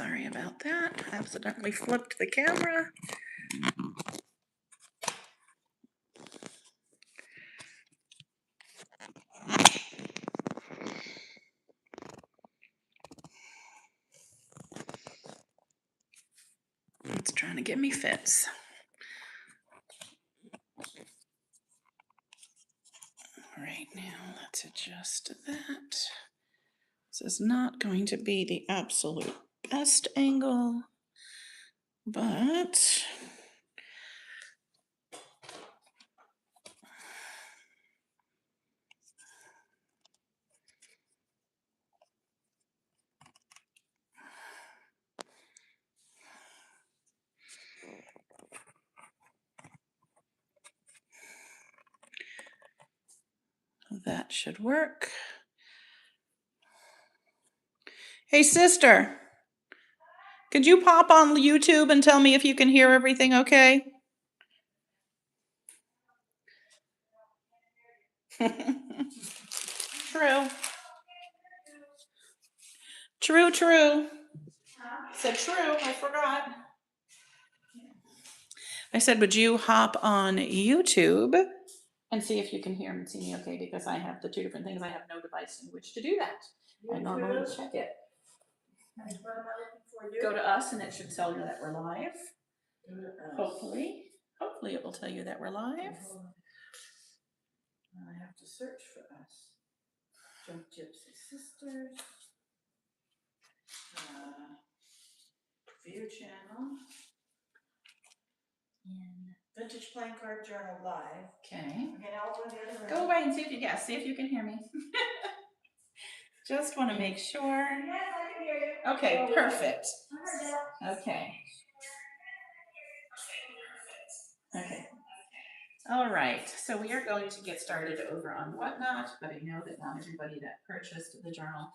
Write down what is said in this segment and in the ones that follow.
Sorry about that. I accidentally flipped the camera. It's trying to give me fits. All right, now let's adjust that. This is not going to be the absolute best angle, but that should work. Hey, sister, could you pop on YouTube and tell me if you can hear everything okay? True. True. Said true, I forgot. I said, would you hop on YouTube and see if you can hear and see me okay? Because I have the two different things. I have no device in which to do that. I normally check it. Go to us and it should tell you that we're live. Hopefully it will tell you that we're live. I have to search for us. Junk Gypsy Sisters. View channel. In Vintage Playing Card Journal Live. Okay. Go away and see if you can hear me. Just want to make sure. Yes, I can hear you. Okay, perfect. Okay. Okay. All right, so we are going to get started over on Whatnot, but I know that not everybody that purchased the journal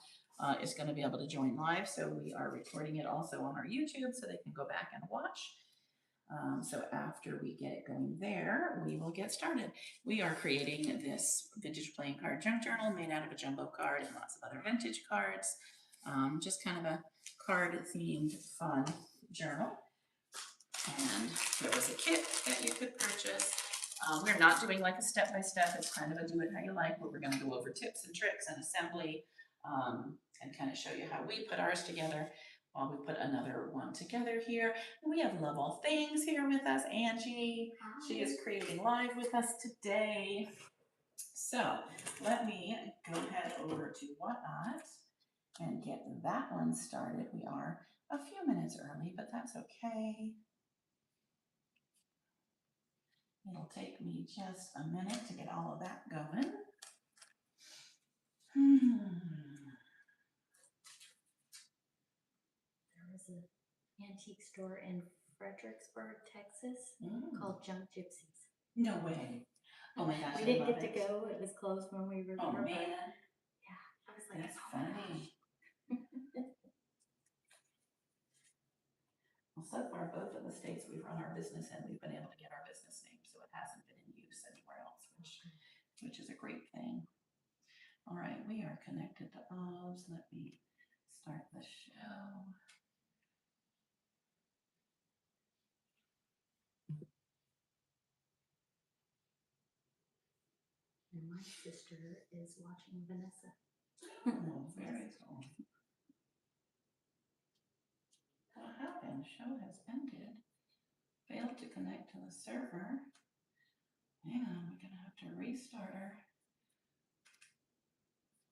is going to be able to join live, so we are recording it also on our YouTube so they can go back and watch. So after we get it going there, we will get started. We are creating this vintage playing card junk journal made out of a jumbo card and lots of other vintage cards. Just kind of a card themed fun journal. And there was a kit that you could purchase. We're not doing like a step-by-step. It's kind of a do it how you like, where we're going to go over tips and tricks and assembly and kind of show you how we put ours together while we put another one together here. And we have Love All Things here with us, Angie. She is creating live with us today. So let me go head over to Whatnot and get that one started. We are a few minutes early, but that's okay. It'll take me just a minute to get all of that going. There was an antique store in Fredericksburg, Texas, called Junk Gypsies. No way. Oh my gosh. We didn't get to go. It was closed when we were there. Oh man. Yeah. I was like, that's funny. Well, so far, both of the states we've run our business in, we've been able to get our business name, so it hasn't been in use anywhere else, which is a great thing. All right, we are connected to OBS. Let me start the show. And my sister is watching Vanessa. Oh, very cool. What happened? Show has ended. Failed to connect to the server. Hang on, we're gonna have to restart her.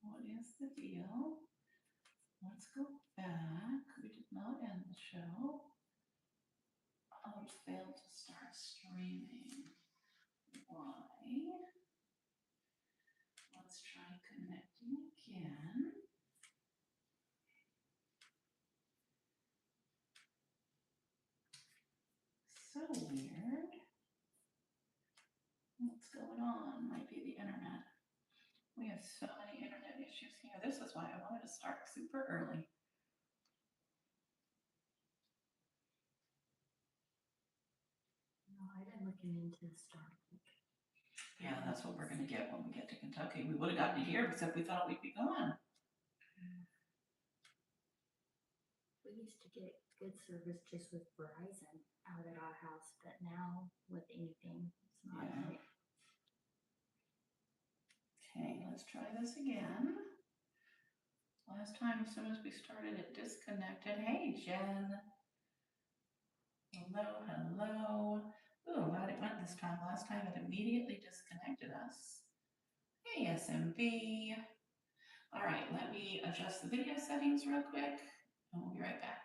What is the deal? Let's go back. We did not end the show. Failed to start streaming. Why? Let's try connecting again. So weird. What's going on? Might be the internet. We have so many internet issues here. This is why I wanted to start super early. No, I've been looking into Starlink. Yeah, that's what we're gonna get when we get to Kentucky. We would have gotten it here, except we thought we'd be gone. We we used to get good service just with Verizon out at our house, but now with anything, it's not Yeah. great. Okay, let's try this again. Last time, as soon as we started, it disconnected. Hey, Jen. Hello, hello. Ooh, glad it went this time. Last time it immediately disconnected us. Hey, SMB. All right, let me adjust the video settings real quick, and we'll be right back.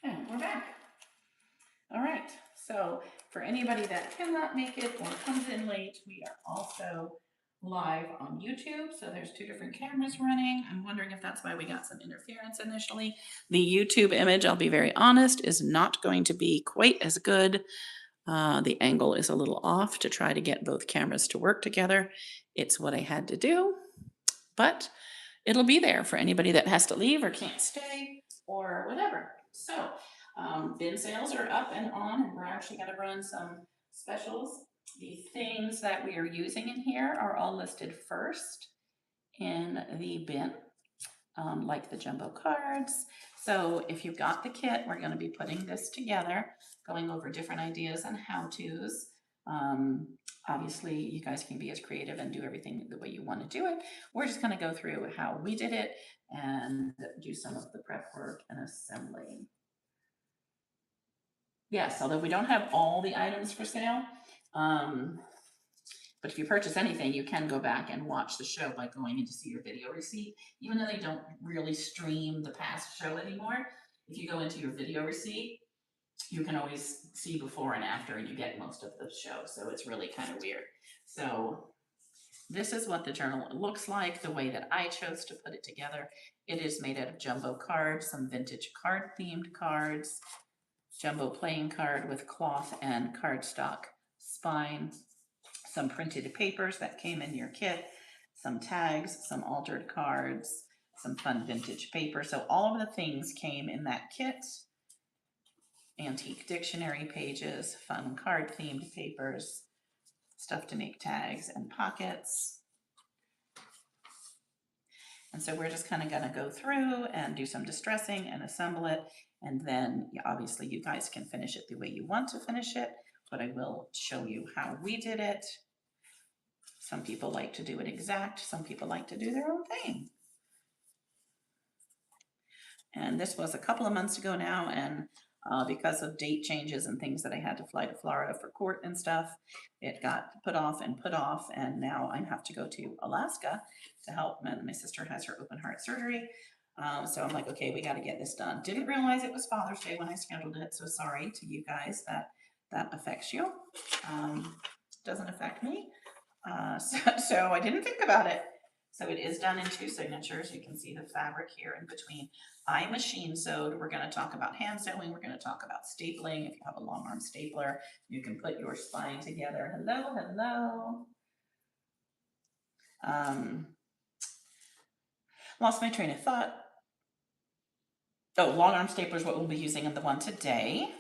And we're back. All right, so for anybody that cannot make it or comes in late, we are also live on YouTube. So there's 2 different cameras running. I'm wondering if that's why we got some interference initially. The YouTube image, I'll be very honest, is not going to be quite as good. The angle is a little off to try to get both cameras to work together. It's what I had to do, but it'll be there for anybody that has to leave or can't stay or whatever. So bin sales are up and on, and we're actually going to run some specials. The things that we are using in here are all listed first in the bin, like the jumbo cards. So if you've got the kit, we're going to be putting this together, going over different ideas and how-tos. Obviously, you guys can be as creative and do everything the way you want to do it. We're just going to go through how we did it and do some of the prep work and assembly. Yes, although we don't have all the items for sale, but if you purchase anything, you can go back and watch the show by going in to see your video receipt. Even though they don't really stream the past show anymore, if you go into your video receipt, you can always see before and after, and you get most of the show. So it's really kind of weird. So this is what the journal looks like, the way that I chose to put it together. It is made out of jumbo cards, some vintage card themed cards, jumbo playing card with cloth and cardstock spine, some printed papers that came in your kit, some tags, some altered cards, some fun vintage paper. So all of the things came in that kit. Antique dictionary pages, fun card themed papers, stuff to make tags and pockets. And so we're just kind of going to go through and do some distressing and assemble it. And then obviously you guys can finish it the way you want to finish it, but I will show you how we did it. Some people like to do it exact. Some people like to do their own thing. And this was a couple of months ago now, and because of date changes and things that I had to fly to Florida for court and stuff, it got put off, and now I have to go to Alaska to help. My sister has her open heart surgery. So I'm like, okay, we got to get this done. Didn't realize it was Father's Day when I scheduled it, so sorry to you guys that affects you. Doesn't affect me. So I didn't think about it. So it is done in 2 signatures. You can see the fabric here in between. I machine sewed. We're going to talk about hand sewing. We're going to talk about stapling. If you have a long arm stapler, you can put your spine together. Hello, hello. Lost my train of thought. Oh, long arm stapler is what we'll be using in the one today.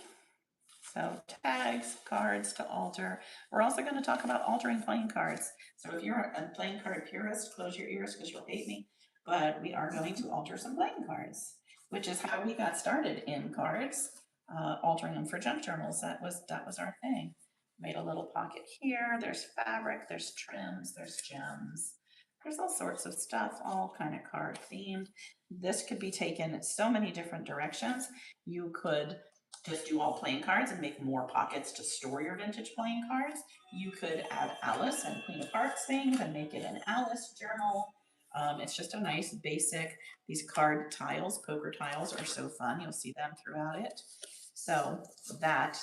So tags, cards to alter. We're also going to talk about altering playing cards. So if you're a playing card purist, close your ears because you'll hate me. But we are going to alter some playing cards, which is how we got started in cards, altering them for junk journals. That was our thing. Made a little pocket here. There's fabric, there's trims, there's gems. There's all sorts of stuff, all kind of card themed. This could be taken in so many different directions. You could just do all playing cards and make more pockets to store your vintage playing cards. You could add Alice and Queen of Hearts things and make it an Alice journal. It's just a nice basic, these card tiles, poker tiles are so fun. You'll see them throughout it. So that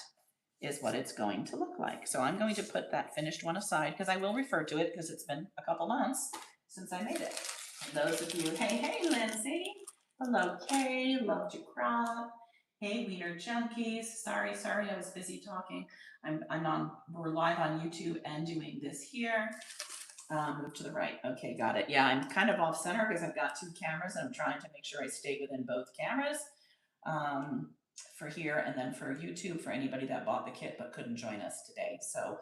is what it's going to look like. So I'm going to put that finished one aside because I will refer to it because it's been a couple months since I made it. And those of you, hey, Lindsay. Hello, Kay, love to crop. Hey, Wiener Junkies. Sorry, I was busy talking. We're live on YouTube and doing this here. Move to the right. Okay, got it. Yeah, I'm kind of off center because I've got two cameras and I'm trying to make sure I stay within both cameras. For here and then for YouTube for anybody that bought the kit but couldn't join us today. So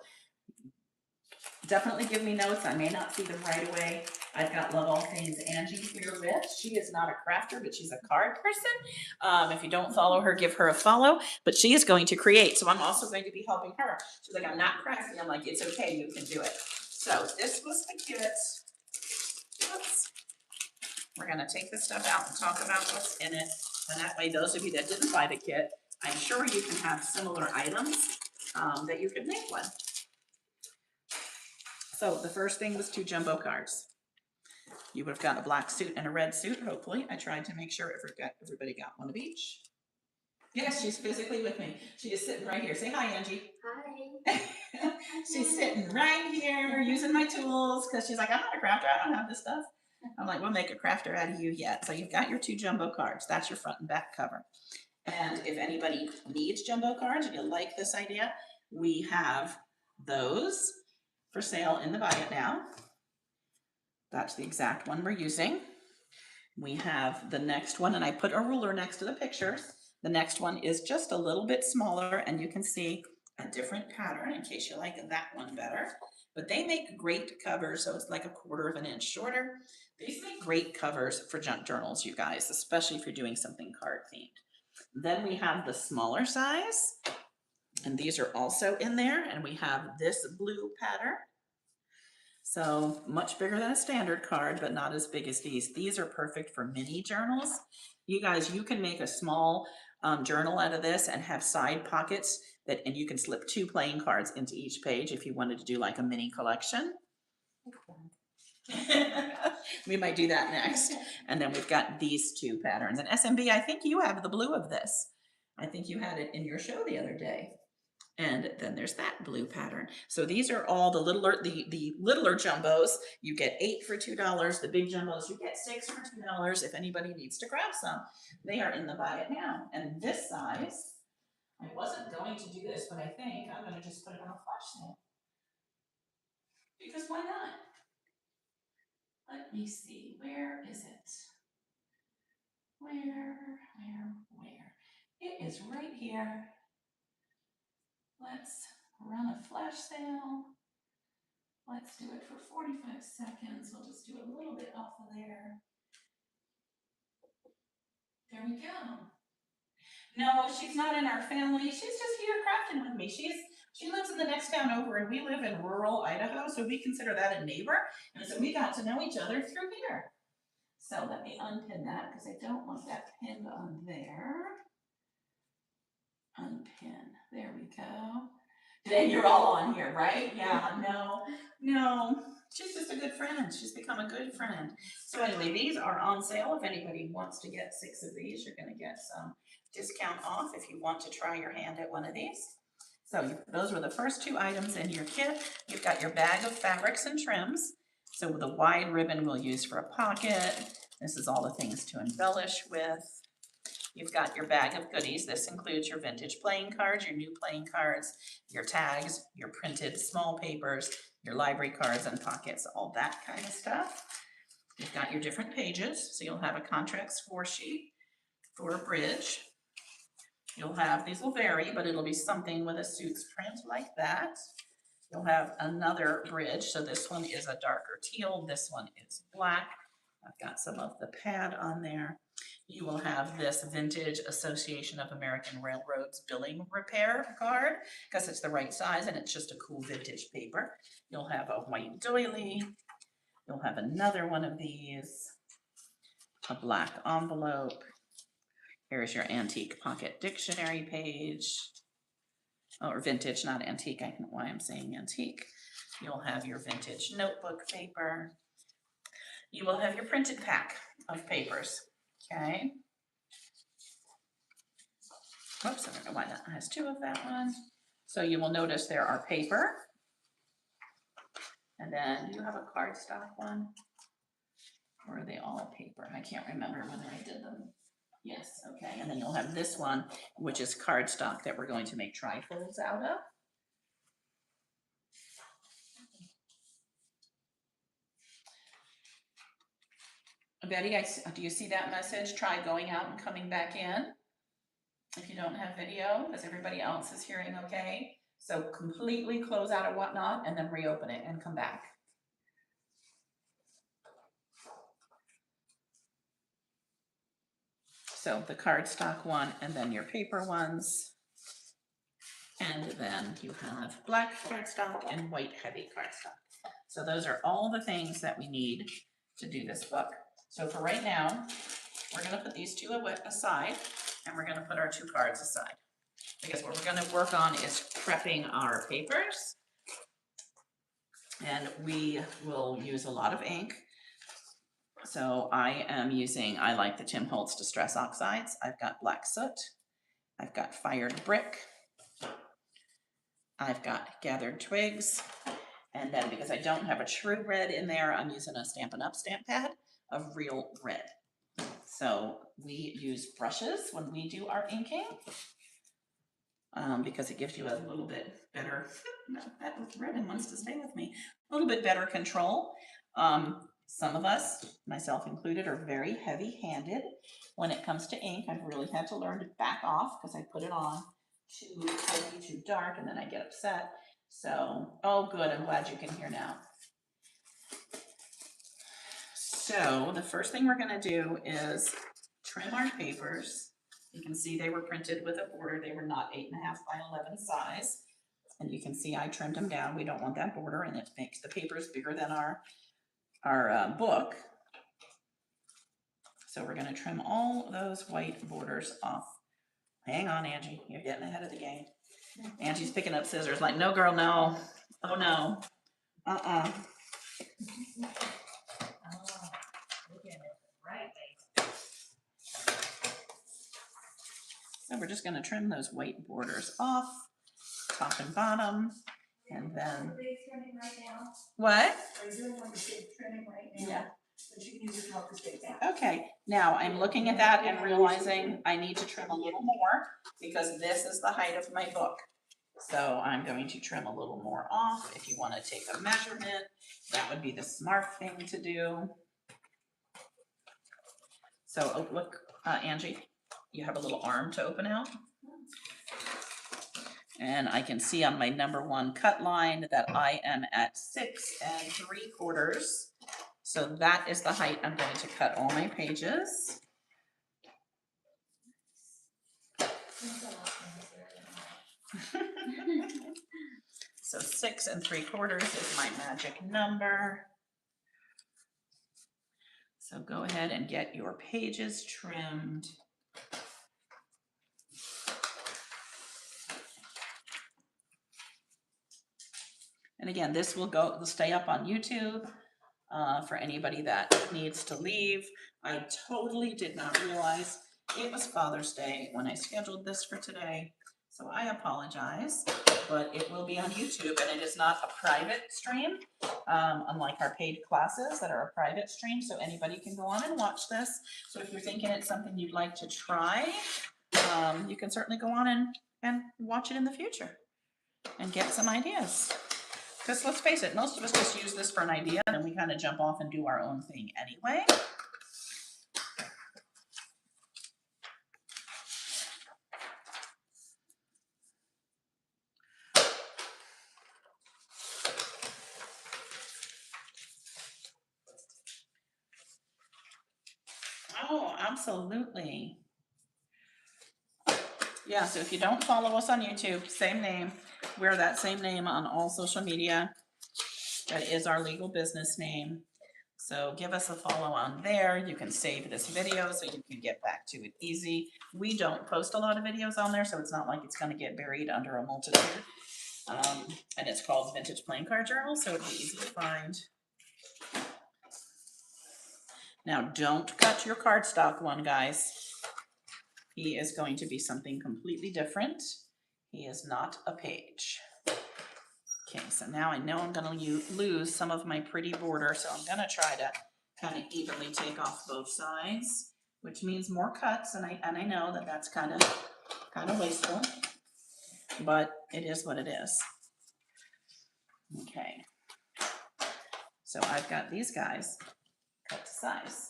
definitely give me notes. I may not see them right away. I've got Love All Things Angie here with. She is not a crafter, but she's a card person. If you don't follow her, give her a follow. But she is going to create, so I'm also going to be helping her. She's like, I'm not crafty. I'm like, it's okay, you can do it. So this was the kit. Oops. We're gonna take this stuff out and talk about what's in it. And that way, those of you that didn't buy the kit, I'm sure you can have similar items that you could make one. So the first thing was 2 jumbo cards. You would have gotten a black suit and a red suit, hopefully. I tried to make sure everybody got one of each. Yes, she's physically with me. She is sitting right here. Say hi, Angie. Hi. She's sitting right here using my tools because she's like, I'm not a crafter. I don't have this stuff. I'm like, we'll make a crafter out of you yet. So you've got your 2 jumbo cards. That's your front and back cover. And if anybody needs jumbo cards and you like this idea, we have those for sale in the Buy It Now. That's the exact one we're using. We have the next one, and I put a ruler next to the pictures. The next one is just a little bit smaller, and you can see a different pattern in case you like that one better. But they make great covers, so it's like a 1/4 of an inch shorter. These make great covers for junk journals, you guys, especially if you're doing something card themed. Then we have the smaller size, and these are also in there, and we have this blue pattern. So much bigger than a standard card, but not as big as these. These are perfect for mini journals. You guys, you can make a small journal out of this and have side pockets and you can slip 2 playing cards into each page if you wanted to do like a mini collection. We might do that next. And then we've got these 2 patterns. And SMB, I think you have the blue of this. I think you had it in your show the other day. And then there's that blue pattern. So these are all the littler jumbos. You get 8 for $2. The big jumbos, you get 6 for $2 if anybody needs to grab some. They are in the Buy It Now. And this size, I wasn't going to do this, but I think I'm going to just put it on a flash sale. Because why not? Let me see. Where is it? Where? It is right here. Let's run a flash sale. Let's do it for 45 seconds. We'll just do a little bit off of there. There we go. No, she's not in our family. She's just here crafting with me. She lives in the next town over and we live in rural Idaho, so we consider that a neighbor. And so we got to know each other through here. So let me unpin that because I don't want that pinned on there. Unpin. There we go. Today you're all on here, right? Yeah, no. She's just a good friend. She's become a good friend. So anyway, these are on sale. If anybody wants to get 6 of these, you're going to get some discount off if you want to try your hand at one of these. So those were the first 2 items in your kit. You've got your bag of fabrics and trims. So the wide ribbon we'll use for a pocket. This is all the things to embellish with. You've got your bag of goodies. This includes your vintage playing cards, your new playing cards, your tags, your printed small papers, your library cards and pockets, all that kind of stuff. You've got your different pages. So you'll have a contract score sheet for a bridge. You'll have, these will vary, but it'll be something with a suits print like that. You'll have another bridge. So this one is a darker teal. This one is black. I've got some of the pad on there. You will have this Vintage Association of American Railroads billing repair card because it's the right size and it's just a cool vintage paper. You'll have a white doily. You'll have another one of these, a black envelope. Here's your antique pocket dictionary page. Oh, or vintage, not antique. I don't know why I'm saying antique. You'll have your vintage notebook paper. You will have your printed pack of papers. Okay. Oops, I don't know why that has 2 of that one. So you will notice there are paper. And then do you have a cardstock one? Or are they all paper? I can't remember whether I did them. Yes, okay. And then you'll have this one, which is cardstock that we're going to make trifolds out of. Betty, do you see that message? Try going out and coming back in. If you don't have video, because everybody else is hearing okay. So completely close out of Whatnot and then reopen it and come back. So the cardstock one and then your paper ones. And then you have black cardstock and white heavy cardstock. So those are all the things that we need to do this book. So for right now, we're gonna put these two aside and we're gonna put our 2 cards aside. Because what we're gonna work on is prepping our papers. And we will use a lot of ink. So I like the Tim Holtz Distress Oxides. I've got black soot. I've got fired brick. I've got gathered twigs. And then because I don't have a true red in there, I'm using a Stampin' Up! Stamp pad of real red. So we use brushes when we do our inking. Because it gives you a little bit better, that ribbon wants to stay with me, a little bit better control. Some of us, myself included, are very heavy-handed when it comes to ink. I've really had to learn to back off because I put it on too heavy, too dark, and then I get upset. So, oh good, I'm glad you can hear now. So the first thing we're gonna do is trim our papers. You can see they were printed with a border. They were not 8.5 by 11 size. And you can see I trimmed them down. We don't want that border, and it makes the papers bigger than our book. So we're gonna trim all those white borders off. Hang on, Angie, you're getting ahead of the game. Angie's picking up scissors like, no girl, no. Oh no, Oh, look at it, right, So we're just gonna trim those white borders off, top and bottom, and then. Are they trimming right now? What? Are you doing like a big trimming right now? Yeah. But you can use your focus tape down. Okay, now I'm looking at that and realizing I need to trim a little more because this is the height of my book. So I'm going to trim a little more off. If you want to take a measurement, that would be the smart thing to do. So oh, look, Angie, you have a little arm to open out. And I can see on my number 1 cut line that I am at 6 3/4. So that is the height I'm going to cut all my pages. So 6 3/4 is my magic number. So go ahead and get your pages trimmed. And again, this will stay up on YouTube for anybody that needs to leave. I totally did not realize it was Father's Day when I scheduled this for today. So I apologize, but it will be on YouTube and it is not a private stream, unlike our paid classes that are a private stream. So anybody can go on and watch this. So if you're thinking it's something you'd like to try, you can certainly go on and watch it in the future and get some ideas. Because let's face it, most of us just use this for an idea and then we kind of jump off and do our own thing anyway. Oh, absolutely. Yeah, so if you don't follow us on YouTube, same name, we're that same name on all social media. That is our legal business name. So give us a follow on there. You can save this video so you can get back to it easy. We don't post a lot of videos on there, so it's not like it's going to get buried under a multitude. And it's called Vintage Playing Card Journal, so it'll be easy to find. Now, don't cut your cardstock one, guys. He is going to be something completely different. He is not a page. Okay, so now I know I'm going to lose some of my pretty border, so I'm going to try to kind of evenly take off both sides, which means more cuts, and I know that that's kind of wasteful, but it is what it is. Okay, so I've got these guys cut to size.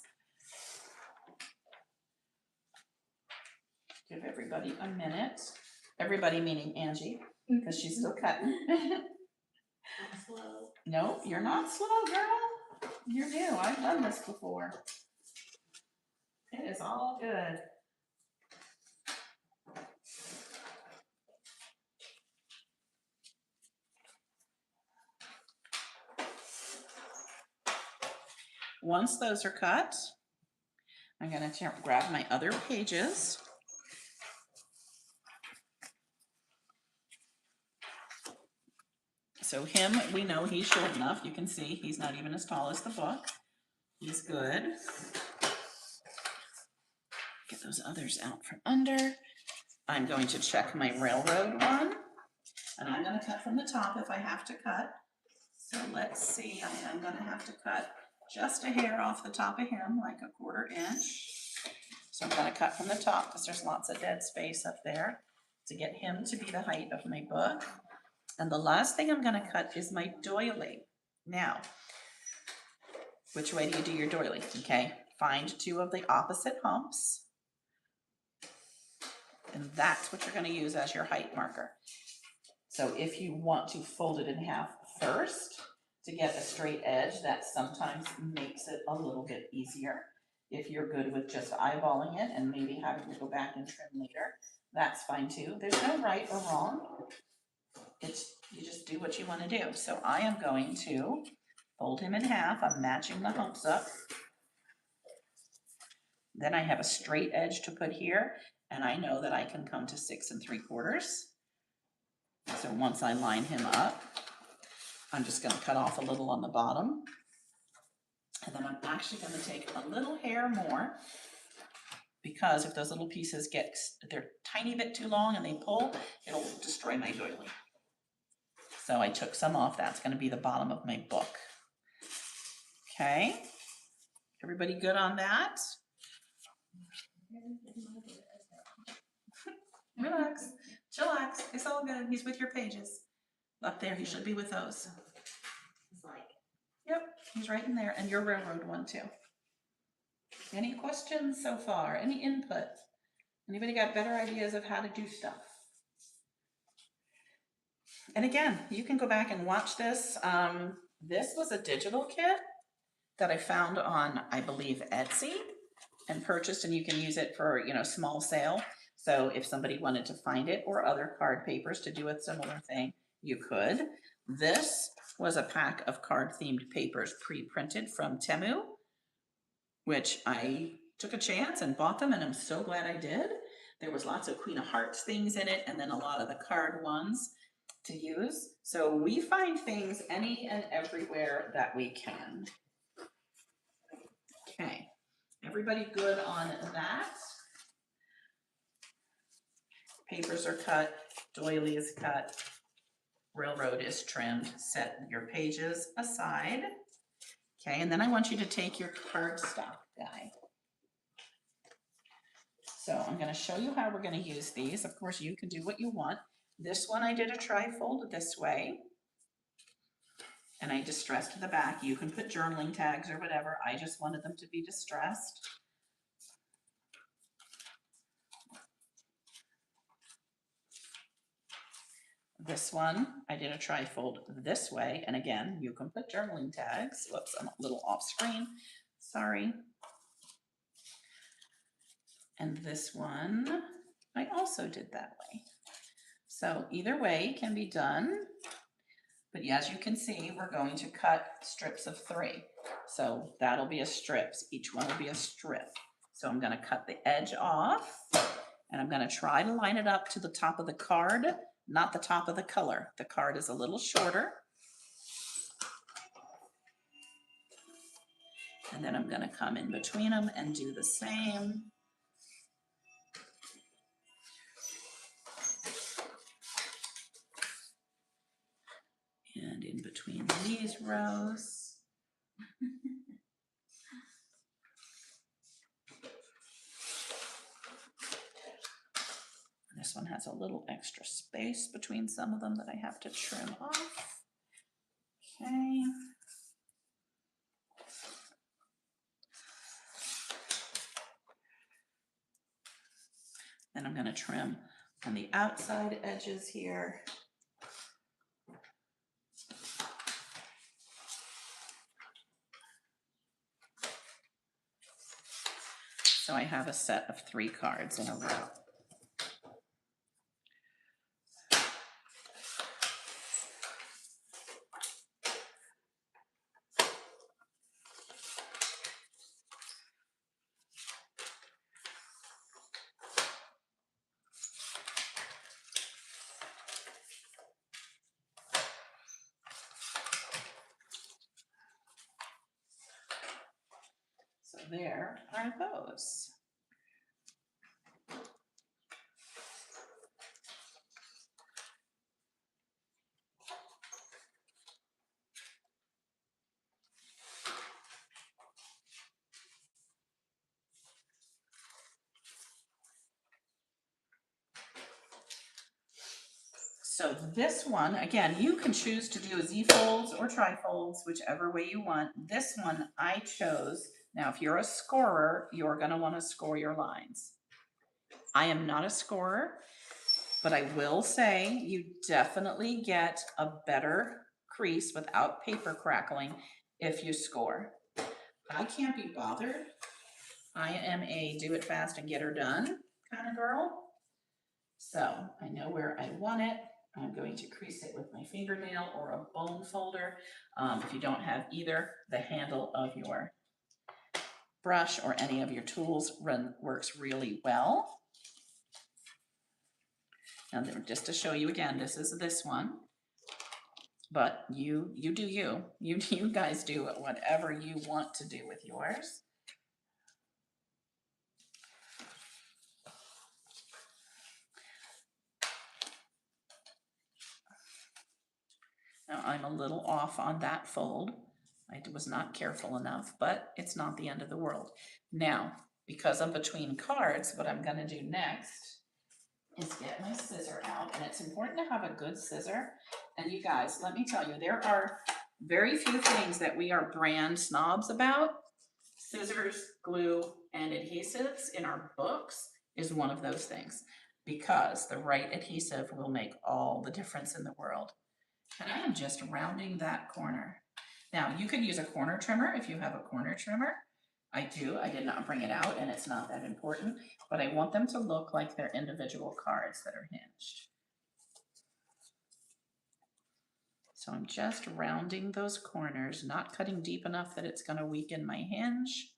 Give everybody a minute. Everybody meaning Angie, because she's still cutting. I'm slow. No, you're not slow, girl. You're new. I've done this before. It is all good. Once those are cut, I'm going to grab my other pages. So him, we know he's short enough. You can see he's not even as tall as the book. He's good. Get those others out from under. I'm going to check my railroad one, and I'm going to cut from the top if I have to cut. So let's see, I'm going to have to cut just a hair off the top of him, like a 1/4 inch. So I'm going to cut from the top because there's lots of dead space up there to get him to be the height of my book. And the last thing I'm going to cut is my doily. Now, which way do you do your doily? Okay, find 2 of the opposite humps. And that's what you're going to use as your height marker. So if you want to fold it in half first to get a straight edge, that sometimes makes it a little bit easier. If you're good with just eyeballing it and maybe having to go back and trim later, that's fine too. There's no right or wrong. You just do what you want to do. So I am going to fold him in half. I'm matching the humps up. Then I have a straight edge to put here, and I know that I can come to 6 3/4. So once I line him up, I'm just going to cut off a little on the bottom. And then I'm actually going to take a little hair more, because if those little pieces they're a tiny bit too long and they pull, it'll destroy my doily. So I took some off. That's going to be the bottom of my book. Okay. Everybody good on that? Relax. Chillax. It's all good. He's with your pages. Up there, he should be with those. It's like, Yep, he's right in there. And your railroad one too. Any questions so far? Any input? Anybody got better ideas of how to do stuff? And again, you can go back and watch this. This was a digital kit that I found on, I believe, Etsy, and purchased, and you can use it for, small sale. So if somebody wanted to find it, or other card papers to do a similar thing, you could. This was a pack of card themed papers pre-printed from Temu, which I took a chance and bought them, and I'm so glad I did. There was lots of Queen of Hearts things in it, and then a lot of the card ones to use. So we find things any and everywhere that we can. Okay, everybody good on that? Papers are cut, doily is cut, railroad is trimmed. Set your pages aside. Okay, and then I want you to take your cardstock guy. So I'm going to show you how we're going to use these. Of course, you can do what you want. This one I did a tri-fold this way, and I distressed the back. You can put journaling tags or whatever. I just wanted them to be distressed. This one, I did a tri-fold this way, and again, you can put journaling tags. Whoops, I'm a little off screen. Sorry. And this one, I also did that way. So either way can be done. But as you can see, we're going to cut strips of 3. So that'll be a strip. Each one will be a strip. So I'm going to cut the edge off, and I'm going to try to line it up to the top of the card, not the top of the color. The card is a little shorter. And then I'm going to come in between them and do the same. And in between these rows. This one has a little extra space between some of them that I have to trim off. Okay. Then I'm going to trim on the outside edges here. So I have a set of 3 cards in a row. So there are those. So this one, again, you can choose to do Z-folds or tri-folds, whichever way you want. This one I chose. Now, if you're a scorer, you're going to want to score your lines. I am not a scorer, but I will say you definitely get a better crease without paper crackling if you score. I can't be bothered. I am a do it fast and get her done kind of girl. So I know where I want it. I'm going to crease it with my fingernail or a bone folder. If you don't have either, the handle of your brush or any of your tools works really well. Now, just to show you again, this is this one, but you do you. You guys do whatever you want to do with yours. Now, I'm a little off on that fold. I was not careful enough, but it's not the end of the world. Now, because I'm between cards, what I'm going to do next is get my scissor out, and it's important to have a good scissor. And you guys, let me tell you, there are very few things that we are brand snobs about. Scissors, glue, and adhesives in our books is one of those things, because the right adhesive will make all the difference in the world. And I am just rounding that corner. Now, you could use a corner trimmer if you have a corner trimmer. I do. I did not bring it out, and it's not that important, but I want them to look like they're individual cards that are hinged. So I'm just rounding those corners, not cutting deep enough that it's going to weaken my hinge,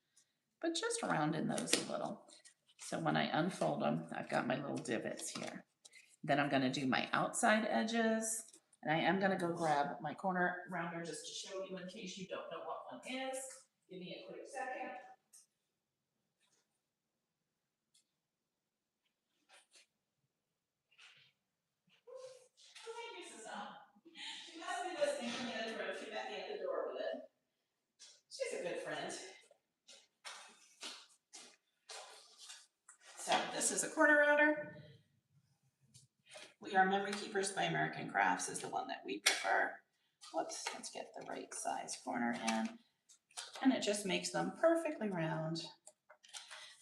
but just rounding those a little. So when I unfold them, I've got my little divots here. Then I'm going to do my outside edges. And I am going to go grab my corner rounder just to show you in case you don't know what one is. Give me a quick second. She must be listening from the other room. She met me at the door with it. She's a good friend. So this is a corner rounder. We Are Memory Keepers by American Crafts is the one that we prefer. Let's get the right size corner in. And it just makes them perfectly round.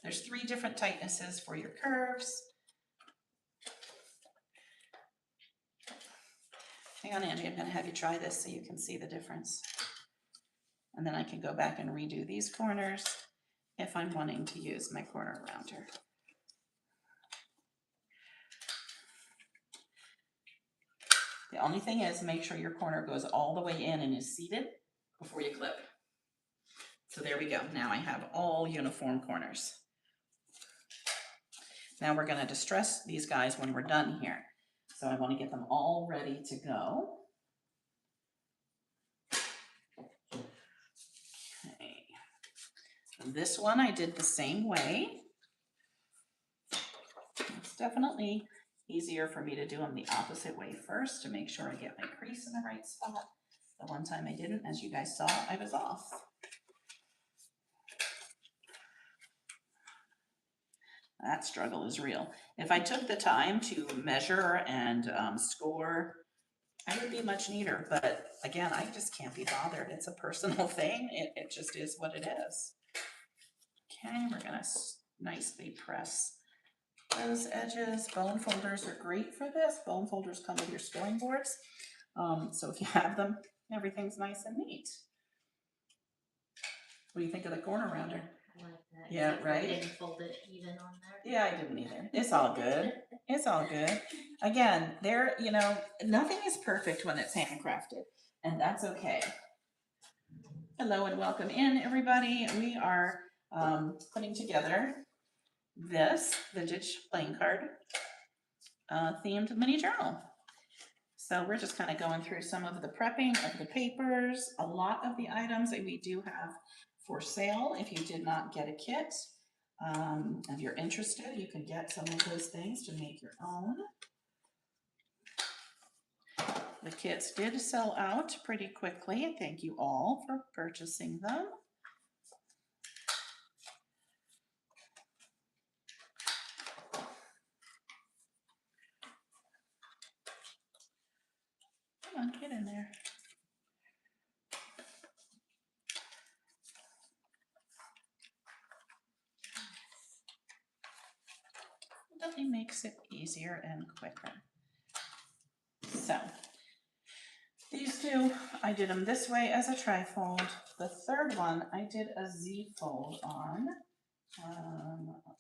There's 3 different tightnesses for your curves. Hang on, Angie, I'm going to have you try this so you can see the difference. And then I can go back and redo these corners if I'm wanting to use my corner rounder. The only thing is, make sure your corner goes all the way in and is seated before you clip. So there we go. Now I have all uniform corners. Now we're going to distress these guys when we're done here. So I want to get them all ready to go. Okay. This one I did the same way. It's definitely easier for me to do them the opposite way first to make sure I get my crease in the right spot. The one time I didn't, as you guys saw, I was off. That struggle is real. If I took the time to measure and score, I would be much neater. But again, I just can't be bothered. It's a personal thing. It just is what it is. Okay, we're going to nicely press those edges. Bone folders are great for this. Bone folders come with your scoring boards. So if you have them, everything's nice and neat. What do you think of the corner rounder? I like that. Yeah, except for I right? didn't fold it even on there. Yeah, I didn't either. It's all good. It's all good. Again, there, you know, nothing is perfect when it's handcrafted, and that's okay. Hello and welcome in, everybody. We are putting together this vintage playing card themed mini journal. So we're just kind of going through some of the prepping of the papers, a lot of the items that we do have for sale. If you did not get a kit, if you're interested, you can get some of those things to make your own. The kits did sell out pretty quickly. Thank you all for purchasing them. Come on, get in there. It definitely makes it easier and quicker. So these two, I did them this way as a trifold. The third one, I did a Z fold on.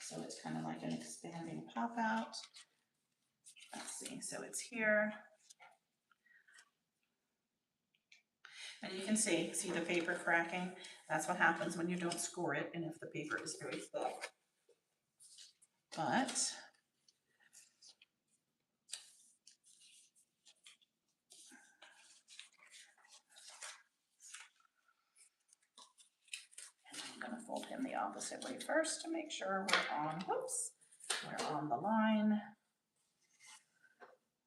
So it's kind of like an expanding pop out. Let's see, so it's here. And you can see the paper cracking. That's what happens when you don't score it and if the paper is very thick. But I'm going to fold him the opposite way first to make sure we're on, whoops, we're on the line,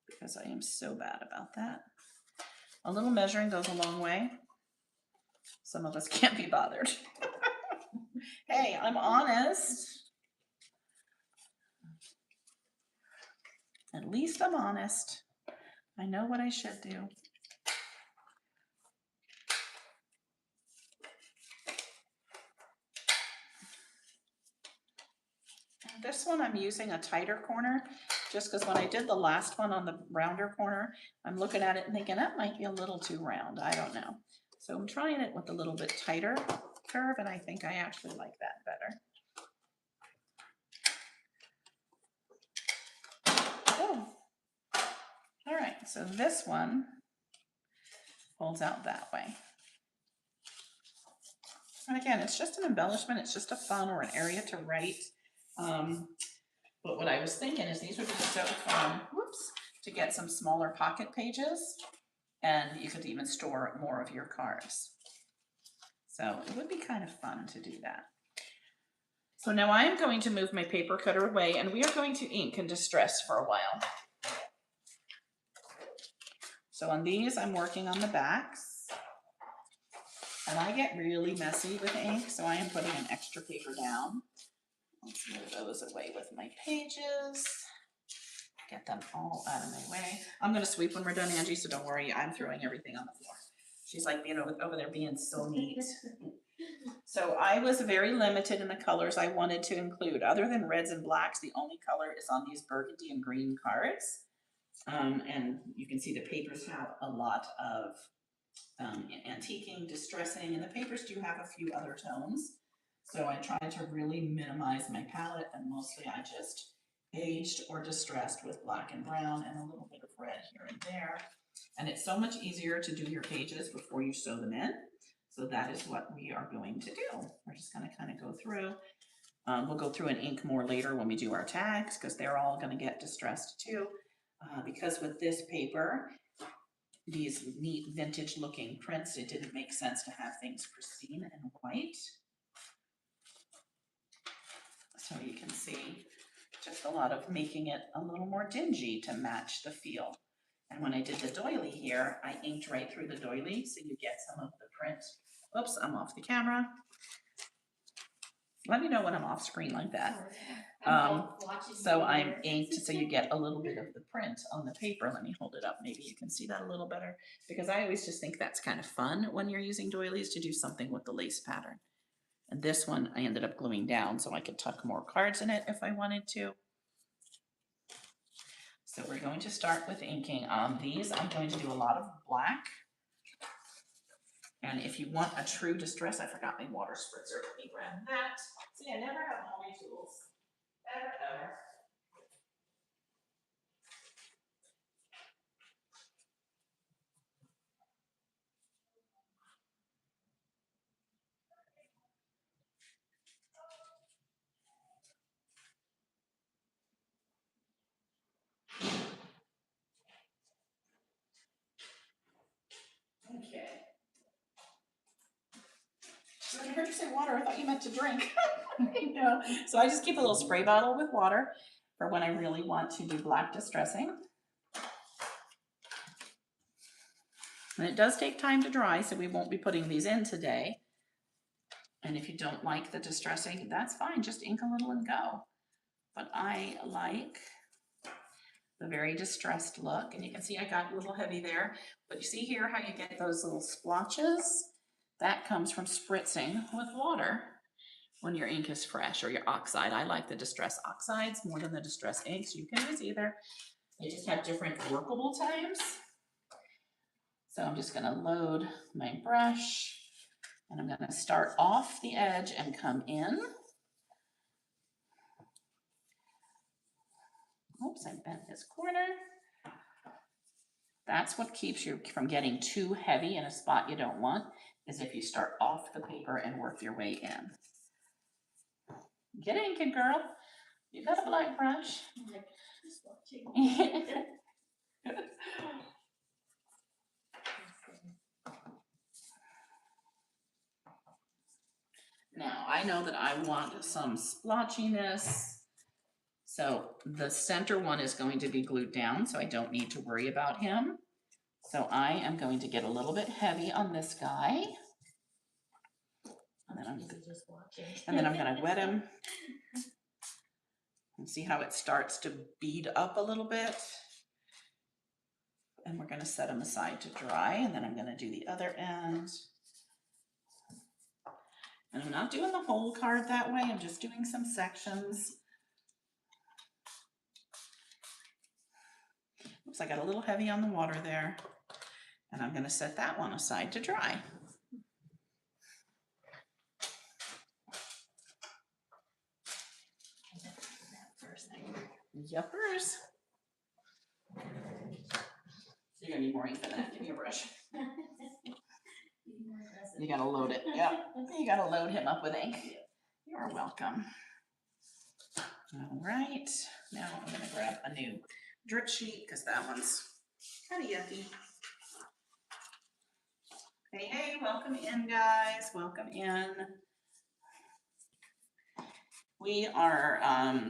because I am so bad about that. A little measuring goes a long way. Some of us can't be bothered. Hey, I'm honest. At least I'm honest. I know what I should do. And this one I'm using a tighter corner just because when I did the last one on the rounder corner, I'm looking at it and thinking that might be a little too round. I don't know. So I'm trying it with a little bit tighter curve, and I think I actually like that better. Oh, all right, so this one folds out that way. And again, it's just an embellishment. It's just a fun or an area to write. But what I was thinking is these would be so fun, whoops, to get some smaller pocket pages, and you could even store more of your cards. So it would be kind of fun to do that. So now I am going to move my paper cutter away, and we are going to ink and distress for a while. So on these, I'm working on the backs, and I get really messy with ink, so I am putting an extra paper down. Let's move those away with my pages. Get them all out of my way. I'm gonna sweep when we're done, Angie, so don't worry, I'm throwing everything on the floor. She's like being over there being so neat. So I was very limited in the colors I wanted to include. Other than reds and blacks, the only color is on these burgundy and green cards. And you can see the papers have a lot of antiquing, distressing, and the papers do have a few other tones. So I tried to really minimize my palette, and mostly I just aged or distressed with black and brown and a little bit of red here and there. And it's so much easier to do your pages before you sew them in. So that is what we are going to do. We're just going to kind of go through. We'll go through and ink more later when we do our tags, because they're all going to get distressed too. Because with this paper, these neat vintage looking prints, it didn't make sense to have things pristine and white. So you can see just a lot of making it a little more dingy to match the feel. And when I did the doily here, I inked right through the doily, so you get some of the print. Oops, I'm off the camera. Let me know when I'm off screen like that. So I'm inked so you get a little bit of the print on the paper. Let me hold it up. Maybe you can see that a little better, because I always just think that's kind of fun when you're using doilies to do something with the lace pattern. And this one I ended up gluing down so I could tuck more cards in it if I wanted to. So we're going to start with inking on these. I'm going to do a lot of black. And if you want a true distress, I forgot my water spritzer. Let me grab that. See, I never have all my tools. Ever, ever. Okay. So when I heard you say water, I thought you meant to drink. No. So I just keep a little spray bottle with water for when I really want to do black distressing. And it does take time to dry, so we won't be putting these in today. And if you don't like the distressing, that's fine, just ink a little and go. But I like the very distressed look, and you can see I got a little heavy there, but you see here how you get those little splotches? That comes from spritzing with water when your ink is fresh, or your oxide. I like the distress oxides more than the distress inks. You can use either. They just have different workable times. So I'm just gonna load my brush, and I'm gonna start off the edge and come in. Oops, I bent this corner. That's what keeps you from getting too heavy in a spot you don't want, is if you start off the paper and work your way in. Get inking, girl. You got a black brush. I'm like, just watching. Now, I know that I want some splotchiness. So the center one is going to be glued down, so I don't need to worry about him. So I am going to get a little bit heavy on this guy. And then Just watching. I'm gonna wet him. And see how it starts to bead up a little bit. And we're gonna set him aside to dry, and then I'm gonna do the other end. And I'm not doing the whole card that way, I'm just doing some sections. Oops, I got a little heavy on the water there. And I'm gonna set that one aside to dry. Yuppers. You're gonna need more ink than that. Give me a brush. You gotta load it. Yeah. You gotta load him up with ink. You're welcome. All right. Now I'm gonna grab a new drip sheet because that one's kind of yucky. Hey, hey, welcome in, guys. Welcome in. We are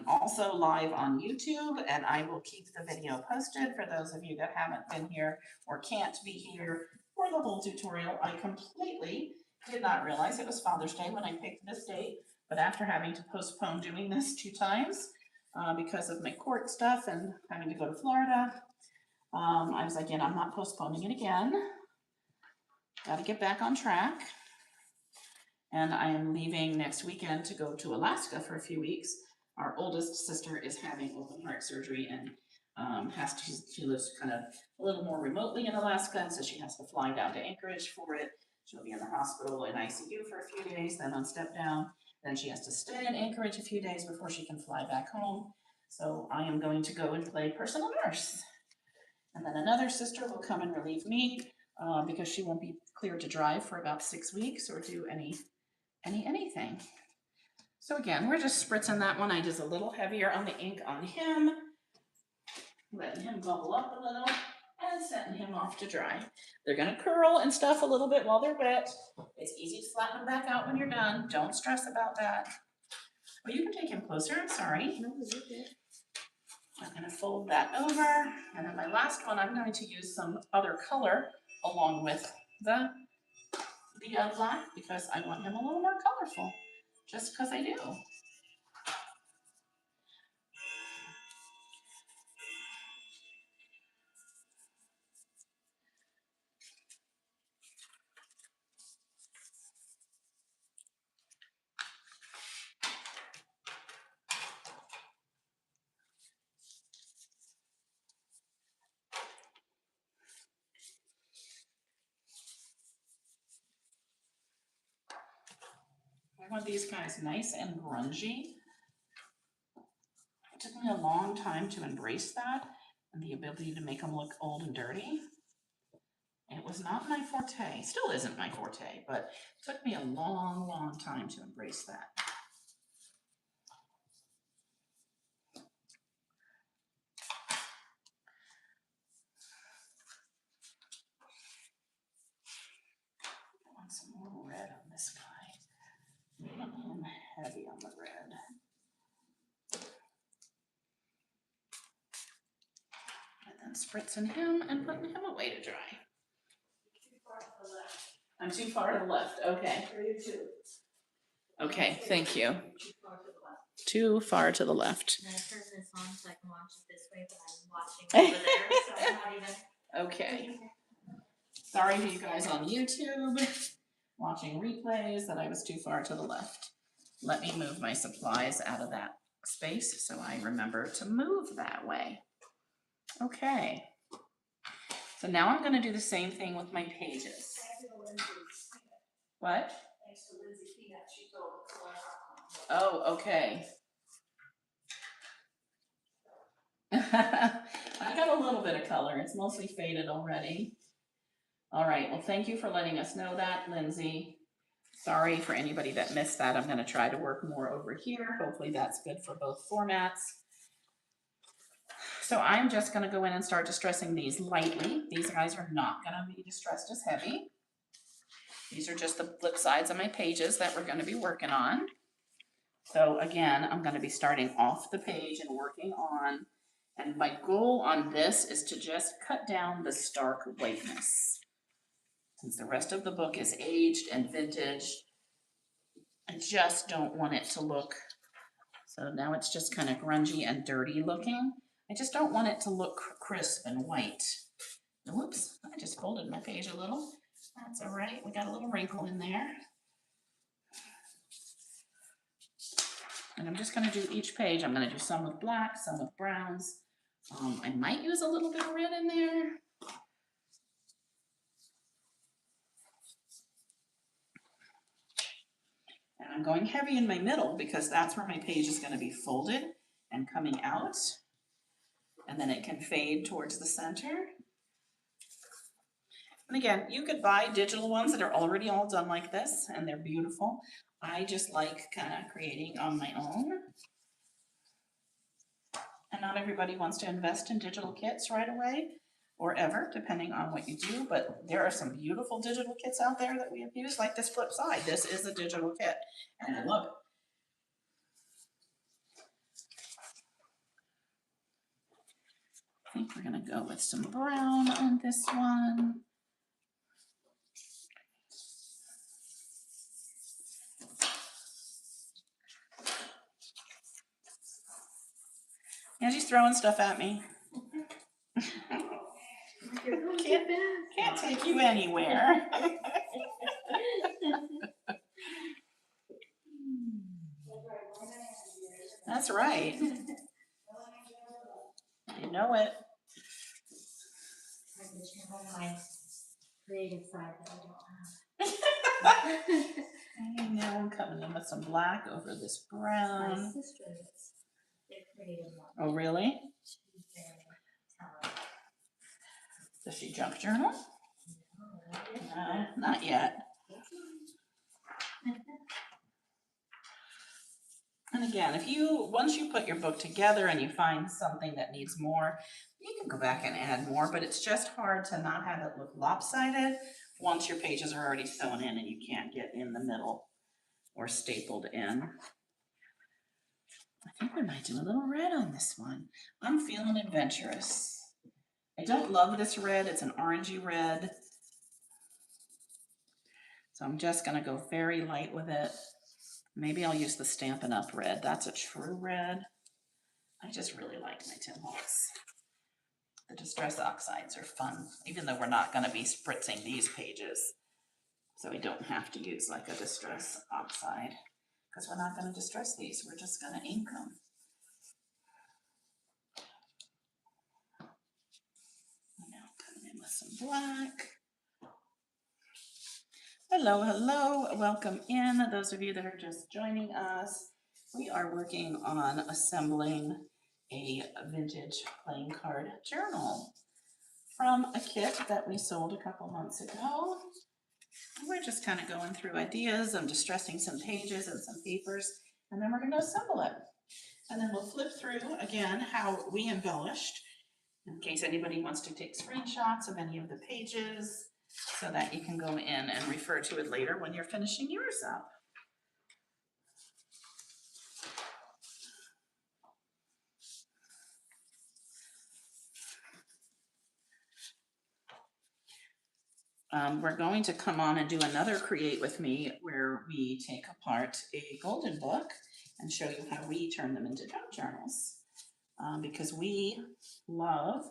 also live on YouTube, and I will keep the video posted for those of you that haven't been here or can't be here for the whole tutorial. I completely did not realize it was Father's Day when I picked this date, but after having to postpone doing this 2 times because of my court stuff and having to go to Florida, I was like, I'm not postponing it again. Got to get back on track. And I am leaving next weekend to go to Alaska for a few weeks. Our oldest sister is having open heart surgery and she lives kind of a little more remotely in Alaska, and so she has to fly down to Anchorage for it. She'll be in the hospital in ICU for a few days, then on step down. Then she has to stay in Anchorage a few days before she can fly back home. So I am going to go and play personal nurse. And then another sister will come and relieve me because she won't be cleared to drive for about 6 weeks or do anything. So again, we're just spritzing that one. I just a little heavier on the ink on him, letting him bubble up a little and setting him off to dry. They're gonna curl and stuff a little bit while they're wet. It's easy to flatten them back out when you're done. Don't stress about that. Well, you can take him closer, I'm sorry. No, you're good. I'm gonna fold that over, and then my last one, I'm going to use some other color along with the black because I want him a little more colorful, just because I do. want these guys nice and grungy. It took me a long time to embrace that and the ability to make them look old and dirty. It was not my forte, still isn't my forte, but it took me a long, long time to embrace that. I want some more red on this guy. I'm heavy on the red. And then spritzing him and putting him away to dry. I'm too far to the left, okay. Okay, thank you. Too far to the left. And I turn this on so I can watch it this way, but I'm watching over there, so I'm not even. Okay. Sorry to you guys on YouTube, watching replays, that I was too far to the left. Let me move my supplies out of that space so I remember to move that way. Okay. So now I'm gonna do the same thing with my pages. What? Thanks to Lindsay Peanut, she told us. Oh, okay. I've got a little bit of color. It's mostly faded already. All right, well, thank you for letting us know that, Lindsay. Sorry for anybody that missed that. I'm gonna try to work more over here. Hopefully that's good for both formats. So I'm just gonna go in and start distressing these lightly. These guys are not gonna be distressed as heavy. These are just the flip sides of my pages that we're gonna be working on. So again, I'm gonna be starting off the page and working on, and my goal on this is to just cut down the stark whiteness. Since the rest of the book is aged and vintage, I just don't want it to look, so now it's just kind of grungy and dirty looking. I just don't want it to look crisp and white. Whoops, I just folded my page a little. That's all right, we got a little wrinkle in there. And I'm just gonna do each page. I'm gonna do some with black, some with browns. I might use a little bit of red in there. And I'm going heavy in my middle because that's where my page is gonna be folded and coming out. And then it can fade towards the center. And again, you could buy digital ones that are already all done like this, and they're beautiful. I just like kind of creating on my own. And not everybody wants to invest in digital kits right away or ever, depending on what you do. But there are some beautiful digital kits out there that we have used, like this flip side. This is a digital kit, and I love it. I think we're gonna go with some brown on this one. Yeah, she's throwing stuff at me. Can't take you anywhere. That's right. You know it. I can channel my creative side that I don't have. And now I'm coming in with some black over this My brown. sister is the creative one. Oh, really? She's very talented. Does she junk journal? No, No, not yet. And again, once you put your book together and you find something that needs more, you can go back and add more, but it's just hard to not have it look lopsided once your pages are already sewn in and you can't get in the middle or stapled in. I think we might do a little red on this one. I'm feeling adventurous. I don't love this red, it's an orangey red. So I'm just gonna go very light with it. Maybe I'll use the Stampin' Up! Red. That's a true red. I just really like my Tim Holtz. The Distress Oxides are fun, even though we're not gonna be spritzing these pages. So we don't have to use like a Distress Oxide, because we're not gonna distress these, we're just gonna ink them. Now coming in with some black. Hello, hello, welcome in. Those of you that are just joining us, we are working on assembling a vintage playing card journal from a kit that we sold a couple months ago. We're just kind of going through ideas. I'm distressing some pages and some papers, and then we're going to assemble it. And then we'll flip through again how we embellished, in case anybody wants to take screenshots of any of the pages, so that you can go in and refer to it later when you're finishing yours up. We're going to come on and do another Create With Me where we take apart a golden book and show you how we turn them into junk journals. Because we love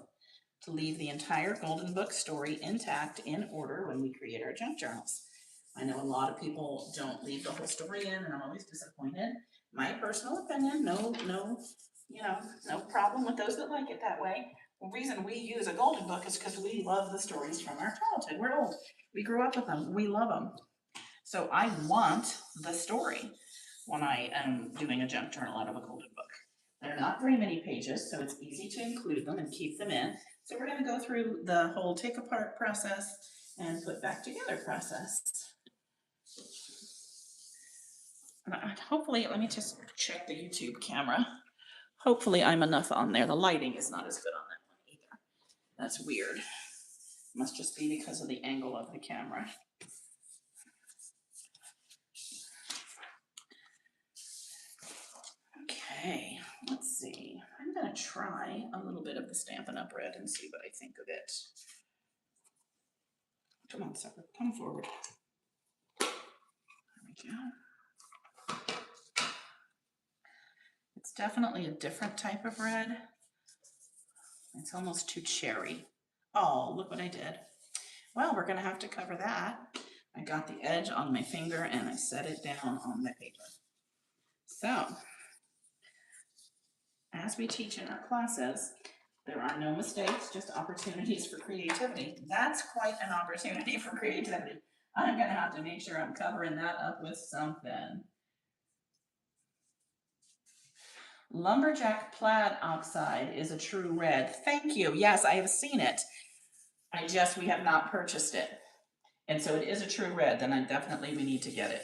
to leave the entire golden book story intact in order when we create our junk journals. I know a lot of people don't leave the whole story in, and I'm always disappointed. My personal opinion, no problem with those that like it that way. The reason we use a golden book is because we love the stories from our childhood. We're old. We grew up with them. We love them. So I want the story when I am doing a junk journal out of a golden book. They're not very many pages, so it's easy to include them and keep them in. So we're going to go through the whole take apart process and put back together process. Hopefully, let me just check the YouTube camera. Hopefully I'm enough on there. The lighting is not as good on that one either. That's weird. Must just be because of the angle of the camera. Okay, let's see. I'm gonna try a little bit of the Stampin' Up! Red and see what I think of it. Come on, sucker, come forward. There we go. It's definitely a different type of red. It's almost too cherry. Oh, look what I did. Well, we're gonna have to cover that. I got the edge on my finger and I set it down on the paper. So, as we teach in our classes, there are no mistakes, just opportunities for creativity. That's quite an opportunity for creativity. I'm gonna have to make sure I'm covering that up with something. Lumberjack Plaid Oxide is a true red. Thank you. Yes, I have seen it. We have not purchased it. And so it is a true red, then we need to get it.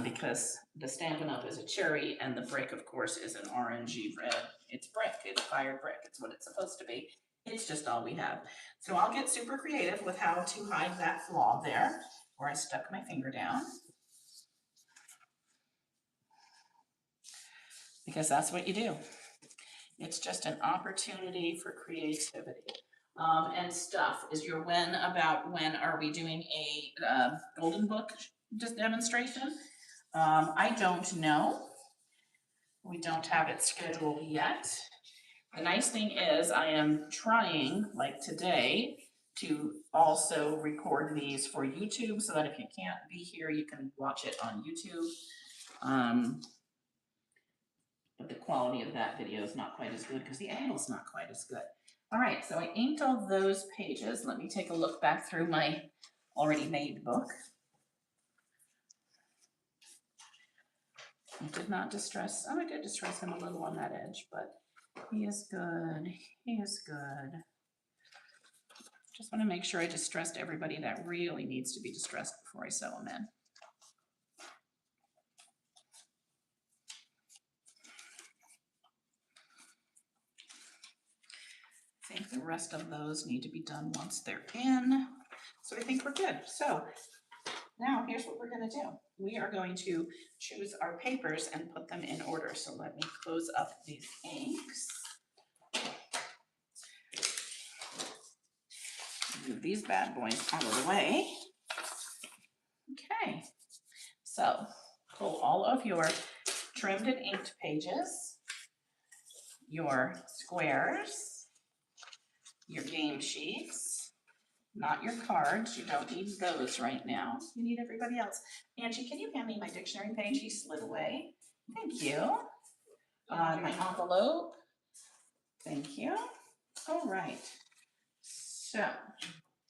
Because the Stampin' Up! Is a cherry and the brick, of course, is an orangey red. It's brick, it's fired brick, it's what it's supposed to be. It's just all we have. So I'll get super creative with how to hide that flaw there, where I stuck my finger down. Because that's what you do. It's just an opportunity for creativity. And stuff is your when are we doing a golden book demonstration? I don't know. We don't have it scheduled yet. The nice thing is I am trying, like today, to also record these for YouTube so that if you can't be here, you can watch it on YouTube. But the quality of that video is not quite as good because the angle is not quite as good. All right, so I inked all those pages. Let me take a look back through my already made book. I did not distress, I did distress him a little on that edge, but he is good. He is good. Just want to make sure I distressed everybody that really needs to be distressed before I sew them in. I think the rest of those need to be done once they're in. So I think we're good. So now here's what we're going to do. We are going to choose our papers and put them in order. So let me close up these inks. Move these bad boys out of the way. Okay, so pull all of your trimmed and inked pages, your squares, your game sheets, not your cards. You don't need those right now. You need everybody else. Angie, can you hand me my dictionary page? He slid away. Thank you. My envelope. Thank you. All right. So,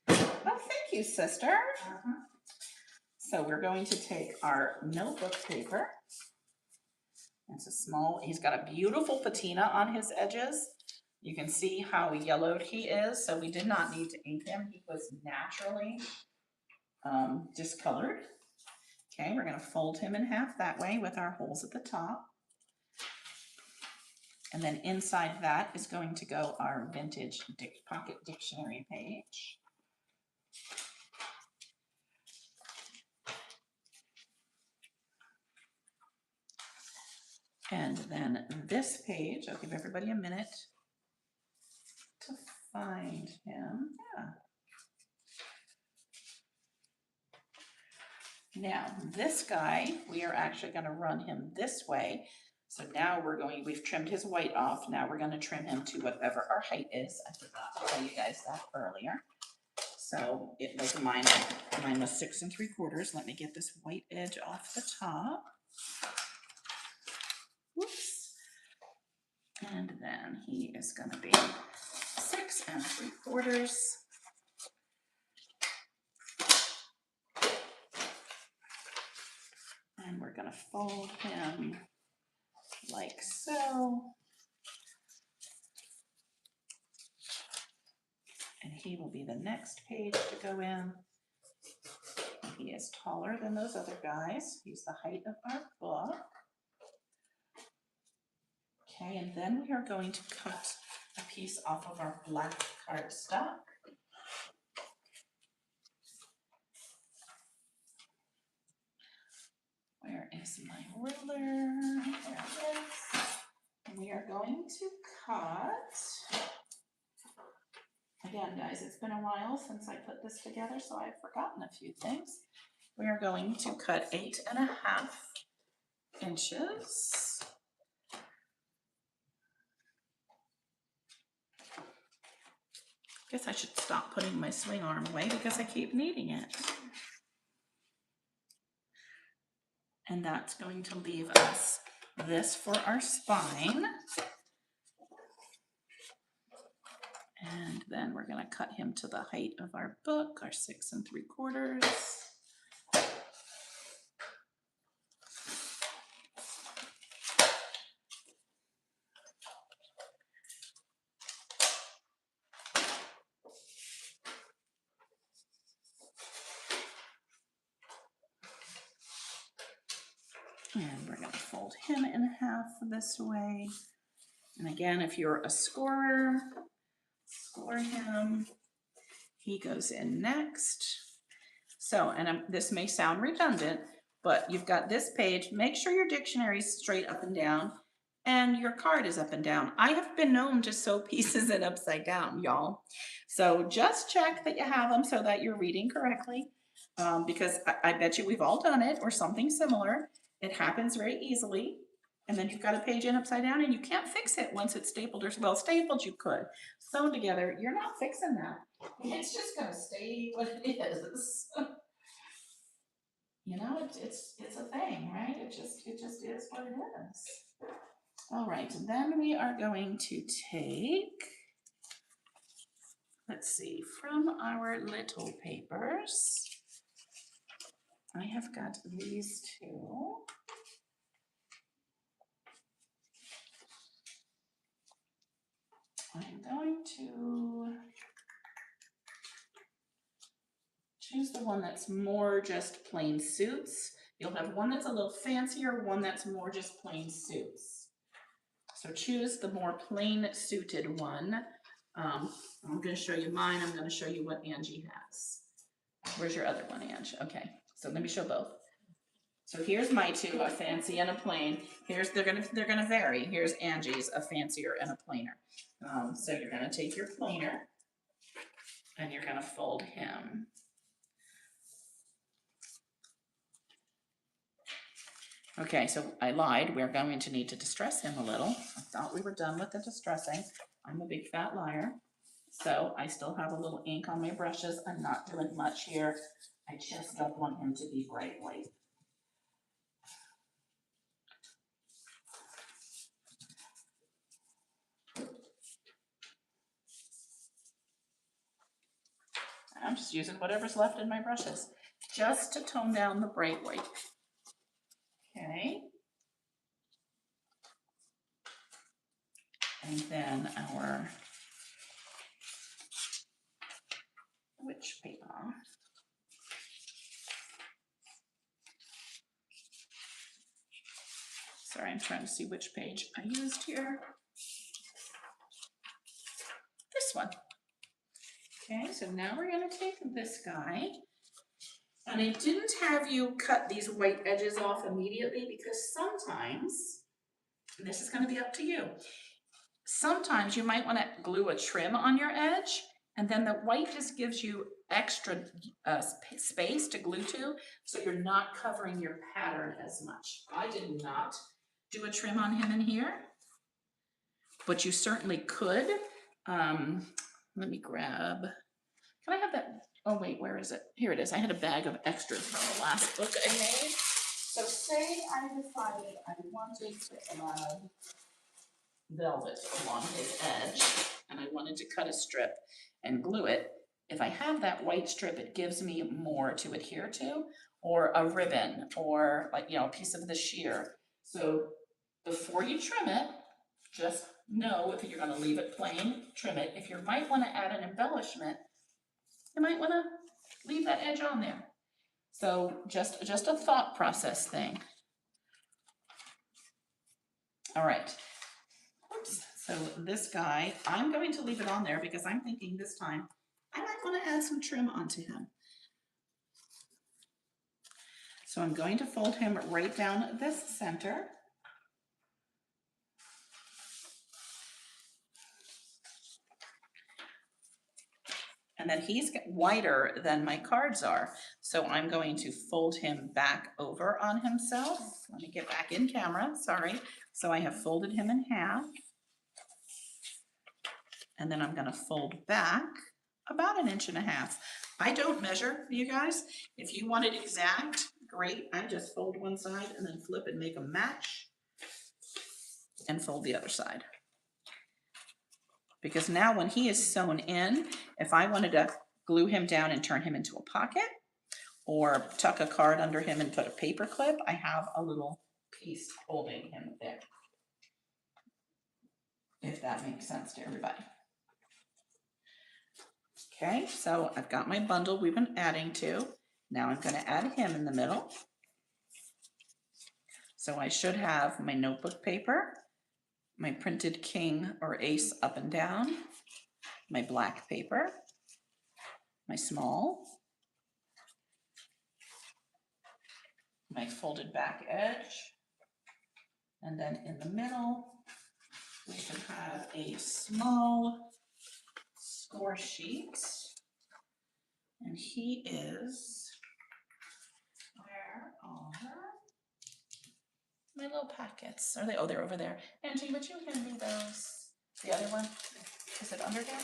oh, thank you, sister. So we're going to take our notebook paper. It's a small, he's got a beautiful patina on his edges. You can see how yellowed he is, so we did not need to ink him. He was naturally discolored. Okay, we're gonna fold him in half that way with our holes at the top. And then inside that is going to go our vintage pocket dictionary page. And then this page, I'll give everybody a minute to find him. Yeah. Now, this guy, we are actually going to run him this way. So now we've trimmed his white off. Now we're going to trim him to whatever our height is. I forgot to tell you guys that earlier. So it was mine was 6 3/4. Let me get this white edge off the top. Whoops. And then he is going to be 6 3/4. And we're going to fold him like so. And he will be the next page to go in. He is taller than those other guys. He's the height of our book. Okay, and then we are going to cut a piece off of our black cardstock. Where is my ruler? There it is. And we are going to cut. Again, guys, it's been a while since I put this together, so I've forgotten a few things. We are going to cut 8 1/2 inches. Guess I should stop putting my swing arm away because I keep needing it. And that's going to leave us this for our spine. And then we're going to cut him to the height of our book, our 6 3/4. And we're going to fold him in half this way. And again, if you're a scorer, score him. He goes in next. So, and this may sound redundant, but you've got this page. Make sure your dictionary is straight up and down and your card is up and down. I have been known to sew pieces in upside down, y'all. So just check that you have them so that you're reading correctly, because I bet you we've all done it or something similar. It happens very easily. And then you've got a page in upside down and you can't fix it once it's stapled, or well, stapled you could. Sewn together, you're not fixing that. It's just gonna stay what it is. You know, it's a thing, right? It just is what it is. All right, and then we are going to take, let's see, from our little papers. I have got these two. I'm going to choose the one that's more just plain suits. You'll have one that's a little fancier, one that's more just plain suits. So choose the more plain suited one. I'm going to show you mine. I'm going to show you what Angie has. Where's your other one, Ange? Okay, so let me show both. So here's my two, a fancy and a plain. Here's they're gonna vary. Here's Angie's, a fancier and a plainer. So you're gonna take your plainer and you're gonna fold him. Okay, so I lied. We're going to need to distress him a little. I thought we were done with the distressing. I'm a big fat liar. So I still have a little ink on my brushes. I'm not doing much here. I just don't want him to be bright white. I'm just using whatever's left in my brushes, just to tone down the bright white. Okay. And then our witch paper. Sorry, I'm trying to see which page I used here. This one. Okay, so now we're gonna take this guy. And I didn't have you cut these white edges off immediately because sometimes, and this is gonna be up to you, sometimes you might wanna glue a trim on your edge, and then the white just gives you extra space to glue to, so you're not covering your pattern as much. I did not do a trim on him in here, but you certainly could. Let me grab, can I have that? Oh wait, where is it? Here it is. I had a bag of extras from the last book I made. So say I decided I wanted to add velvet along his edge, and I wanted to cut a strip and glue it. If I have that white strip, it gives me more to adhere to, or a ribbon, or like, a piece of the sheer. So before you trim it, just know if you're gonna leave it plain, trim it. If you might wanna add an embellishment, you might wanna leave that edge on there. So just a thought process thing. All right. Oops. So this guy, I'm going to leave it on there because I'm thinking this time I might want to add some trim onto him. So I'm going to fold him right down this center. And then he's wider than my cards are. So I'm going to fold him back over on himself. Let me get back in camera, sorry. So I have folded him in half. And then I'm gonna fold back about 1.5 inches. I don't measure, you guys. If you want it exact, great. I just fold one side and then flip and make them match and fold the other side. Because now when he is sewn in, if I wanted to glue him down and turn him into a pocket, or tuck a card under him and put a paper clip, I have a little piece holding him there. If that makes sense to everybody. Okay, so I've got my bundle we've been adding to. Now I'm going to add him in the middle. So I should have my notebook paper, my printed king or ace up and down, my black paper, my small, my folded back edge, and then in the middle we can have a small score sheet, and he is, where are my little packets? Are they? Oh, they're over there. Angie, would you hand me those? The other one? Is it under there?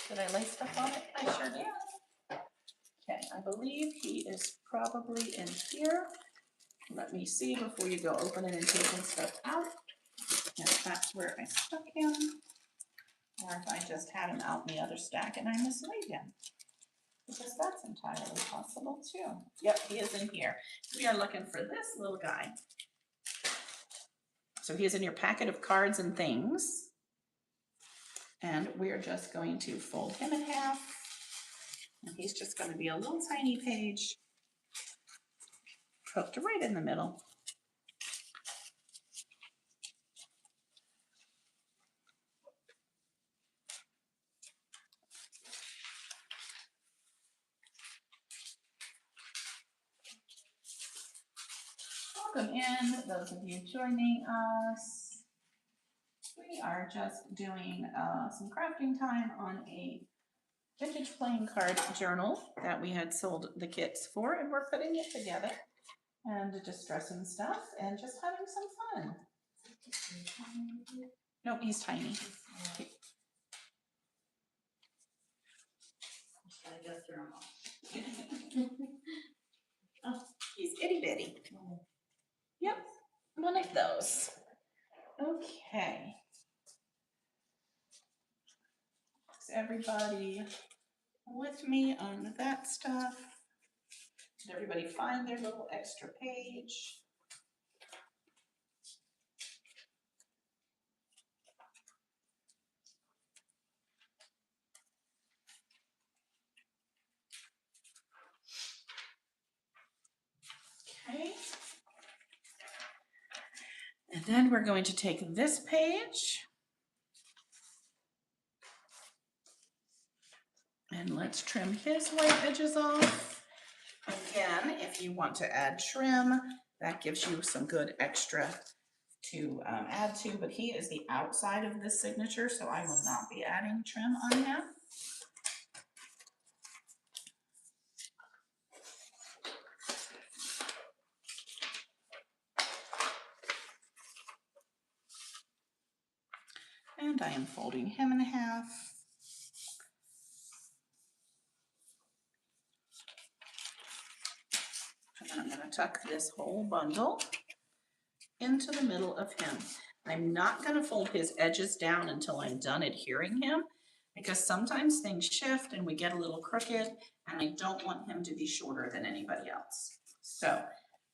Did I lay stuff on it? I sure did. Okay, I believe he is probably in here. Let me see before you go opening and taking stuff out. If that's where I stuck him, or if I just had him out in the other stack and I mislaid him. Because that's entirely possible too. Yep, he is in here. We are looking for this little guy. So he is in your packet of cards and things. And we're just going to fold him in half. And he's just going to be a little tiny page tucked right in the middle. Welcome in, those of you joining us. We are just doing some crafting time on a vintage playing card journal that we had sold the kits for, and we're putting it together and distressing stuff and just having some fun. No, he's tiny. Oh, he's itty bitty. Yep, one of those. Okay. Is everybody with me on that stuff. Did everybody find their little extra page? Okay. And then we're going to take this page and let's trim his white edges off. Again, if you want to add trim, that gives you some good extra to add to, but he is the outside of this signature, so I will not be adding trim on him. And I am folding him in half. And then I'm going to tuck this whole bundle into the middle of him. I'm not going to fold his edges down until I'm done adhering him, because sometimes things shift and we get a little crooked, and I don't want him to be shorter than anybody else. So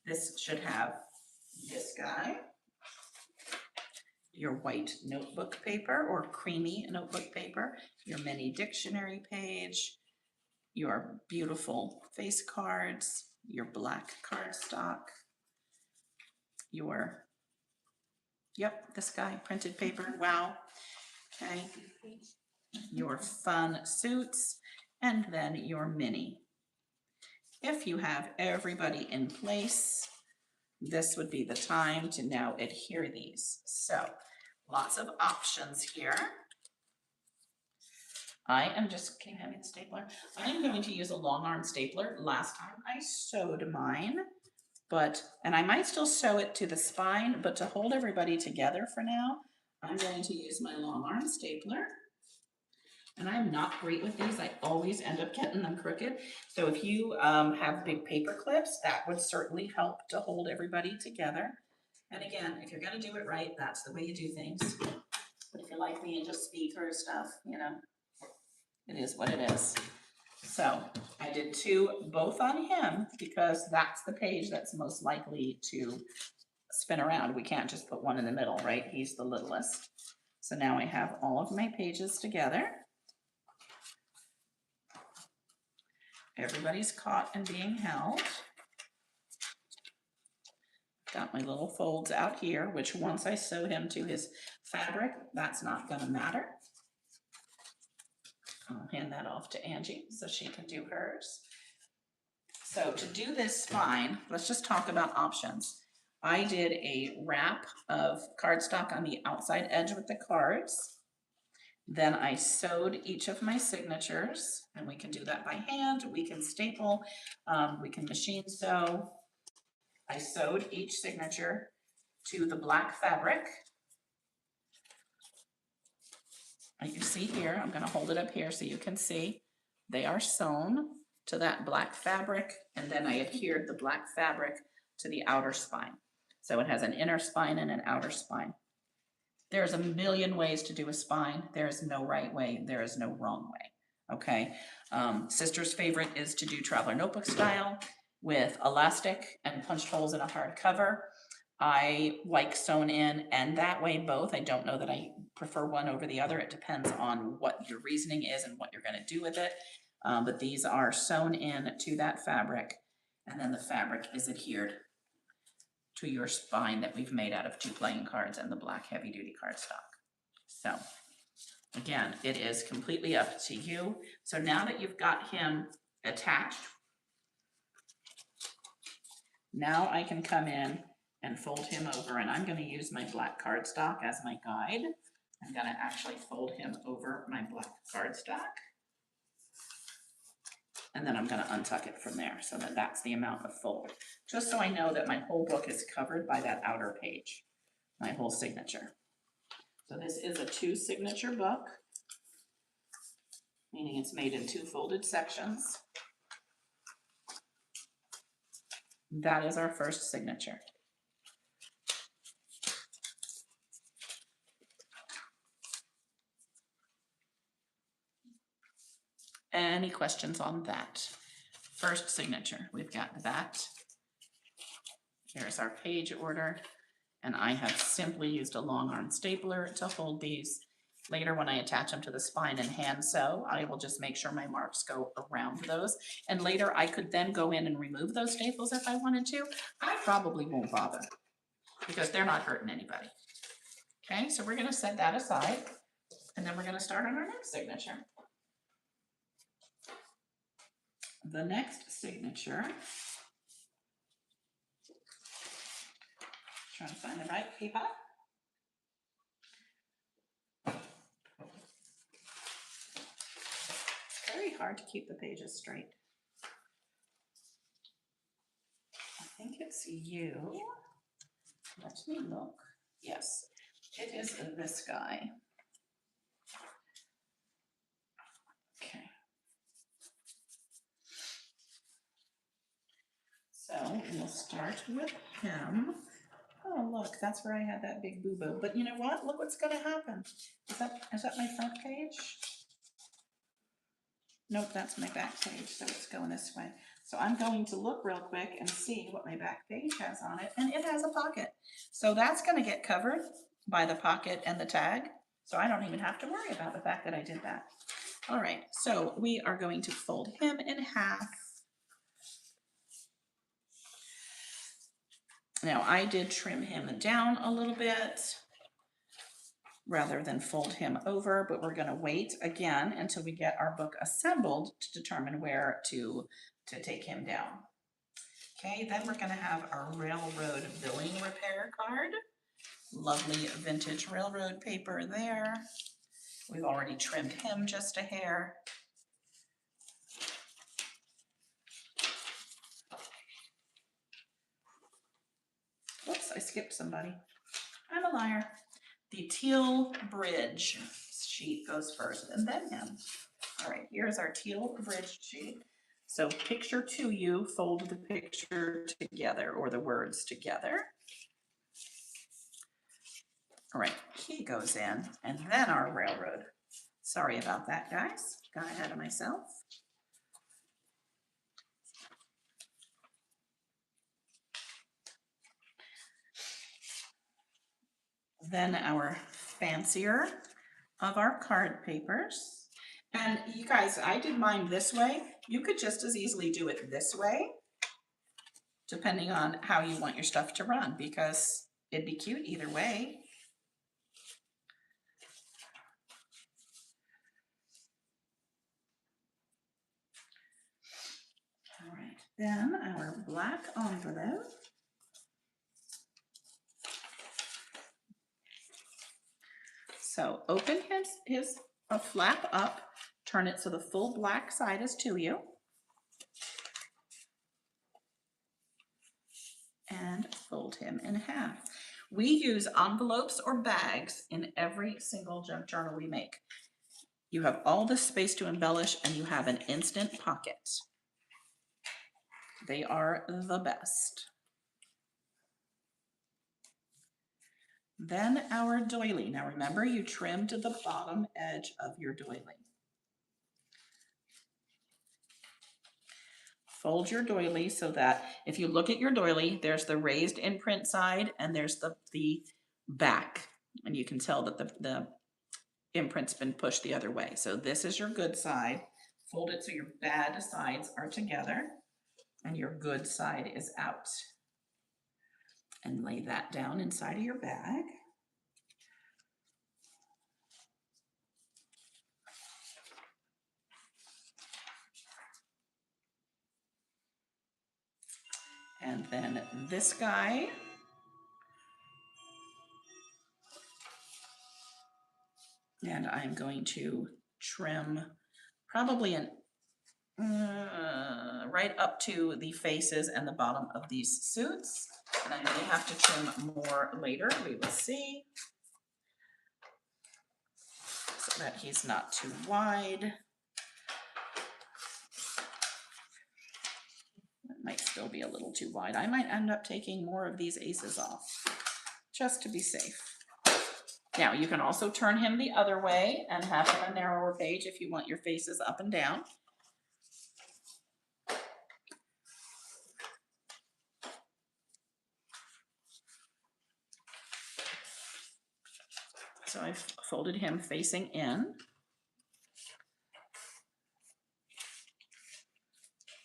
this should have this guy, your white notebook paper or creamy notebook paper, your mini dictionary page, your beautiful face cards, your black cardstock, your, yep, this guy, printed paper, wow, okay, your fun suits, and then your mini. If you have everybody in place, this would be the time to now adhere these. So lots of options here. I am just, can you hand me the stapler? I'm going to use a long arm stapler. Last time I sewed mine, but, and I might still sew it to the spine, but to hold everybody together for now, I'm going to use my long arm stapler. And I'm not great with these. I always end up getting them crooked. So if you have big paper clips, that would certainly help to hold everybody together. And again, if you're gonna do it right, that's the way you do things. But if you're like me and just speed through stuff, you know, it is what it is. So I did two, both on him, because that's the page that's most likely to spin around. We can't just put one in the middle, right? He's the littlest. So now I have all of my pages together. Everybody's caught and being held. Got my little folds out here, which once I sew him to his fabric, that's not gonna matter. I'll hand that off to Angie so she can do hers. So to do this spine, let's just talk about options. I did a wrap of cardstock on the outside edge with the cards. Then I sewed each of my signatures, and we can do that by hand, we can staple, we can machine sew. I sewed each signature to the black fabric. Like you see here, I'm gonna hold it up here so you can see. They are sewn to that black fabric, and then I adhered the black fabric to the outer spine. So it has an inner spine and an outer spine. There's a million ways to do a spine. There is no right way. There is no wrong way. Okay. Sister's favorite is to do traveler notebook style with elastic and punched holes in a hard cover. I like sewn in and that way both. I don't know that I prefer one over the other. It depends on what your reasoning is and what you're going to do with it. But these are sewn in to that fabric, and then the fabric is adhered to your spine that we've made out of 2 playing cards and the black heavy duty cardstock. So again, it is completely up to you. So now that you've got him attached, now I can come in and fold him over, and I'm going to use my black cardstock as my guide. I'm going to actually fold him over my black cardstock. And then I'm going to untuck it from there so that that's the amount of fold, just so I know that my whole book is covered by that outer page, my whole signature. So this is a 2 signature book, meaning it's made in 2 folded sections. That is our first signature. Any questions on that? First signature, we've got that. Here's our page order, and I have simply used a long arm stapler to hold these. Later, when I attach them to the spine and hand sew, I will just make sure my marks go around those. And later I could then go in and remove those staples if I wanted to. I probably won't bother because they're not hurting anybody. Okay, so we're gonna set that aside, and then we're gonna start on our next signature. The next signature, trying to find the right paper. Very hard to keep the pages straight. I think it's you. Let me look. Yes, it is this guy. Okay. So we'll start with him. Oh, look, that's where I had that big boo-boo. But you know what? Look what's gonna happen. Is that my front page? Nope, that's my back page, so it's going this way. So I'm going to look real quick and see what my back page has on it, and it has a pocket. So that's gonna get covered by the pocket and the tag, so I don't even have to worry about the fact that I did that. All right, so we are going to fold him in half. Now I did trim him down a little bit rather than fold him over, but we're gonna wait again until we get our book assembled to determine where to take him down. Okay, then we're gonna have our railroad billing repair card. Lovely vintage railroad paper there. We've already trimmed him just a hair. Whoops, I skipped somebody. I'm a liar. The teal bridge sheet goes first and then him. All right, here's our teal bridge sheet. So picture to you, fold the picture together or the words together. All right, he goes in and then our railroad. Sorry about that, guys. Got ahead of myself. Then our fancier of our card papers. And you guys, I did mine this way. You could just as easily do it this way, depending on how you want your stuff to run, because it'd be cute either way. All right, then our black envelope. So open his flap up, turn it so the full black side is to you. And fold him in half. We use envelopes or bags in every single junk journal we make. You have all this space to embellish and you have an instant pocket. They are the best. Then our doily. Now remember, you trimmed the bottom edge of your doily. Fold your doily so that if you look at your doily, there's the raised imprint side and there's the back. And you can tell that the imprint's been pushed the other way. So this is your good side. Fold it so your bad sides are together and your good side is out. And lay that down inside of your bag. And then this guy. And I'm going to trim probably right up to the faces and the bottom of these suits. And I may have to trim more later, we will see. So that he's not too wide. It might still be a little too wide. I might end up taking more of these aces off, just to be safe. Now you can also turn him the other way and have him a narrower page if you want your faces up and down. So I've folded him facing in.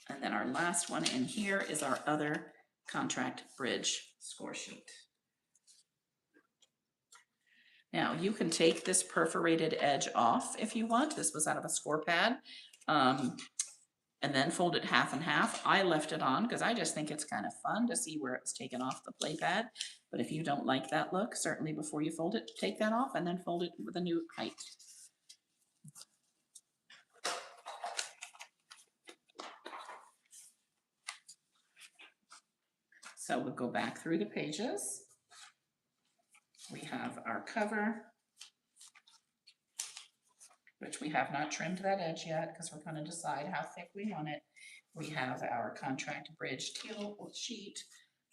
And then our last one in here is our other contract bridge score sheet. Now you can take this perforated edge off if you want. This was out of a score pad. And then fold it half and half. I left it on because I just think it's kind of fun to see where it's taken off the play pad. But if you don't like that look, certainly before you fold it, take that off and then fold it with a new height. So we'll go back through the pages. We have our cover, which we have not trimmed that edge yet because we're going to decide how thick we want it. We have our contract bridge teal sheet,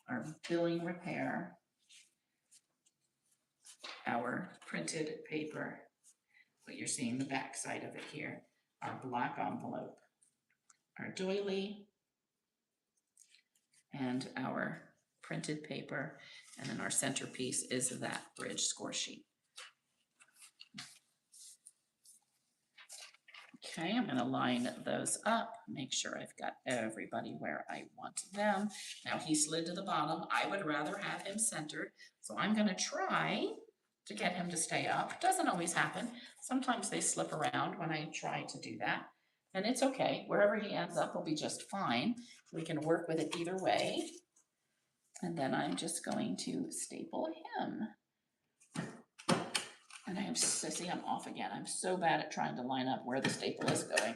our billing repair, our printed paper, but you're seeing the back side of it here, our black envelope, our doily, and our printed paper, and then our centerpiece is that bridge score sheet. Okay, I'm going to line those up, make sure I've got everybody where I want them. Now he slid to the bottom. I would rather have him centered, so I'm going to try to get him to stay up. Doesn't always happen. Sometimes they slip around when I try to do that, and it's okay. Wherever he ends up will be just fine. We can work with it either way. And then I'm just going to staple him. And I am, see, I'm off again. I'm so bad at trying to line up where the staple is going.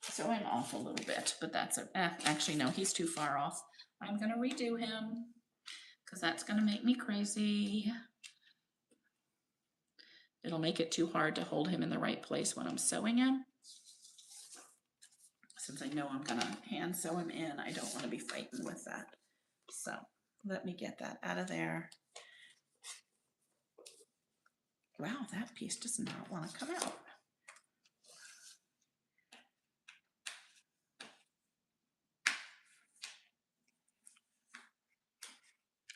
So I'm off a little bit, but that's actually no, he's too far off. I'm gonna redo him because that's gonna make me crazy. It'll make it too hard to hold him in the right place when I'm sewing him. Since I know I'm gonna hand sew him in, I don't want to be fighting with that. So let me get that out of there. Wow, that piece does not want to come out.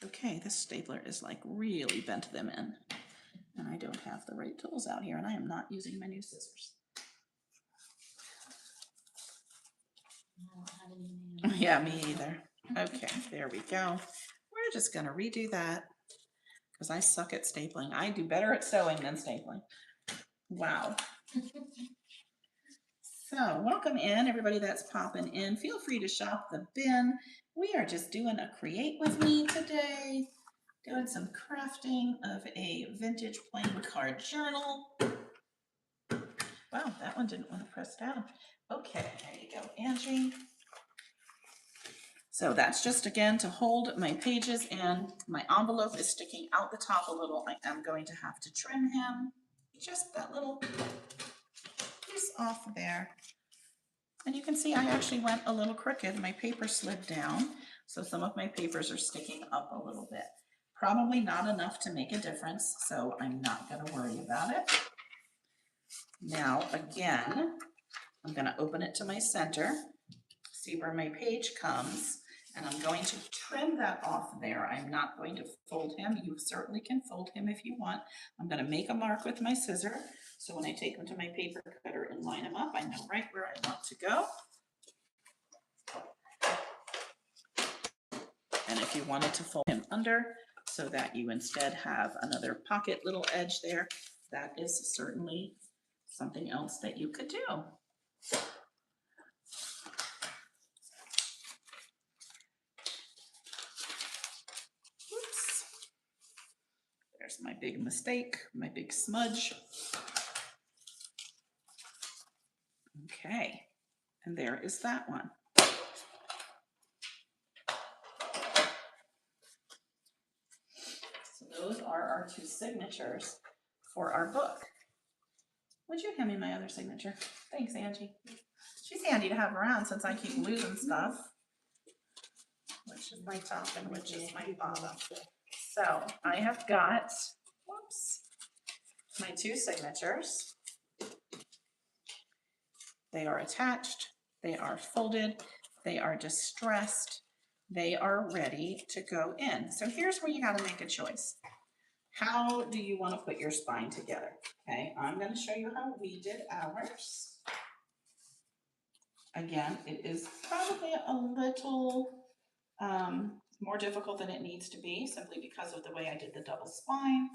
Okay, this stapler is like really bent them in. And I don't have the right tools out here, and I am not using my new scissors. I don't have any nails. Yeah, me either. Okay, there we go. We're just gonna redo that because I suck at stapling. I do better at sewing than stapling. Wow. So welcome in everybody that's popping in. Feel free to shop the bin. We are just doing a create with me today. Doing some crafting of a vintage playing card journal. Wow, that one didn't want to press down. Okay, there you go, Angie. So that's just again to hold my pages, and my envelope is sticking out the top a little. I am going to have to trim him. Just that little piece off there. And you can see I actually went a little crooked. My paper slid down, so some of my papers are sticking up a little bit. Probably not enough to make a difference, so I'm not going to worry about it. Now, again, I'm going to open it to my center, see where my page comes, and I'm going to trim that off there. I'm not going to fold him. You certainly can fold him if you want. I'm going to make a mark with my scissor, so when I take them to my paper cutter and line them up, I know right where I want to go. And if you wanted to fold him under so that you instead have another pocket little edge there, that is certainly something else that you could do. Oops. There's my big mistake, my big smudge. Okay, and there is that one. So those are our two signatures for our book. Would you hand me my other signature? Thanks, Angie. She's handy to have around since I keep losing stuff. Which is my top and which is my bottom. So I have got, whoops, my two signatures. They are attached, they are folded, they are distressed, they are ready to go in. So here's where you gotta make a choice. how do you want to put your spine together? Okay, I'm going to show you how we did ours. Again, it is probably a little more difficult than it needs to be, simply because of the way I did the double spine.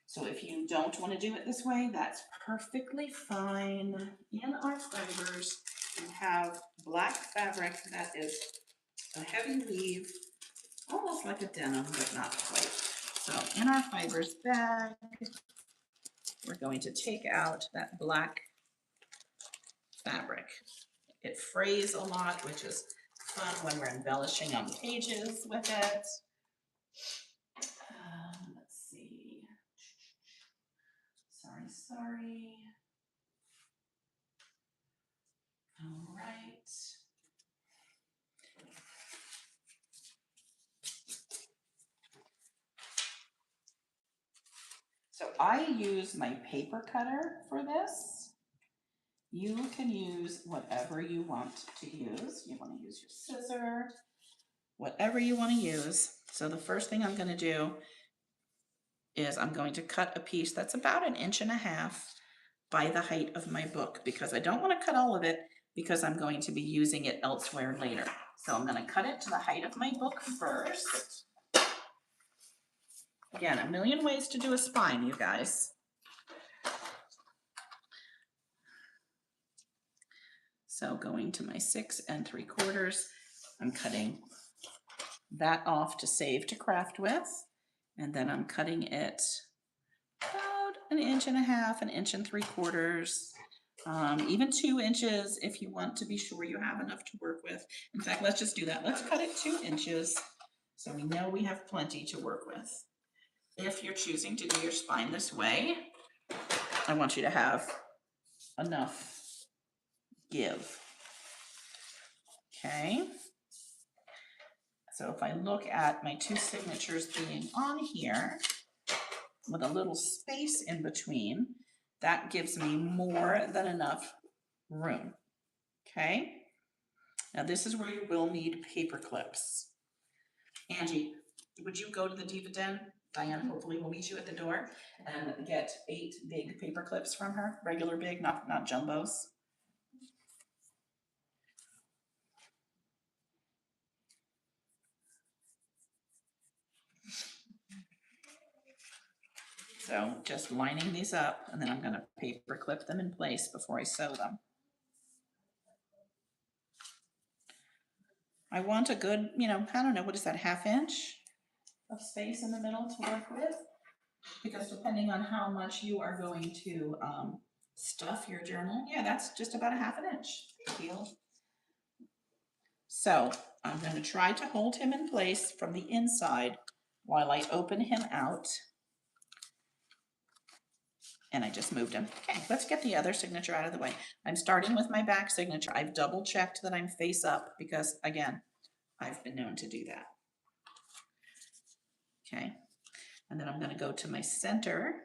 So if you don't want to do it this way, that's perfectly fine. In our fibers, we have black fabric that is a heavy weave, almost like a denim, but not quite. So in our fibers bag, we're going to take out that black fabric. It frays a lot, which is fun when we're embellishing on pages with it. Let's see. Sorry. All right. So I use my paper cutter for this. You can use whatever you want to use. You want to use your scissor, whatever you want to use. So the first thing I'm going to do is I'm going to cut a piece that's about 1.5 inches by the height of my book, because I don't want to cut all of it because I'm going to be using it elsewhere later. So I'm going to cut it to the height of my book first. Again, a million ways to do a spine, you guys. So going to my 6 3/4, I'm cutting that off to save to craft with. And then I'm cutting it about 1.5 inches, 1 3/4, even 2 inches if you want to be sure you have enough to work with. In fact, let's just do that. Let's cut it 2 inches so we know we have plenty to work with. If you're choosing to do your spine this way, I want you to have enough give. Okay. So if I look at my 2 signatures being on here with a little space in between, that gives me more than enough room. Okay. Now this is where you will need paper clips. Angie, would you go to the Diva Den? Diane hopefully will meet you at the door and get 8 big paper clips from her, regular big, not jumbos. So just lining these up, and then I'm going to paper clip them in place before I sew them. I want a good, I don't know, what is that, 1/2 inch of space in the middle to work with? Because depending on how much you are going to stuff your journal, yeah, that's just about 1/2 inch. Deal. So I'm going to try to hold him in place from the inside while I open him out. And I just moved him. Okay, let's get the other signature out of the way. I'm starting with my back signature. I've double checked that I'm face up because, again, I've been known to do that. Okay, and then I'm going to go to my center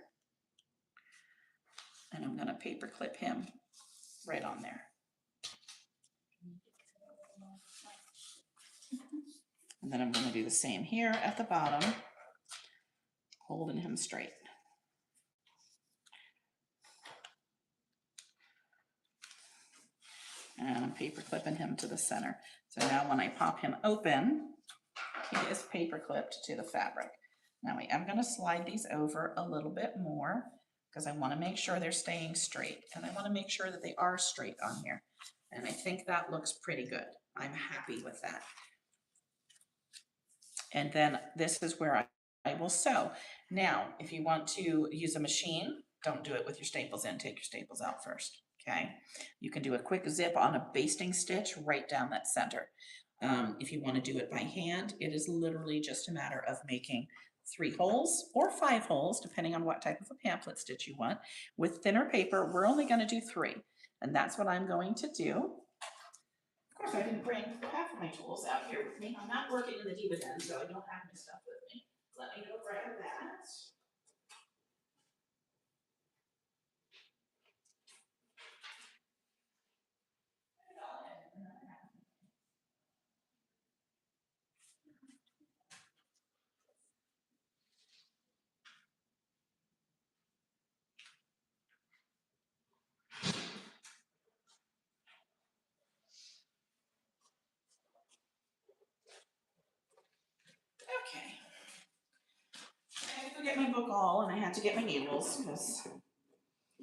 and I'm going to paper clip him right on there. And then I'm going to do the same here at the bottom, holding him straight. And I'm paper clipping him to the center. So now when I pop him open, he is paper clipped to the fabric. Now I am going to slide these over a little bit more because I want to make sure they're staying straight. And I want to make sure that they are straight on here. And I think that looks pretty good. I'm happy with that. And then this is where I will sew. Now, if you want to use a machine, don't do it with your staples in. Take your staples out first. Okay, you can do a quick zip on a basting stitch right down that center. If you want to do it by hand, it is literally just a matter of making 3 holes or 5 holes, depending on what type of a pamphlet stitch you want. With thinner paper, we're only going to do 3, and that's what I'm going to do. Of course, I didn't bring half of my tools out here with me. I'm not working in the Diva Den, so I don't have my stuff with me. Let me go grab that. book all and I had to get my needles because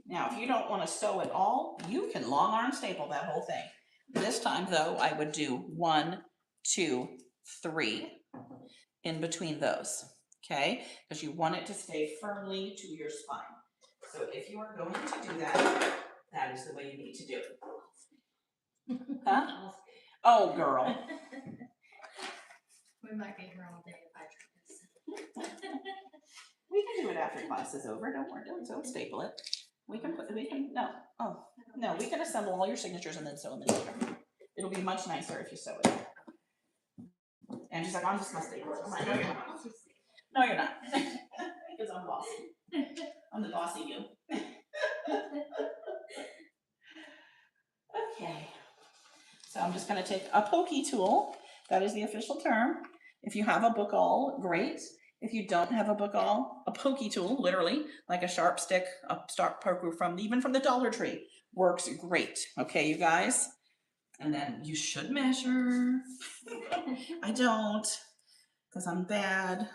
now if you don't want to sew it all, you can long arm staple that whole thing. This time though, I would do 1, 2, 3 in between those, okay? Because you want it to stay firmly to your spine. So if you are going to do that, that is the way you need to do it. Huh? Oh, girl. We might be here all day if I try this. We can do it after class is over. Don't worry, don't staple it. We can assemble all your signatures and then sew them in later. It'll be much nicer if you sew it. And she's like, I'm just gonna staple it. I'm like, no, you're not. No, you're not. Because I'm bossy. I'm the bossy you. Okay. So I'm just gonna take a pokey tool. That is the official term. If you have a book awl, great. If you don't have a book awl, a pokey tool, literally, like a sharp stick, a sharp poker even from the Dollar Tree, works great. Okay, you guys? And then you should measure. I don't, because I'm bad.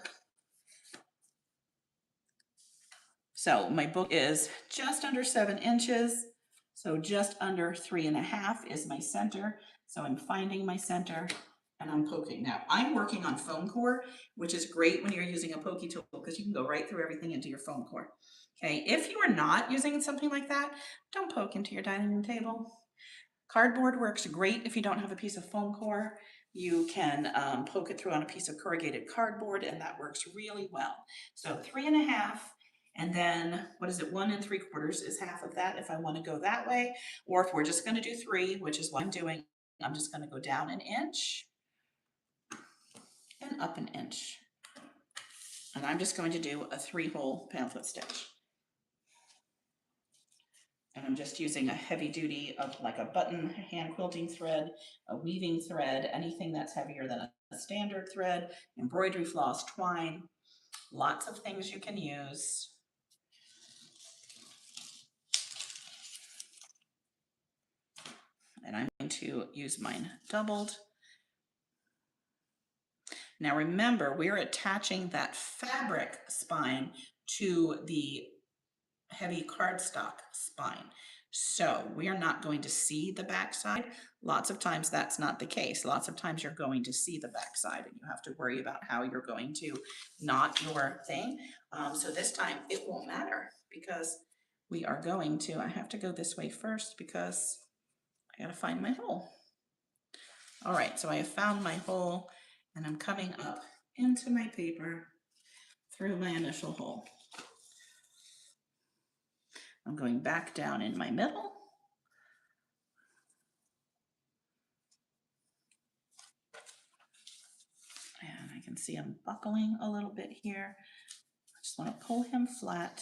So my book is just under 7 inches. So just under 3.5 is my center. So I'm finding my center and I'm poking. Now I'm working on foam core, which is great when you're using a pokey tool because you can go right through everything into your foam core. Okay, if you are not using something like that, don't poke into your dining room table. Cardboard works great if you don't have a piece of foam core. You can poke it through on a piece of corrugated cardboard and that works really well. So 3.5. And then, what is it, 1 3/4 is half of that if I want to go that way. Or if we're just going to do 3, which is what I'm doing, I'm just going to go down 1 inch and up 1 inch. And I'm just going to do a 3-hole pamphlet stitch. And I'm just using a heavy duty of like a button hand quilting thread, a weaving thread, anything that's heavier than a standard thread, embroidery floss, twine, lots of things you can use. And I'm going to use mine doubled. Now remember, we're attaching that fabric spine to the heavy cardstock spine. So we are not going to see the backside. Lots of times that's not the case. Lots of times you're going to see the backside and you have to worry about how you're going to knot your thing. So this time it won't matter because we are going to, I have to go this way first because I gotta find my hole. All right, so I have found my hole and I'm coming up into my paper through my initial hole. I'm going back down in my middle. And I can see I'm buckling a little bit here. I just want to pull him flat.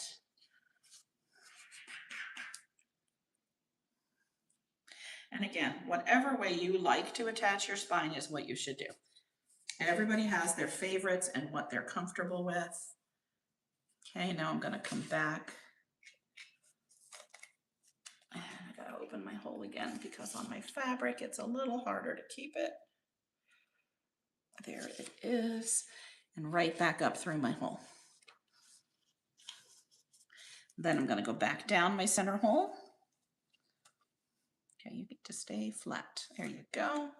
And again, whatever way you like to attach your spine is what you should do. Everybody has their favorites and what they're comfortable with. Okay, now I'm going to come back. And I got to open my hole again because on my fabric it's a little harder to keep it. There it is. And right back up through my hole. Then I'm going to go back down my center hole. Okay, you get to stay flat. There you go.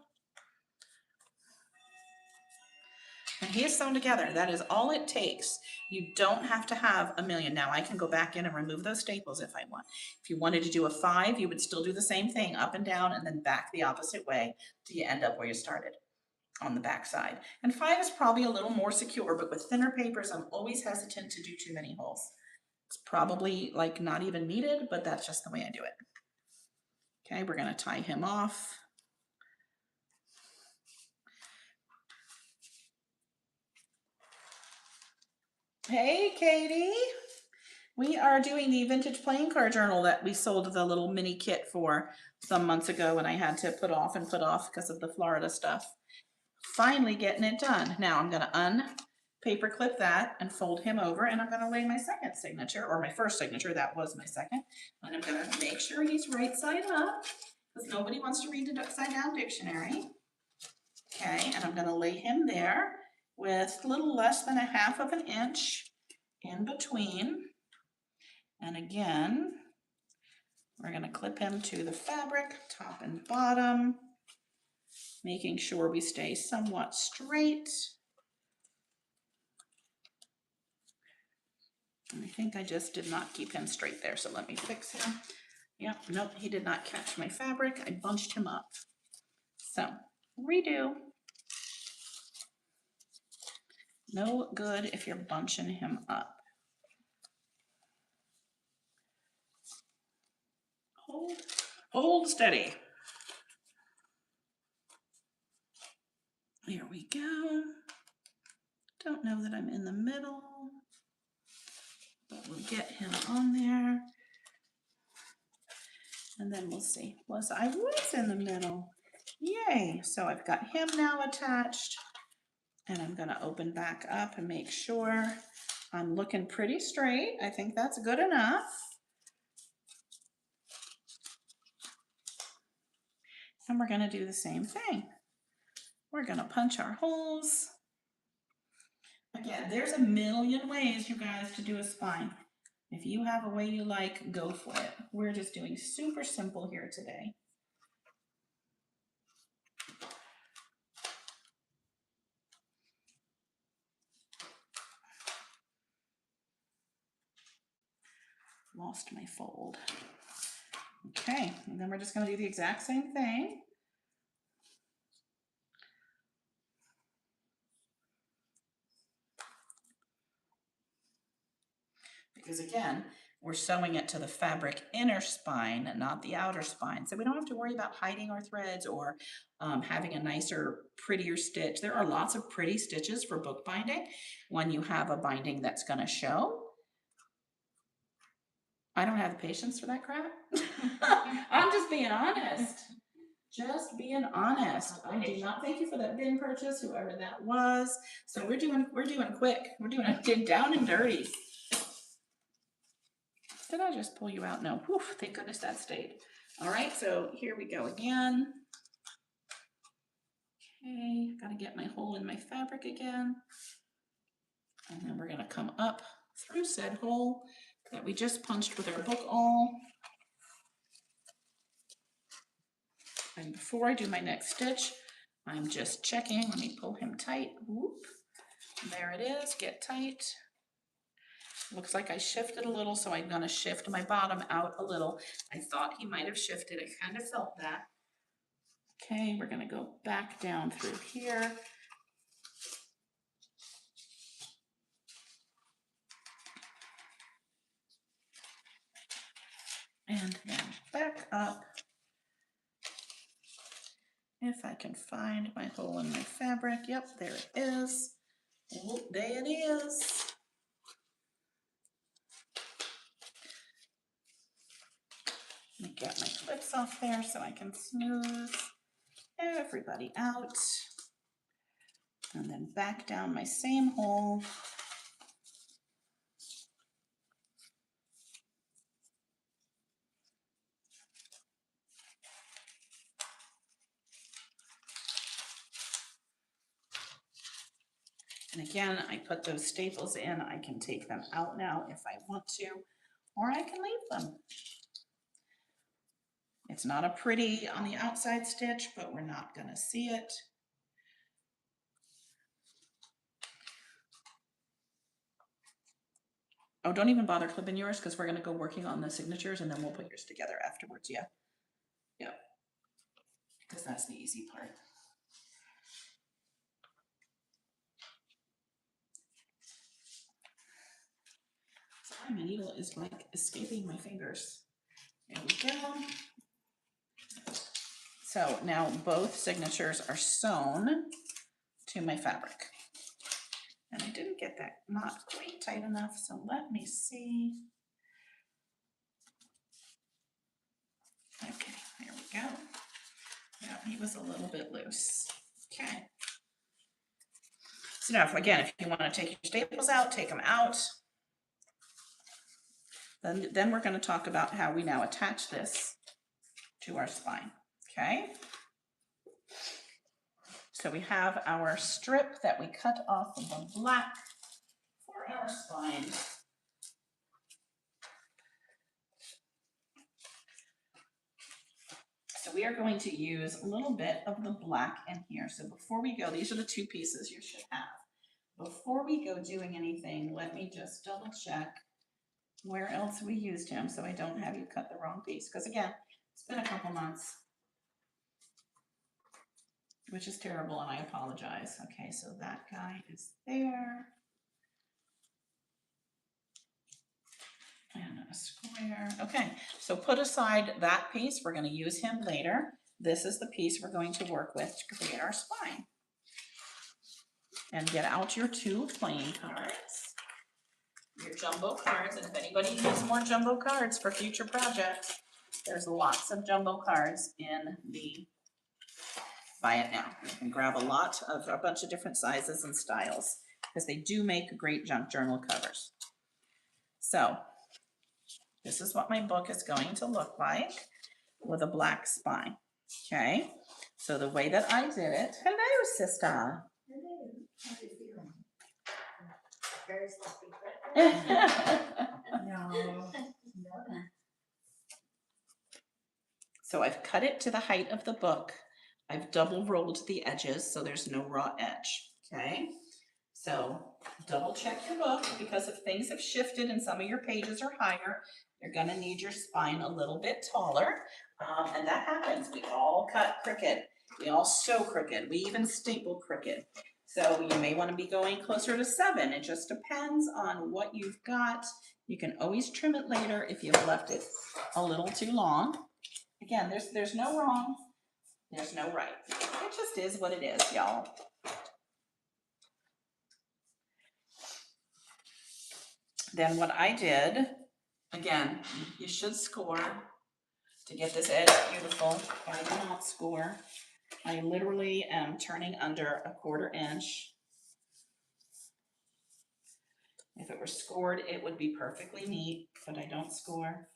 And he is sewn together. That is all it takes. You don't have to have a million. Now I can go back in and remove those staples if I want. If you wanted to do a 5, you would still do the same thing, up and down and then back the opposite way till you end up where you started on the back side. And 5 is probably a little more secure, but with thinner papers, I'm always hesitant to do too many holes. It's probably like not even needed, but that's just the way I do it. Okay, we're going to tie him off. Hey, Katie. We are doing the vintage playing card journal that we sold the little mini kit for some months ago and I had to put off because of the Florida stuff. Finally getting it done. Now I'm going to unpaper clip that and fold him over and I'm going to lay my second signature, or my first signature, that was my second. And I'm going to make sure he's right side up because nobody wants to read the upside down dictionary. Okay, and I'm going to lay him there with a little less than 1/2 of an inch in between. And again, we're going to clip him to the fabric, top and bottom, making sure we stay somewhat straight. And I think I just did not keep him straight there, so let me fix him. Yep, nope, he did not catch my fabric. I bunched him up. So, redo. No good if you're bunching him up. Hold steady. There we go. Don't know that I'm in the middle, but we'll get him on there. And then we'll see. I was in the middle. Yay. So I've got him now attached. And I'm going to open back up and make sure I'm looking pretty straight. I think that's good enough. And we're going to do the same thing. We're going to punch our holes. Again, there's a million ways, you guys, to do a spine. If you have a way you like, go for it. We're just doing super simple here today. Lost my fold. Okay, and then we're just going to do the exact same thing. Because again, we're sewing it to the fabric inner spine, not the outer spine. So we don't have to worry about hiding our threads or having a nicer, prettier stitch. There are lots of pretty stitches for bookbinding when you have a binding that's going to show. I don't have the patience for that crap. I'm just being honest. Just being honest. I do not thank you for that bin purchase, whoever that was. So we're doing quick. We're doing it down and dirty. Did I just pull you out? No. Whew, thank goodness that stayed. All right, so here we go again. Okay, gotta get my hole in my fabric again. And then we're gonna come up through said hole that we just punched with our book awl. And before I do my next stitch, I'm just checking. Let me pull him tight. Whoop. There it is. Get tight. Looks like I shifted a little, so I'm going to shift my bottom out a little. I thought he might have shifted. I kind of felt that. Okay, we're going to go back down through here. And then back up. If I can find my hole in my fabric. Yep, there it is. Oh, there it is. Let me get my clips off there so I can smooth everybody out. And then back down my same hole. And again, I put those staples in. I can take them out now if I want to, or I can leave them. It's not a pretty on the outside stitch, but we're not going to see it. Oh, don't even bother clipping yours because we're going to go working on the signatures and then we'll put yours together afterwards. Yeah. Yep. Because that's the easy part. Sorry, my needle is like escaping my fingers. There we go. So now both signatures are sewn to my fabric. And I didn't get that knot quite tight enough, so let me see. Okay, there we go. Yeah, he was a little bit loose. Okay. So now, if you want to take your staples out, take them out. Then we're going to talk about how we now attach this to our spine. Okay. So we have our strip that we cut off of the black for our spine. So we are going to use a little bit of the black in here. So before we go, these are the two pieces you should have. Before we go doing anything, let me just double check where else we used him so I don't have you cut the wrong piece. Because again, it's been a couple months, which is terrible, and I apologize. Okay, so that guy is there. And a square. Okay, so put aside that piece. We're going to use him later. This is the piece we're going to work with to create our spine. And get out your two playing cards, your jumbo cards, and if anybody needs more jumbo cards for future projects, there's lots of jumbo cards in the Buy It Now. You can grab a bunch of different sizes and styles because they do make great junk journal covers. So this is what my book is going to look like with a black spine. Okay, so the way that I did it, hello sister. Hello, how are you feeling? Very sloppy. No. So I've cut it to the height of the book. I've double rolled the edges so there's no raw edge, okay? So double check your book because if things have shifted and some of your pages are higher, you're gonna need your spine a little bit taller. And that happens, we all cut crooked. We all sew crooked, we even staple crooked. So you may wanna be going closer to 7. It just depends on what you've got. You can always trim it later if you've left it a little too long. Again, there's no wrong, there's no right. It just is what it is, y'all. Then what I did, again, you should score to get this edge beautiful. I do not score. I literally am turning under 1/4 inch. If it were scored, it would be perfectly neat, but I don't score.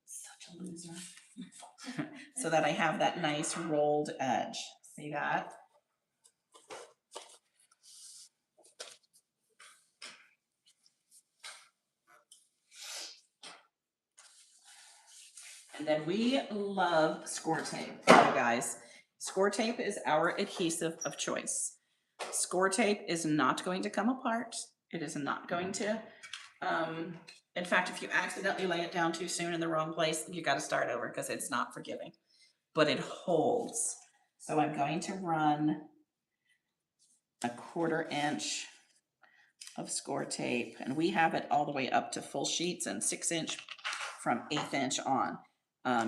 Such a loser. So that I have that nice rolled edge. See that? And then we love score tape, you guys. Score tape is our adhesive of choice. Score tape is not going to come apart. It is not going to, in fact, if you accidentally lay it down too soon in the wrong place, you got to start over because it's not forgiving, but it holds. So I'm going to run 1/4 inch of score tape, and we have it all the way up to full sheets and 6 inch from 1/8 inch on.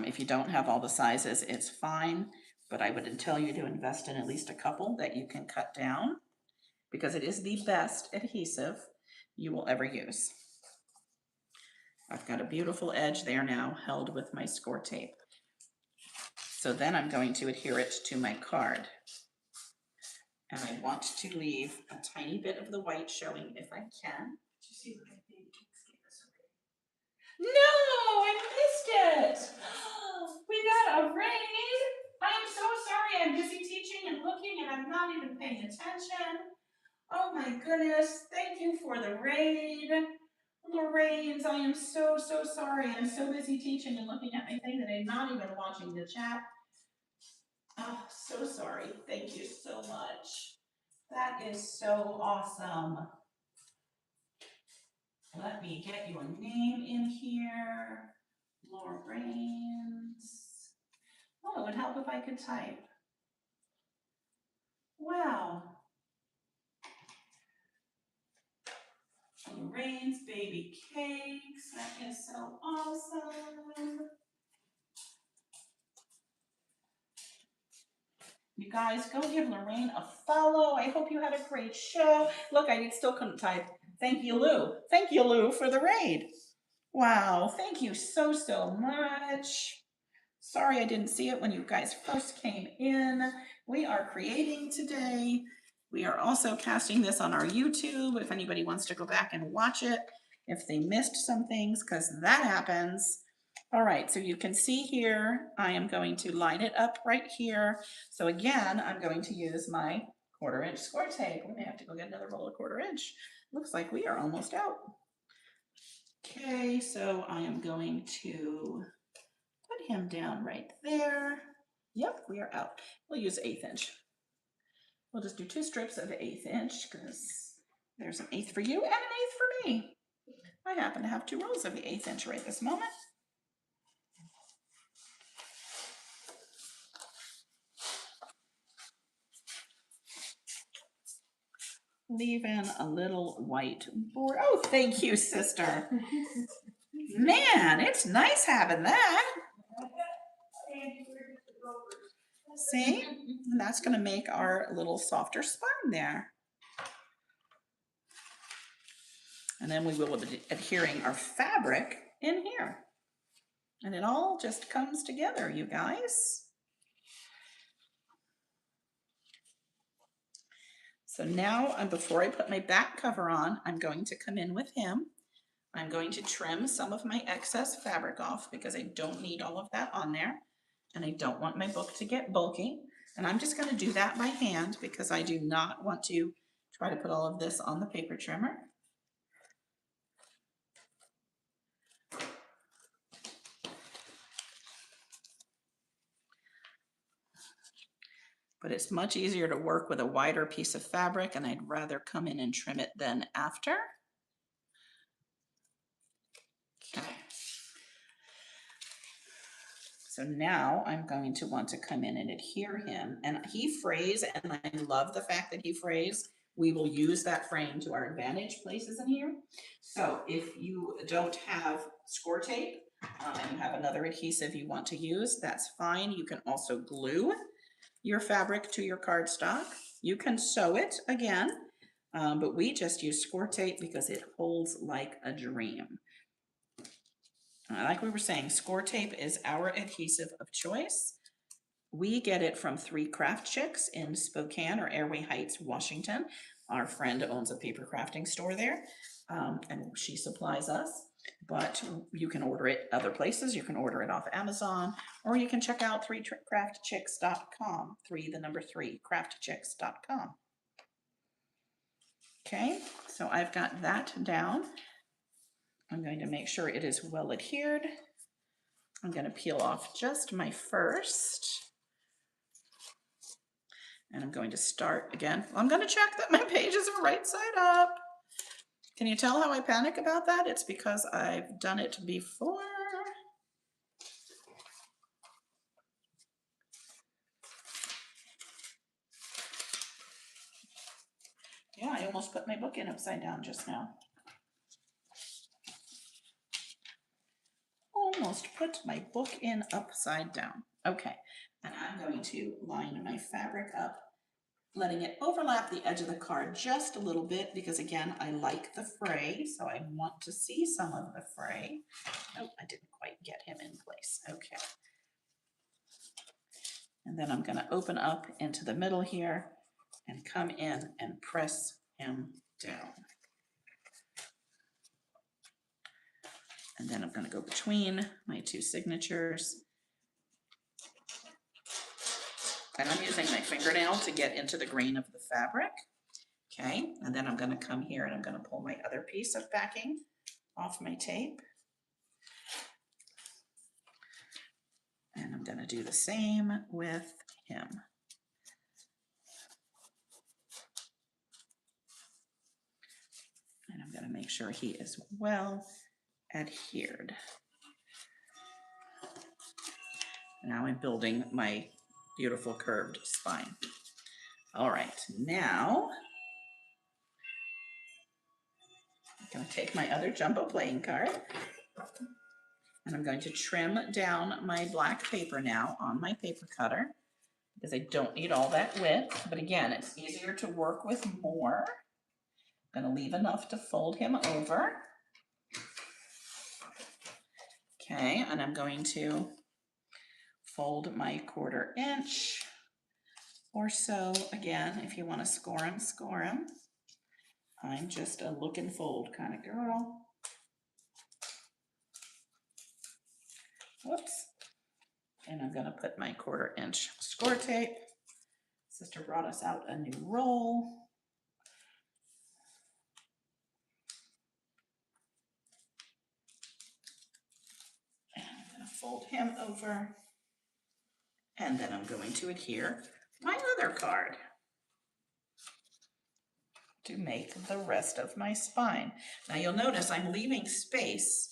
If you don't have all the sizes, it's fine, but I would tell you to invest in at least a couple that you can cut down because it is the best adhesive you will ever use. I've got a beautiful edge there now held with my score tape. So then I'm going to adhere it to my card. And I want to leave a tiny bit of the white showing if I can. Did you see what my baby cakes gave us away? No, I missed it. We got a raid. I'm so sorry. I'm busy teaching and looking and I'm not even paying attention. Oh my goodness. Thank you for the raid. Lorraine's, I am so sorry. I'm so busy teaching and looking at my thing that I'm not even watching the chat. Oh, so sorry. Thank you so much. That is so awesome. Let me get your name in here. Lorraine's. Oh, it would help if I could type. Wow. Lorraine's baby cakes. That is so awesome. You guys, go give Lorraine a follow. I hope you had a great show. Look, I still couldn't type. Thank you, Lou. Thank you, Lou, for the raid. Wow, thank you so much. Sorry I didn't see it when you guys first came in. We are creating today. We are also casting this on our YouTube if anybody wants to go back and watch it, if they missed some things, because that happens. All right, so you can see here, I am going to line it up right here. So again, I'm going to use my 1/4 inch score tape. We may have to go get another roll of 1/4 inch. Looks like we are almost out. Okay, so I am going to put him down right there. Yep, we are out. We'll use 1/8 inch. We'll just do 2 strips of 1/8 inch because there's an 1/8 for you and an 1/8 for me. I happen to have 2 rolls of the 1/8 inch right this moment. Leave in a little white border. Oh, thank you, sister. Man, it's nice having that. See? And that's going to make our little softer spine there. And then we will be adhering our fabric in here. And it all just comes together, you guys. So now, before I put my back cover on, I'm going to come in with him. I'm going to trim some of my excess fabric off because I don't need all of that on there. And I don't want my book to get bulky. And I'm just going to do that by hand because I do not want to try to put all of this on the paper trimmer. But it's much easier to work with a wider piece of fabric, and I'd rather come in and trim it than after. Okay. So now I'm going to want to come in and adhere him, and he frays, and I love the fact that he frays. We will use that fraying to our advantage places in here. So if you don't have score tape and you have another adhesive you want to use, that's fine. You can also glue your fabric to your cardstock. You can sew it again, but we just use score tape because it holds like a dream. Like we were saying, score tape is our adhesive of choice. We get it from 3 Craft Chicks in Spokane or Airway Heights, Washington. Our friend owns a paper crafting store there, and she supplies us. But you can order it other places. You can order it off Amazon, or you can check out 3craftchicks.com. 3 craftchicks.com. Okay, so I've got that down. I'm going to make sure it is well adhered. I'm going to peel off just my first. And I'm going to start again. I'm going to check that my pages are right side up. Can you tell how I panic about that? It's because I've done it before. Yeah, I almost put my book in upside down just now. Almost put my book in upside down. Okay, and I'm going to line my fabric up, letting it overlap the edge of the card just a little bit because, again, I like the fray, so I want to see some of the fray. Oh, I didn't quite get him in place. Okay. And then I'm going to open up into the middle here and come in and press him down. And then I'm going to go between my 2 signatures. And I'm using my fingernail to get into the grain of the fabric. Okay, and then I'm going to come here and I'm going to pull my other piece of backing off my tape. And I'm going to do the same with him. And I'm going to make sure he is well adhered. Now I'm building my beautiful curved spine. All right, now I'm going to take my other jumbo playing card and I'm going to trim down my black paper now on my paper cutter because I don't need all that width, but again, it's easier to work with more. I'm going to leave enough to fold him over. Okay, and I'm going to fold my 1/4 inch or so. Again, if you want to score them, score them. I'm just a look and fold kind of girl. Whoops. And I'm going to put my 1/4 inch score tape. Sister brought us out a new roll. And I'm going to fold him over. And then I'm going to adhere my other card to make the rest of my spine. Now you'll notice I'm leaving space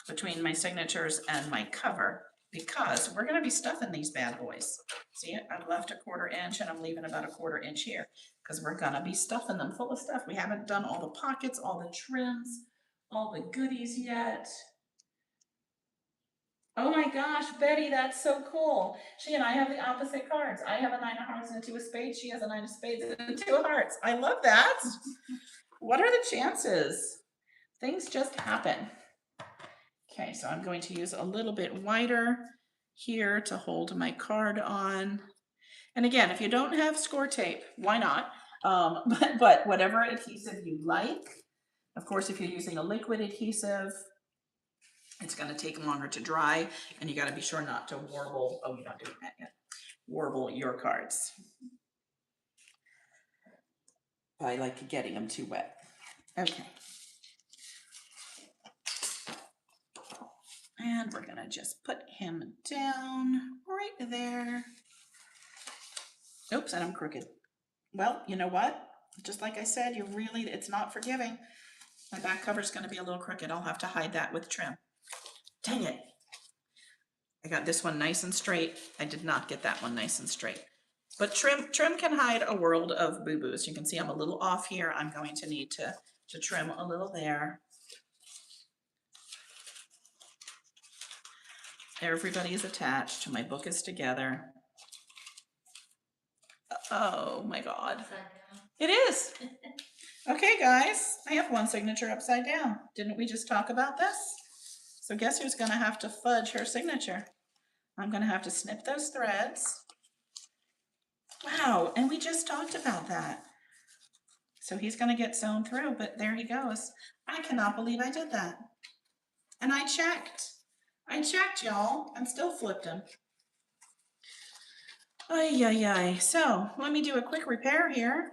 between my signatures and my cover because we're gonna be stuffing these bad boys. See, I've left a 1/4 inch and I'm leaving about a 1/4 inch here because we're gonna be stuffing them full of stuff. We haven't done all the pockets, all the trims, all the goodies yet. Oh my gosh, Betty, that's so cool. She and I have the opposite cards. I have a 9 of hearts and a 2 of spades. She has a 9 of spades and a 2 of hearts. I love that. What are the chances? Things just happen. Okay, so I'm going to use a little bit wider here to hold my card on. And again, if you don't have score tape, why not? But whatever adhesive you like. Of course, if you're using a liquid adhesive, it's going to take longer to dry, and you got to be sure not to warble. Oh, you're not doing that yet. Warble your cards. I like getting them too wet. Okay. And we're going to just put him down right there. Oops, and I'm crooked. Well, you know what? Just like I said, it's not forgiving. My back cover is going to be a little crooked. I'll have to hide that with trim. Dang it. I got this one nice and straight. I did not get that one nice and straight. But trim can hide a world of boo-boos. You can see I'm a little off here. I'm going to need to trim a little there. Everybody is attached. My book is together. Oh my God. It is. Okay, guys, I have one signature upside down. Didn't we just talk about this? So guess who's gonna have to fudge her signature? I'm gonna have to snip those threads. Wow, and we just talked about that. So he's gonna get sewn through, but there he goes. I cannot believe I did that. And I checked, y'all, and still flipped him. Ay, ay, ay. So let me do a quick repair here.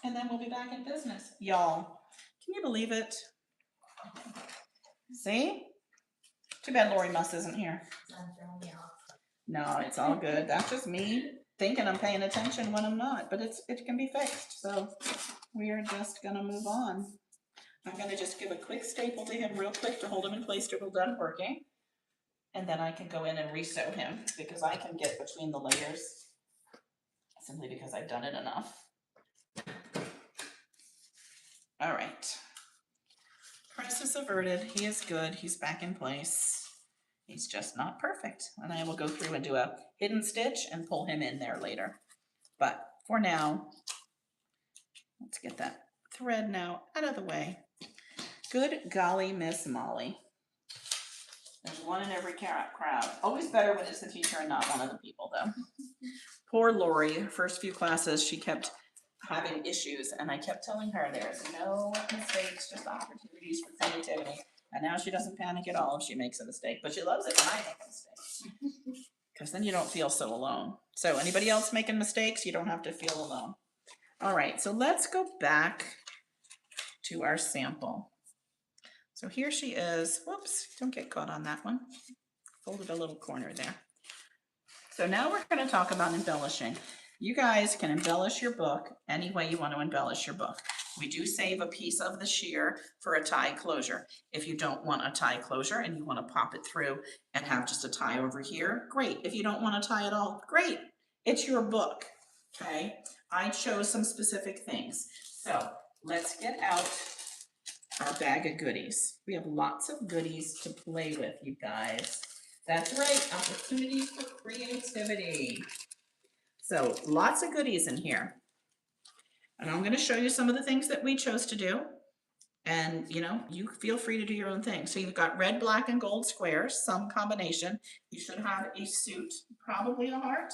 And then we'll be back in business. Y'all, can you believe it? See? Too bad Lori Muss isn't here. No, it's all good. That's just me thinking I'm paying attention when I'm not, but it can be fixed. So we are just gonna move on. I'm gonna just give a quick staple to him real quick to hold him in place till we're done working. And then I can go in and resew him because I can get between the layers simply because I've done it enough. All right. Crisis averted. He is good. He's back in place. He's just not perfect. And I will go through and do a hidden stitch and pull him in there later. But for now, let's get that thread now out of the way. Good golly, Miss Molly. There's one in every crowd. Always better when it's the teacher and not one of the people, though. Poor Lori, first few classes, she kept having issues, and I kept telling her there's no mistakes, just opportunities for creativity. And now she doesn't panic at all if she makes a mistake, but she loves it when I make mistakes. Because then you don't feel so alone. So anybody else making mistakes, you don't have to feel alone. All right, so let's go back to our sample. So here she is. Whoops, don't get caught on that one. Folded a little corner there. So now we're going to talk about embellishing. You guys can embellish your book any way you want to embellish your book. We do save a piece of the sheer for a tie closure. If you don't want a tie closure and you want to pop it through and have just a tie over here, great. If you don't want to tie at all, great. It's your book, okay? I chose some specific things. So let's get out our bag of goodies. We have lots of goodies to play with, you guys. That's right, opportunities for creativity. So lots of goodies in here. And I'm going to show you some of the things that we chose to do. And, you know, you feel free to do your own thing. So you've got red, black, and gold squares, some combination. You should have a suit, probably a heart.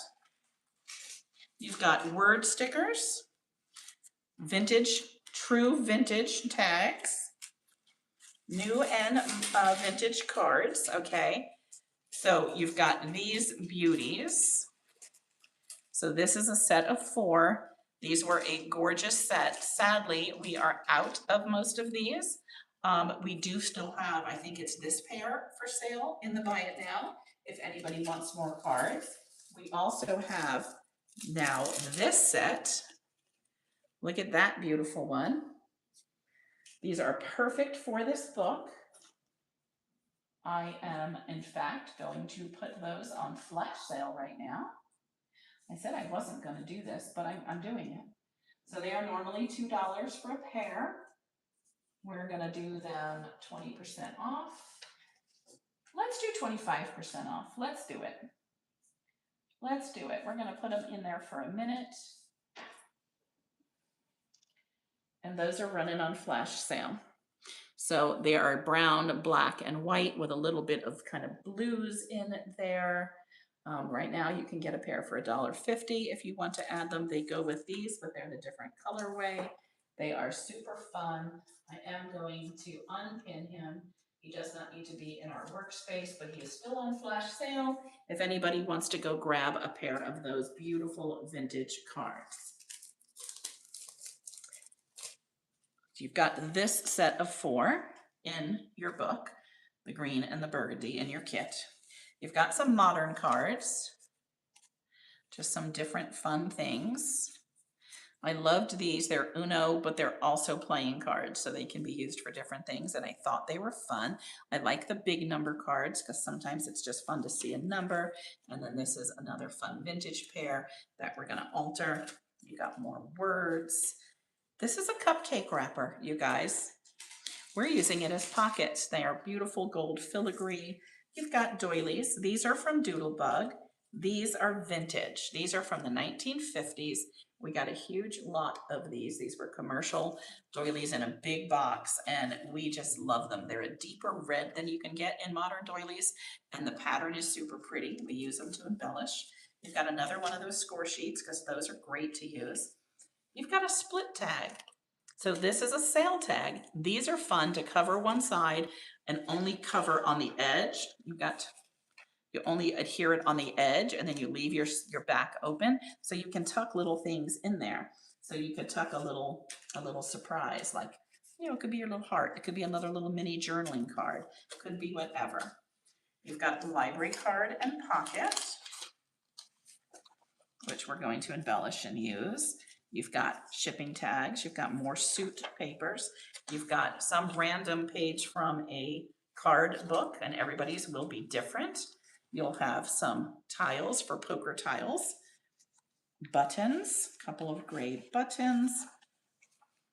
You've got word stickers, vintage, true vintage tags, new and vintage cards, okay? So you've got these beauties. So this is a set of 4. These were a gorgeous set. Sadly, we are out of most of these. We do still have, I think it's this pair for sale in the Buy It Now, if anybody wants more cards. We also have now this set. Look at that beautiful one. These are perfect for this book. I am, in fact, going to put those on flash sale right now. I said I wasn't going to do this, but I'm doing it. So they are normally $2 for a pair. We're going to do them 20% off. Let's do 25% off. Let's do it. Let's do it. We're going to put them in there for a minute. And those are running on flash sale. So they are brown, black, and white with a little bit of kind of blues in there. Right now you can get a pair for $1.50 if you want to add them. They go with these, but they're in a different colorway. They are super fun. I am going to unpin him. He does not need to be in our workspace, but he is still on flash sale if anybody wants to go grab a pair of those beautiful vintage cards. You've got this set of 4 in your book, the green and the burgundy in your kit. You've got some modern cards, just some different fun things. I loved these. They're Uno, but they're also playing cards, so they can be used for different things, and I thought they were fun. I like the big number cards because sometimes it's just fun to see a number, and then this is another fun vintage pair that we're going to alter. You got more words. This is a cupcake wrapper, you guys. We're using it as pockets. They are beautiful gold filigree. You've got doilies. These are from Doodlebug. These are vintage. These are from the 1950s. We got a huge lot of these. These were commercial doilies in a big box, and we just love them. They're a deeper red than you can get in modern doilies, and the pattern is super pretty. We use them to embellish. You've got another one of those score sheets because those are great to use. You've got a split tag. So this is a sale tag. These are fun to cover one side and only cover on the edge. You only adhere it on the edge, and then you leave your back open so you can tuck little things in there. So you could tuck a little surprise, like, you know, it could be your little heart. It could be another little mini journaling card. It could be whatever. You've got the library card and pocket, which we're going to embellish and use. You've got shipping tags, you've got more suit papers, you've got some random page from a card book, and everybody's will be different. You'll have some tiles for poker tiles, buttons, a couple of gray buttons,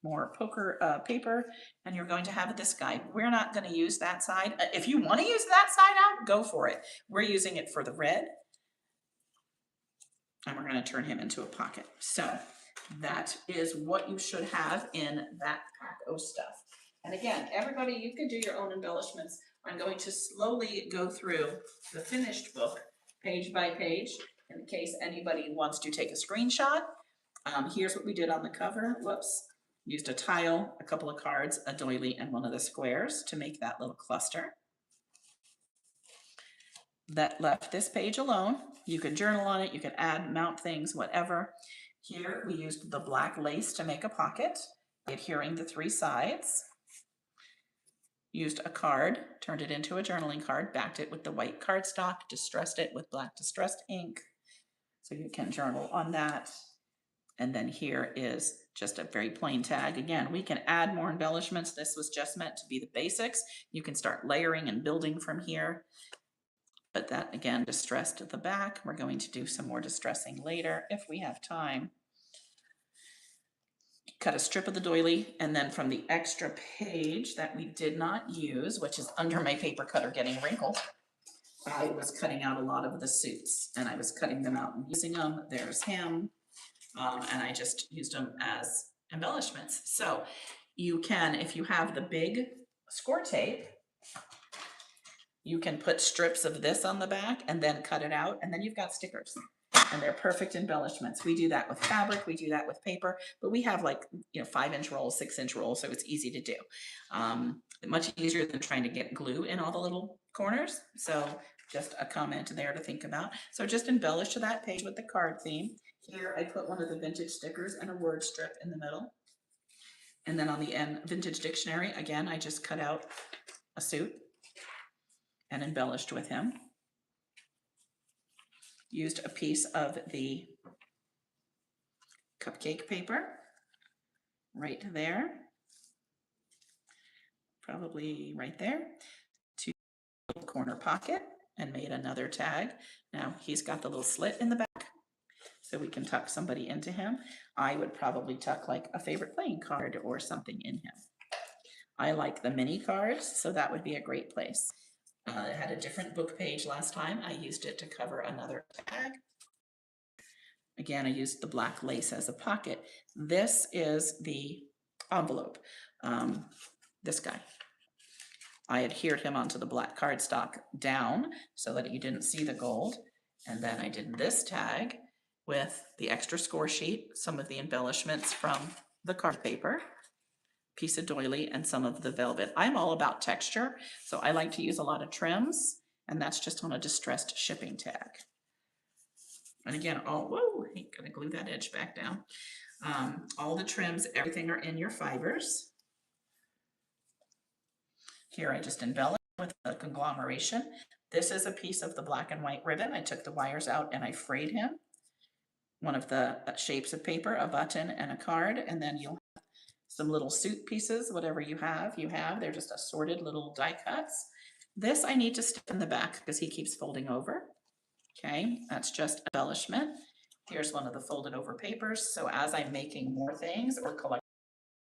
more poker paper, and you're going to have this guide. We're not going to use that side. If you want to use that side out, go for it. We're using it for the red, and we're going to turn him into a pocket. So that is what you should have in that pack of stuff. And again, everybody, you can do your own embellishments. I'm going to slowly go through the finished book page by page in case anybody wants to take a screenshot. Here's what we did on the cover. Whoops. Used a tile, a couple of cards, a doily, and one of the squares to make that little cluster. That left this page alone. You can journal on it, you can add, mount things, whatever. Here we used the black lace to make a pocket, adhering the 3 sides. Used a card, turned it into a journaling card, backed it with the white cardstock, distressed it with black distressed ink. So you can journal on that. And then here is just a very plain tag. Again, we can add more embellishments. This was just meant to be the basics. You can start layering and building from here. But that, again, distressed at the back. We're going to do some more distressing later if we have time. Cut a strip of the doily, and then from the extra page that we did not use, which is under my paper cutter getting wrinkled, I was cutting out a lot of the suits, and I was cutting them out and using them. There's him, and I just used them as embellishments. So you can, if you have the big score tape, you can put strips of this on the back and then cut it out, and then you've got stickers, and they're perfect embellishments. We do that with fabric, we do that with paper, but we have, like, you know, 5-inch rolls, 6-inch rolls, so it's easy to do. Much easier than trying to get glue in all the little corners. So just a comment there to think about. So just embellish to that page with the card theme. Here I put one of the vintage stickers and a word strip in the middle. And then on the end, Vintage Dictionary, again, I just cut out a suit and embellished with him. Used a piece of the cupcake paper right there, probably right there, to the corner pocket, and made another tag. Now he's got the little slit in the back, so we can tuck somebody into him. I would probably tuck like a favorite playing card or something in him. I like the mini cards, so that would be a great place. It had a different book page last time. I used it to cover another tag. Again, I used the black lace as a pocket. This is the envelope. This guy. I adhered him onto the black cardstock down so that you didn't see the gold. And then I did this tag with the extra score sheet, some of the embellishments from the card paper, piece of doily, and some of the velvet. I'm all about texture, so I like to use a lot of trims, and that's just on a distressed shipping tag. And again, whoa, I'm gonna glue that edge back down. All the trims, everything are in your fibers. Here I just embellished with a conglomeration. This is a piece of the black and white ribbon. I took the wires out and I frayed him. One of the shapes of paper, a button and a card, and then you'll have some little suit pieces, whatever you have. They're just assorted little die cuts. This I need to stick in the back because he keeps folding over. Okay, that's just embellishment. Here's one of the folded over papers. So as I'm making more things or collect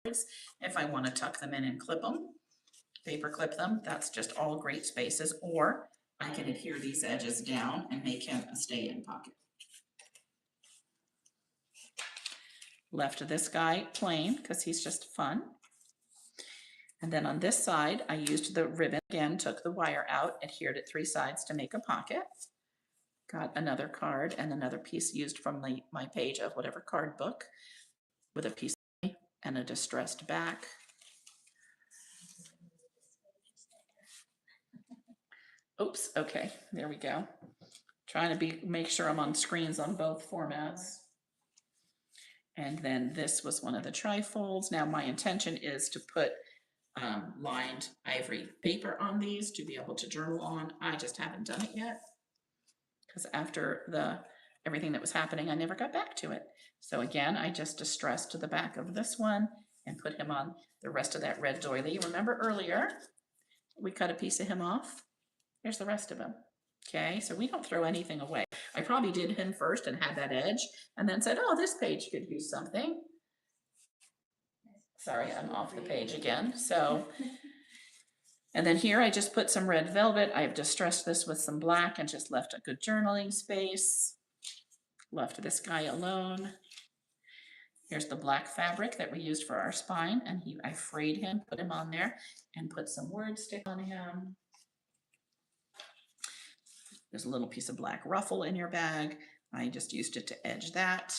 cards, if I want to tuck them in and clip them, paper clip them, that's just all great spaces. Or I can adhere these edges down and make him a stay-in pocket. Left this guy plain because he's just fun. And then on this side, I used the ribbon again, took the wire out, adhered it 3 sides to make a pocket. Got another card and another piece used from my page of whatever card book with a piece and a distressed back. Oops, okay, there we go. Trying to make sure I'm on screens on both formats. And then this was one of the trifolds. Now my intention is to put lined ivory paper on these to be able to journal on. I just haven't done it yet, because after everything that was happening, I never got back to it. So again, I just distressed the back of this one and put him on the rest of that red doily. Remember earlier, we cut a piece of him off. Here's the rest of him. Okay, so we don't throw anything away. I probably did him first and had that edge and then said, oh, this page could use something. Sorry, I'm off the page again. So, and then here I just put some red velvet. I've distressed this with some black and just left a good journaling space. Left this guy alone. Here's the black fabric that we used for our spine, and I frayed him, put him on there, and put some word stick on him. There's a little piece of black ruffle in your bag. I just used it to edge that.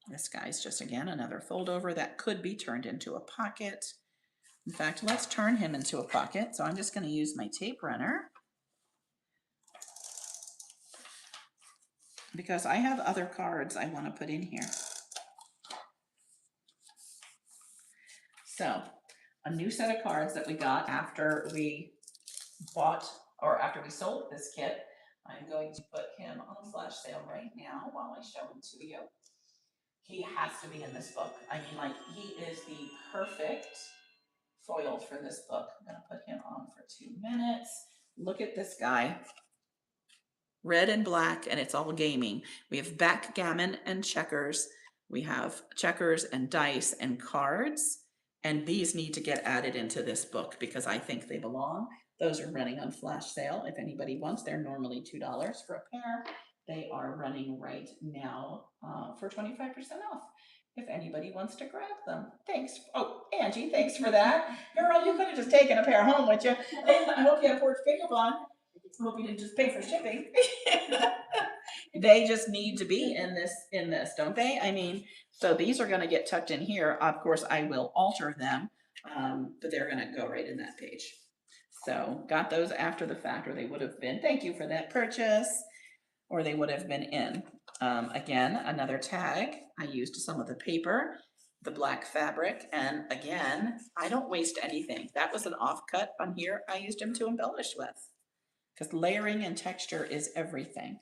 This guy's just, again, another fold over that could be turned into a pocket. In fact, let's turn him into a pocket. So I'm just going to use my tape runner, because I have other cards I want to put in here. So a new set of cards that we got after we after we sold this kit. I'm going to put him on flash sale right now while I show him to you. He has to be in this book. I mean, like, he is the perfect foil for this book. I'm going to put him on for 2 minutes. Look at this guy. Red and black, and it's all gaming. We have backgammon and checkers. We have checkers and dice and cards. And these need to get added into this book because I think they belong. Those are running on flash sale. If anybody wants, they're normally $2 for a pair. They are running right now for 25% off. If anybody wants to grab them. Thanks. Oh, Angie, thanks for that. Girl, you could have just taken a pair home with you. I hope you have Port Pickleball. I hope you didn't just pay for shipping. They just need to be in this, don't they? I mean, so these are going to get tucked in here. Of course, I will alter them, but they're going to go right in that page. So got those after the fact, or they would have been, thank you for that purchase, or they would have been in. Again, another tag. I used some of the paper the black fabric. And again, I don't waste anything. That was an offcut on here I used him to embellish with, because layering and texture is everything.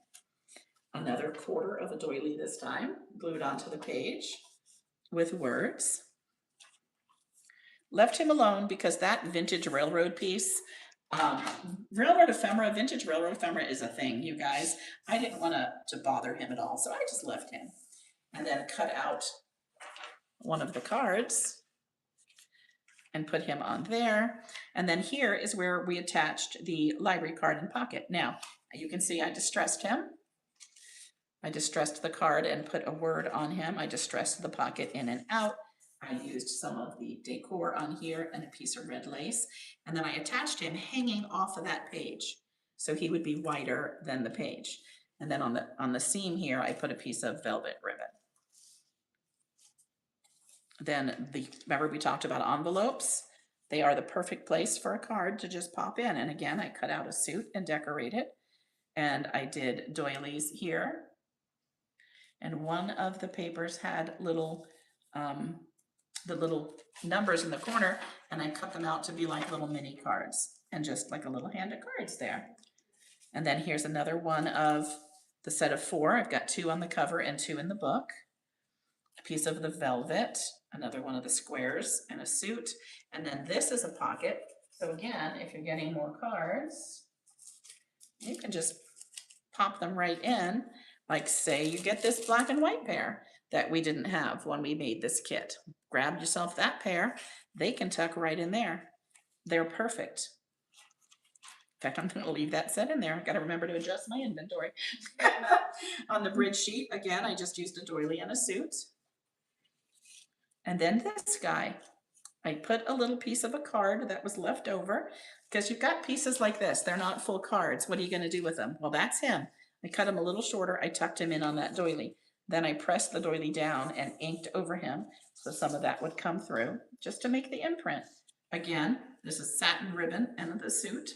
Another quarter of a doily this time, glued onto the page with words. Left him alone because that vintage railroad piece, railroad ephemera, vintage railroad ephemera is a thing, you guys. I didn't want to bother him at all, so I just left him. And then cut out one of the cards and put him on there. And then here is where we attached the library card and pocket. Now, you can see I distressed him. I distressed the card and put a word on him. I distressed the pocket in and out. I used some of the decor on here and a piece of red lace. And then I attached him hanging off of that page, so he would be wider than the page. And then on the seam here, I put a piece of velvet ribbon. Then remember we talked about envelopes? They are the perfect place for a card to just pop in. And again, I cut out a suit and decorate it. And I did doilies here. And one of the papers had little, the little numbers in the corner, and I cut them out to be like little mini cards and just like a little hand of cards there. And then here's another one of the set of 4. I've got 2 on the cover and 2 in the book. A piece of the velvet, another one of the squares, and a suit. And then this is a pocket. So again, if you're getting more cards, you can just pop them right in. Like say you get this black and white pair that we didn't have when we made this kit. Grab yourself that pair. They can tuck right in there. They're perfect. In fact, I'm going to leave that set in there. I've got to remember to adjust my inventory. On the bridge sheet, again, I just used a doily and a suit. And then this guy, I put a little piece of a card that was left over, because you've got pieces like this. They're not full cards. What are you going to do with them? Well, that's him. I cut him a little shorter. I tucked him in on that doily. Then I pressed the doily down and inked over him, so some of that would come through just to make the imprint. Again, this is satin ribbon and the suit.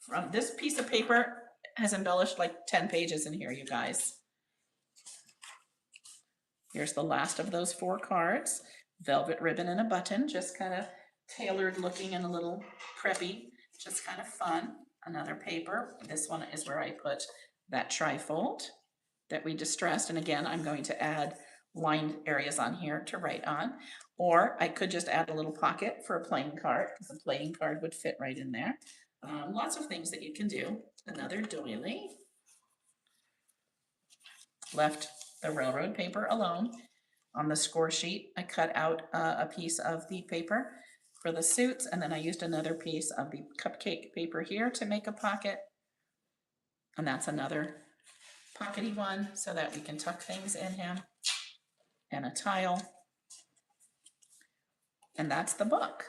From this piece of paper has embellished like 10 pages in here, you guys. Here's the last of those 4 cards. Velvet ribbon and a button, just kind of tailored looking and a little preppy, just kind of fun. Another paper. This one is where I put that trifold that we distressed. And again, I'm going to add lined areas on here to write on. Or I could just add a little pocket for a playing card, because a playing card would fit right in there. Lots of things that you can do. Another doily. Left the railroad paper alone. On the score sheet, I cut out a piece of the paper for the suits, and then I used another piece of the cupcake paper here to make a pocket. And that's another pockety one so that we can tuck things in him. And a tile. And that's the book.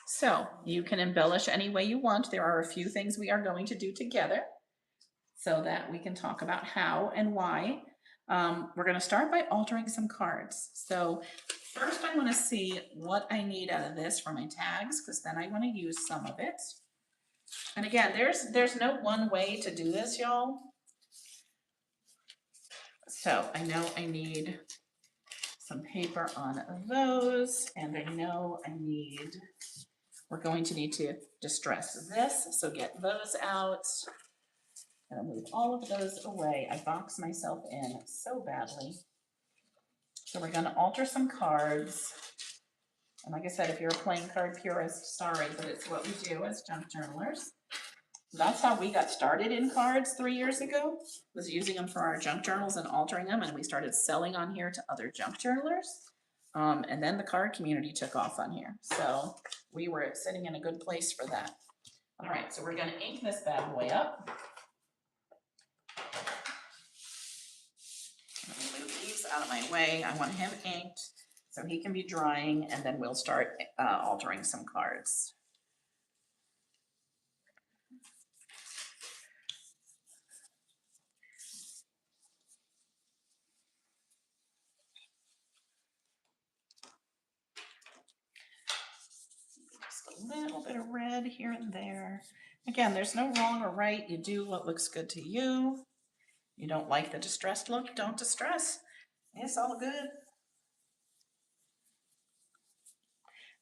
So you can embellish any way you want. There are a few things we are going to do together so that we can talk about how and why. We're going to start by altering some cards. So first I want to see what I need out of this for my tags, because then I want to use some of it. And again, there's no one way to do this, y'all. So I know I need some paper on those, and I know we're going to need to distress this, so get those out. I'm gonna move all of those away. I box myself in so badly. So we're gonna alter some cards. And like I said, if you're a playing card purist, sorry, but it's what we do as junk journalers. That's how we got started in cards 3 years ago, was using them for our junk journals and altering them, and we started selling on here to other junk journalers. And then the card community took off on here. So we were sitting in a good place for that. All right, so we're gonna ink this bad boy up. Let me move these out of my way. I want him inked so he can be drying, and then we'll start altering some cards. Just a little bit of red here and there. Again, there's no wrong or right. You do what looks good to you. You don't like the distressed look, don't distress. It's all good.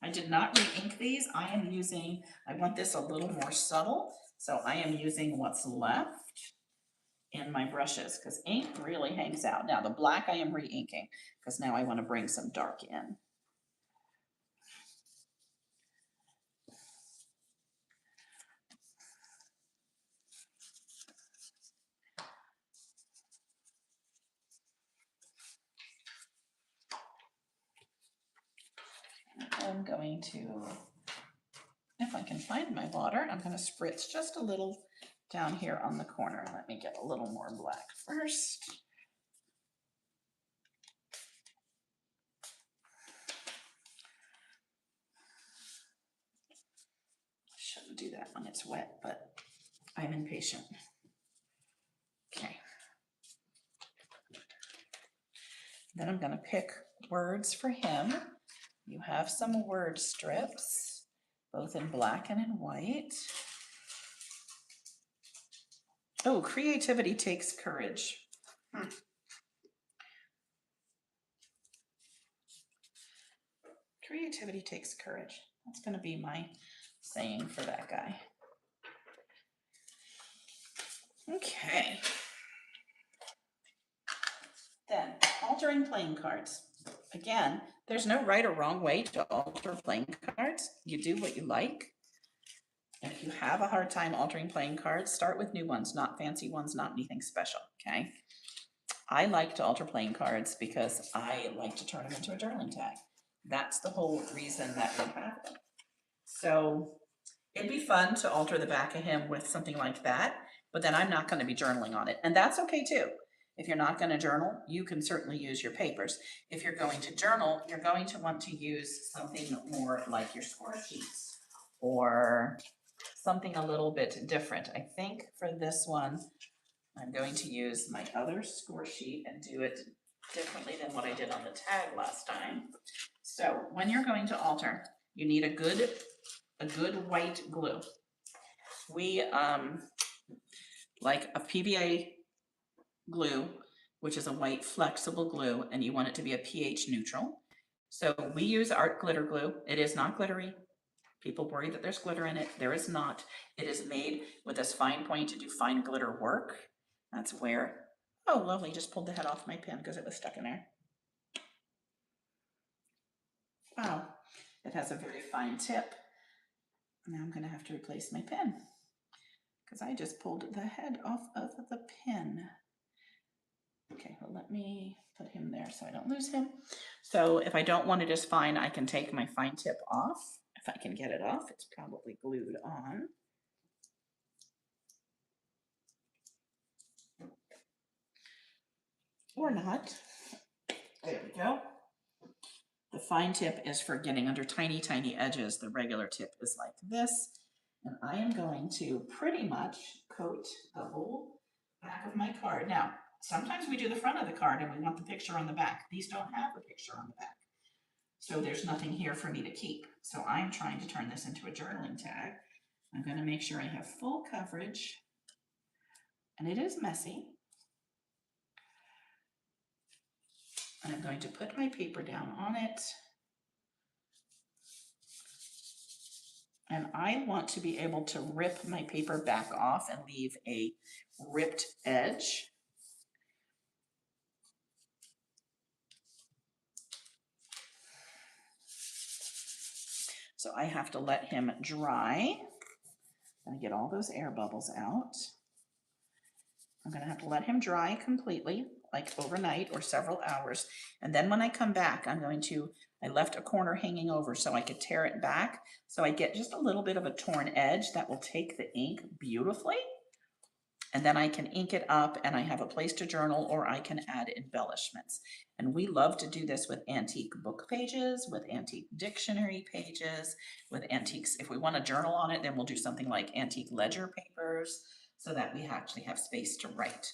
I did not re-ink these. I want this a little more subtle, so I am using what's left in my brushes, because ink really hangs out. Now, the black I am re-inking, because now I want to bring some dark in. I'm going to, if I can find my water, I'm going to spritz just a little down here on the corner. Let me get a little more black first. Shouldn't do that when it's wet, but I'm impatient. Okay. Then I'm going to pick words for him. You have some word strips, both in black and in white. Oh, creativity takes courage. Creativity takes courage. That's going to be my saying for that guy. Okay. Then, altering playing cards. Again, there's no right or wrong way to alter playing cards. You do what you like. And if you have a hard time altering playing cards, start with new ones, not fancy ones, not anything special, okay? I like to alter playing cards because I like to turn them into a journaling tag. That's the whole reason that we have them. So it'd be fun to alter the back of him with something like that, but then I'm not going to be journaling on it. And that's okay too. If you're not going to journal, you can certainly use your papers. If you're going to journal, you're going to want to use something more like your score sheets or something a little bit different. I think for this one, I'm going to use my other score sheet and do it differently than what I did on the tag last time. So when you're going to alter, you need a good white glue. We like a PVA glue, which is a white flexible glue, and you want it to be a pH neutral. So we use art glitter glue. It is not glittery. People worry that there's glitter in it. There is not. It is made with this fine point to do fine glitter work. That's where, oh lovely, just pulled the head off my pen because it was stuck in there. Wow, it has a very fine tip. Now I'm gonna have to replace my pen because I just pulled the head off of the pen. Okay, well let me put him there so I don't lose him. So if I don't want it as fine, I can take my fine tip off. If I can get it off, it's probably glued on. Or not. There we go. The fine tip is for getting under tiny, tiny edges. The regular tip is like this. And I am going to pretty much coat the whole back of my card. Now, sometimes we do the front of the card and we want the picture on the back. These don't have a picture on the back. So there's nothing here for me to keep. So I'm trying to turn this into a journaling tag. I'm going to make sure I have full coverage. And it is messy. And I'm going to put my paper down on it. And I want to be able to rip my paper back off and leave a ripped edge. So I have to let him dry. I'm gonna get all those air bubbles out. I'm gonna have to let him dry completely, like overnight or several hours. And then when I come back, I left a corner hanging over so I could tear it back. So I get just a little bit of a torn edge that will take the ink beautifully. And then I can ink it up and I have a place to journal, or I can add embellishments. And we love to do this with antique book pages, with antique dictionary pages, with antiques. If we want to journal on it, then we'll do something like antique ledger papers so that we actually have space to write.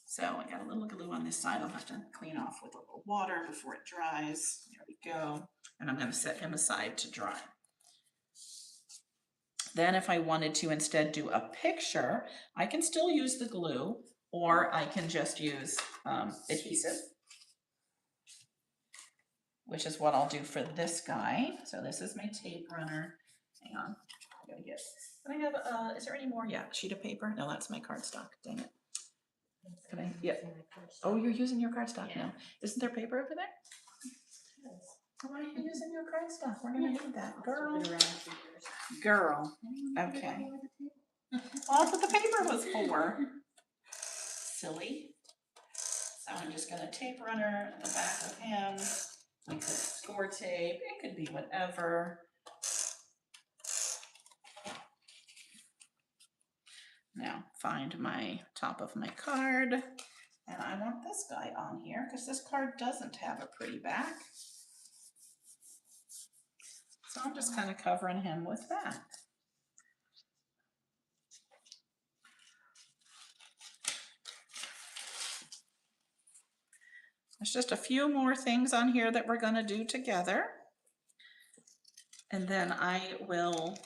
So I got a little glue on this side. I'll have to clean off with a little water before it dries. There we go. And I'm going to set him aside to dry. Then if I wanted to instead do a picture, I can still use the glue, or I can just use adhesive. which is what I'll do for this guy. So this is my tape runner. Hang on, I gotta get, can I have, is there any more? Yeah, sheet of paper? No, that's my cardstock, dang it. Can I, yeah. Oh, you're using your cardstock Yeah. now. Isn't there paper over there? Why are you using your cardstock? We're gonna need that, girl. Girl, okay. Well, that's what the paper was for. Silly. So I'm just gonna tape runner the back of him. We could score tape, it could be whatever. Now find my top of my card. And I want this guy on here because this card doesn't have a pretty back. So I'm just kind of covering him with that. There's just a few more things on here that we're going to do together. And then I will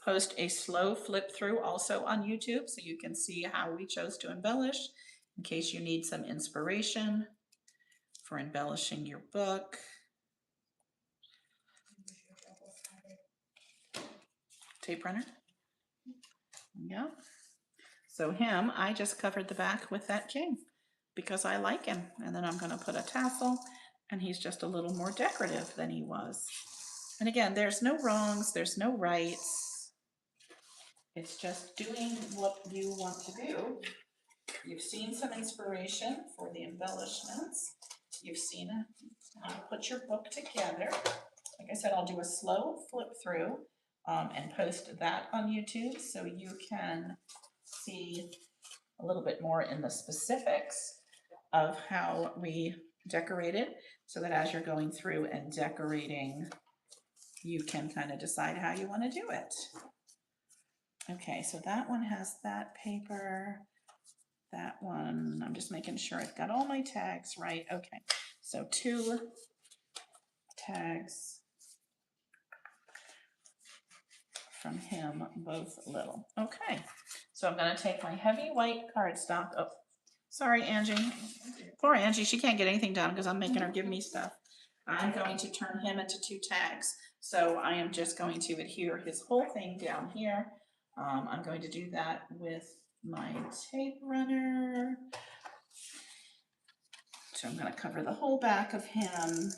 post a slow flip through also on YouTube so you can see how we chose to embellish in case you need some inspiration for embellishing your book. Tape runner. Yeah. So him, I just covered the back with that king because I like him. And then I'm going to put a tassel and he's just a little more decorative than he was. And again, there's no wrongs, there's no rights. It's just doing what you want to do. You've seen some inspiration for the embellishments. You've seen how to put your book together. Like I said, I'll do a slow flip through and post that on YouTube so you can see a little bit more in the specifics of how we decorated so that as you're going through and decorating, you can kind of decide how you want to do it. Okay, so that one has that paper. That one, I'm just making sure I've got all my tags right. Okay, so 2 tags from him, both little. Okay, so I'm going to take my heavy white cardstock. Oh, sorry, Angie. Poor Angie, she can't get anything done because I'm making her give me stuff. I'm going to turn him into 2 tags. So I am just going to adhere his whole thing down here. I'm going to do that with my tape runner. So I'm going to cover the whole back of him.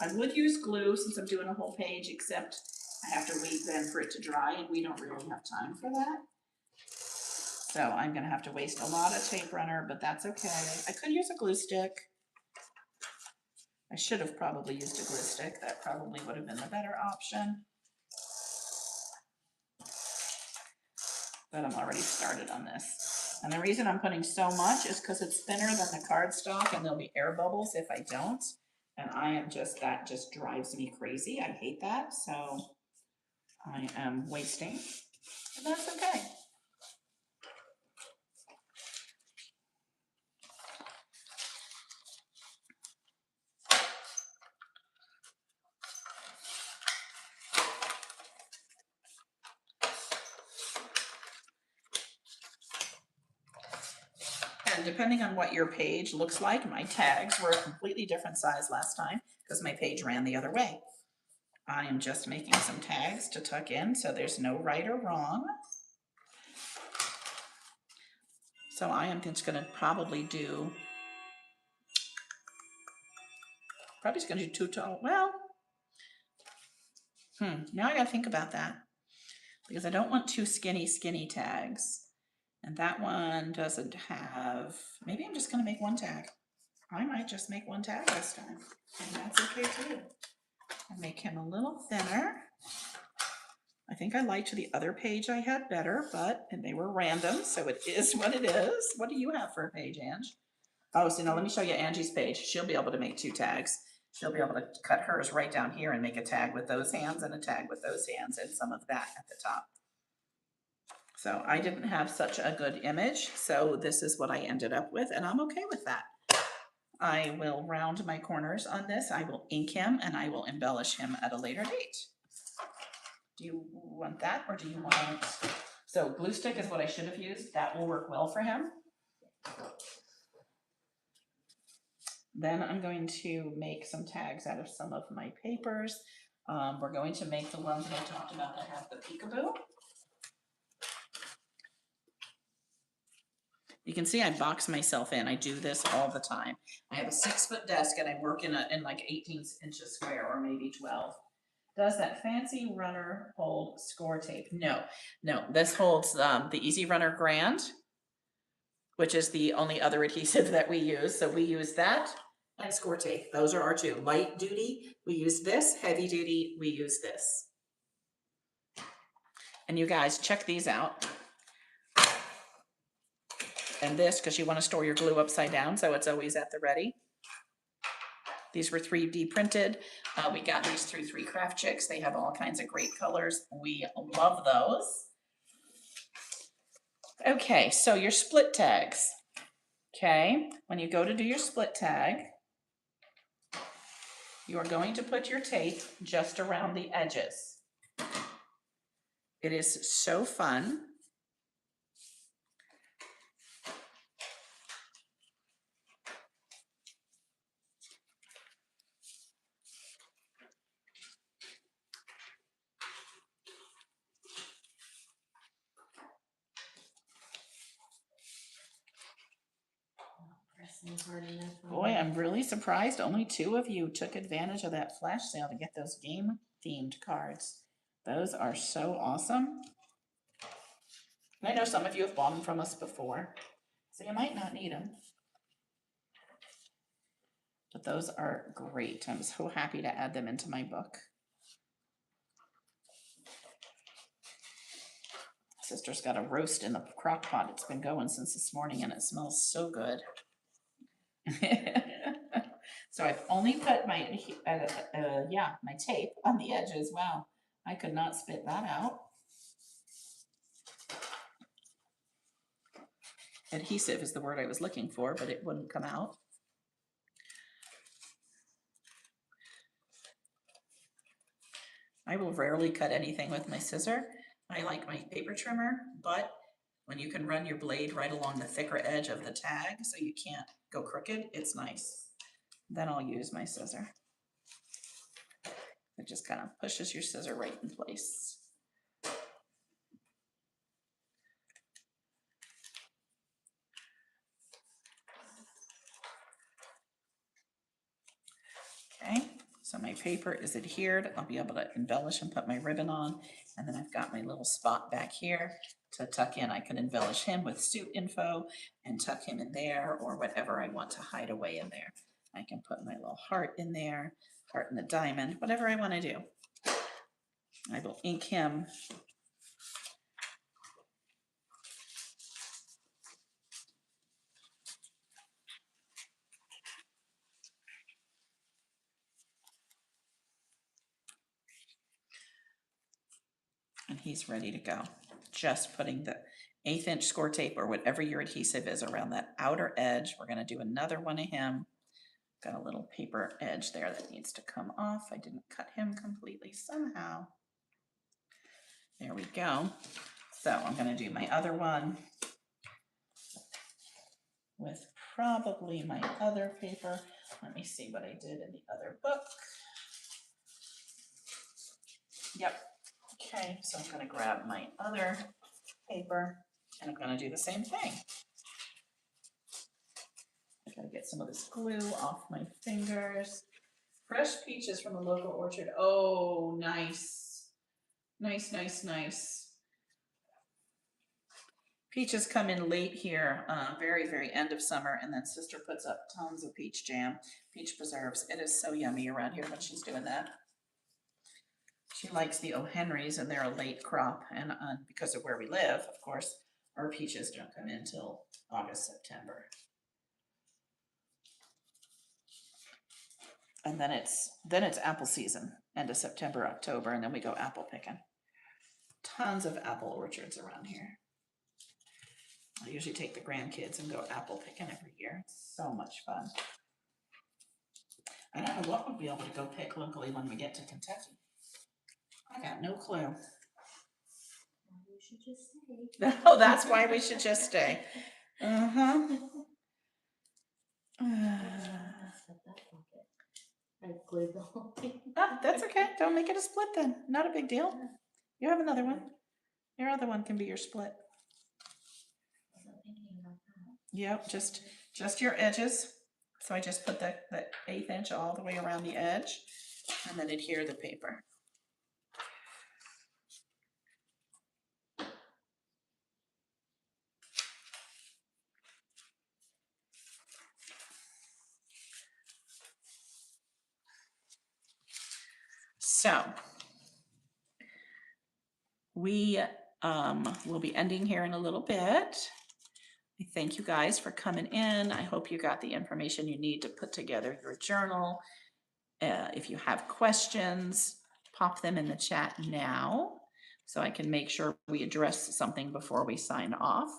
I would use glue since I'm doing a whole page, except I have to wait then for it to dry, and we don't really have time for that. So I'm going to have to waste a lot of tape runner, but that's okay. I could use a glue stick. I should have probably used a glue stick. That probably would have been the better option. But I'm already started on this. And the reason I'm putting so much is because it's thinner than the cardstock and there'll be air bubbles if I don't. And I am just, that just drives me crazy. I hate that. So I am wasting, and that's okay. And depending on what your page looks like, my tags were a completely different size last time because my page ran the other way. I am just making some tags to tuck in so there's no right or wrong. So I am just going to probably do, do 2 tall. Well, now I got to think about that because I don't want 2 skinny tags. And that one doesn't have, maybe I'm just going to make 1 tag. I might just make 1 tag this time. And that's okay too. And make him a little thinner. I think I liked the other page I had better, and they were random, so it is what it is. What do you have for a page, Ange? Oh, so now let me show you Angie's page. She'll be able to make 2 tags. She'll be able to cut hers right down here and make a tag with those hands and a tag with those hands and some of that at the top. So I didn't have such a good image, so this is what I ended up with, and I'm okay with that. I will round my corners on this. I will ink him, and I will embellish him at a later date. Do you want that, or do you want... So glue stick is what I should have used. That will work well for him. Then I'm going to make some tags out of some of my papers. We're going to make the ones that I talked about that have the peekaboo. You can see I box myself in. I do this all the time. I have a 6-foot desk and I work in like 18 inches square or maybe 12. Does that fancy runner hold score tape? No, this holds the Easy Runner Grand, which is the only other adhesive that we use. So we use that and score tape. Those are our two. Light duty, we use this. Heavy duty, we use this. And you guys check these out. And this, because you want to store your glue upside down, so it's always at the ready. These were 3D printed. We got these through 3 Craft Chicks. They have all kinds of great colors. We love those. Okay, so your split tags. Okay, when you go to do your split tag, you are going to put your tape just around the edges. It is so fun. Pressing hard enough on Boy, it. I'm really surprised only 2 of you took advantage of that flash sale to get those game themed cards. Those are so awesome. And I know some of you have bought them from us before, so you might not need them. But those are great. I'm so happy to add them into my book. Sister's got a roast in the crock pot. It's been going since this morning and it smells so good. So I've only put my my tape on the edges. Wow, I could not spit that out. Adhesive is the word I was looking for, but it wouldn't come out. I will rarely cut anything with my scissor. I like my paper trimmer, but when you can run your blade right along the thicker edge of the tag so you can't go crooked, it's nice. Then I'll use my scissor. It just kind of pushes your scissor right in place. Okay, so my paper is adhered. I'll be able to embellish and put my ribbon on. And then I've got my little spot back here to tuck in. I can embellish him with suit info and tuck him in there or whatever I want to hide away in there. I can put my little heart in there, heart in the diamond, whatever I want to do. I will ink him. And he's ready to go. Just putting the 1/8 inch score tape or whatever your adhesive is around that outer edge. We're going to do another one of him. Got a little paper edge there that needs to come off. I didn't cut him completely somehow. There we go. So I'm going to do my other one with probably my other paper. Let me see what I did in the other book. Yep. Okay, so I'm going to grab my other paper and I'm going to do the same thing. I gotta get some of this glue off my fingers. Fresh peaches from a local orchard. Oh, nice. Nice, nice, nice. Peaches come in late here, very, very end of summer, and then Sister puts up tons of peach jam, peach preserves. It is so yummy around here when she's doing that. She likes the O. Henrys, and they're a late crop, and because of where we live, of course, our peaches don't come in till August, September. And then it's apple season, end of September, October, and then we go apple picking. Tons of apple orchards around here. I usually take the grandkids and go apple picking every year. It's so much fun. I don't know what we'll be able to go pick locally when we get to Kentucky. I got no clue. You should just stay. Oh, that's why we should just stay. I glued the whole thing. Ah, that's okay. Don't make it a split then. Not a big deal. You have another one. Your other one can be your split. Wasn't thinking about that. Yep, just your edges. So I just put the 1/8 inch all the way around the edge and then adhere the paper. So we will be ending here in a little bit. I thank you guys for coming in. I hope you got the information you need to put together your journal. If you have questions, pop them in the chat now so I can make sure we address something before we sign off.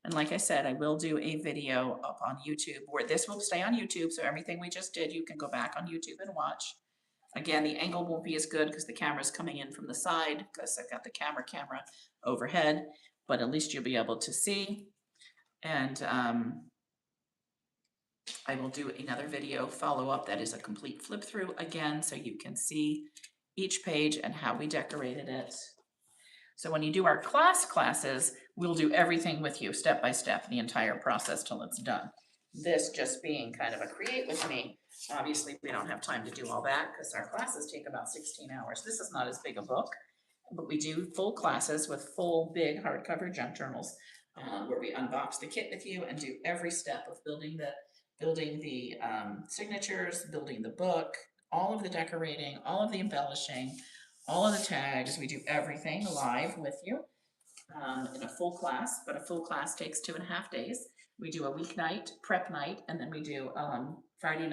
And like I said, I will do a video up on YouTube where this will stay on YouTube. So everything we just did, you can go back on YouTube and watch. Again, the angle won't be as good because the camera's coming in from the side because I've got the camera overhead, but at least you'll be able to see. And I will do another video follow-up that is a complete flip through again, so you can see each page and how we decorated it. So when you do our classes, we'll do everything with you step by step, the entire process till it's done. This just being kind of a create with me, obviously we don't have time to do all that because our classes take about 16 hours. This is not as big a book, but we do full classes with full big hardcover junk journals where we unbox the kit with you and do every step of building the signatures, building the book, all of the decorating, all of the embellishing, all of the tags. We do everything live with you in a full class, but a full class takes 2.5 days. We do a weeknight, prep night, and then we do Friday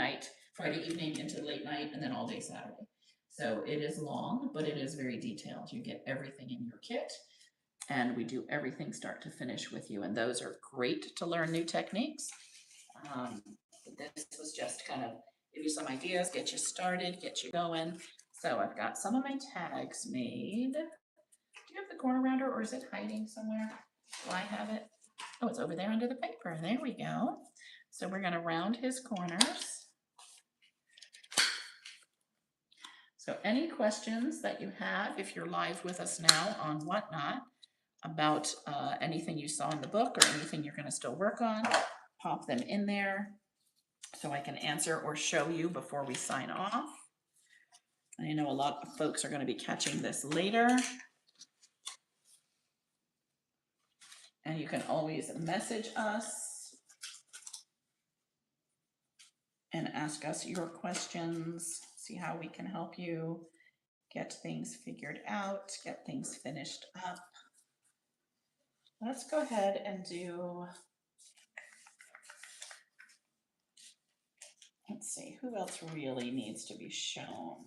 evening into late night, and then all day Saturday. So it is long, but it is very detailed. You get everything in your kit, and we do everything start to finish with you. And those are great to learn new techniques. This was just kind of give you some ideas, get you started, get you going. So I've got some of my tags made. Do you have the corner rounder or is it hiding somewhere? Do I have it? Oh, it's over there under the paper. There we go. So we're gonna round his corners. So any questions that you have, if you're live with us now on Whatnot, about anything you saw in the book or anything you're gonna still work on, pop them in there so I can answer or show you before we sign off. I know a lot of folks are going to be catching this later. And you can always message us and ask us your questions, see how we can help you get things figured out, get things finished up. Let's go ahead and do, let's see, who else really needs to be shown?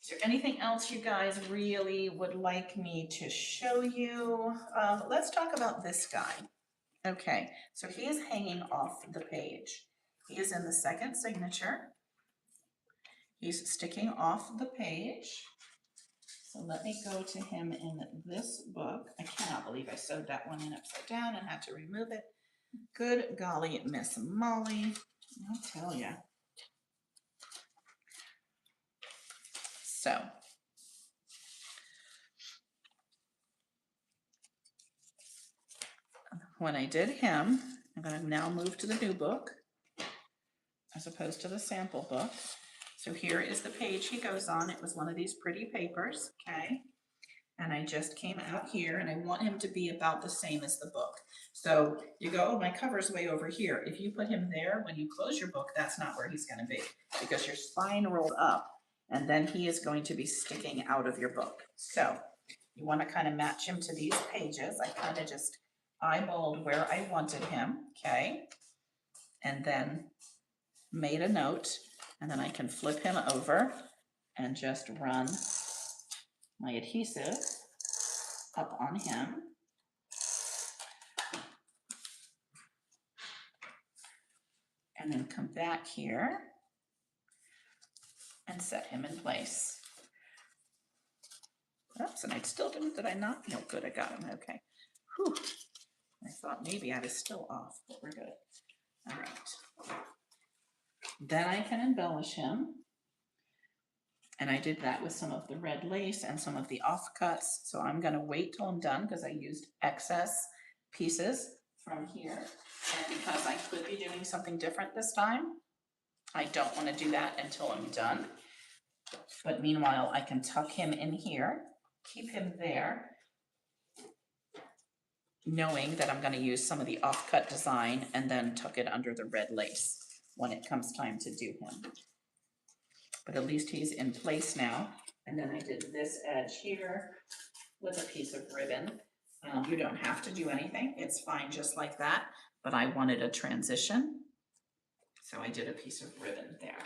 Is there anything else you guys really would like me to show you? Let's talk about this guy. Okay, so he is hanging off the page. He is in the second signature. He's sticking off the page. So let me go to him in this book. I cannot believe I sewed that one in upside down and had to remove it. Good golly, Miss Molly, I'll tell you. So when I did him, I'm going to now move to the new book as opposed to the sample book. So here is the page he goes on. It was one of these pretty papers, okay? And I just came out here and I want him to be about the same as the book. So you go, oh, my cover's way over here. If you put him there, when you close your book, that's not where he's going to be because your spine rolled up and then he is going to be sticking out of your book. So you want to kind of match him to these pages. I kind of just eyeballed where I wanted him, okay? And then made a note, and then I can flip him over and just run my adhesive up on him. And then come back here and set him in place. Oops, and I still did I not? No, good, I got him, okay. Whew. I thought maybe I was still off, but we're good. All right. Then I can embellish him. And I did that with some of the red lace and some of the offcuts. So I'm gonna wait till I'm done because I used excess pieces from here. And because I could be doing something different this time, I don't wanna do that until I'm done. But meanwhile, I can tuck him in here, keep him there, knowing that I'm gonna use some of the offcut design and then tuck it under the red lace when it comes time to do him. But at least he's in place now. And then I did this edge here with a piece of ribbon. You don't have to do anything, it's fine just like that, but I wanted a transition. So I did a piece of ribbon there.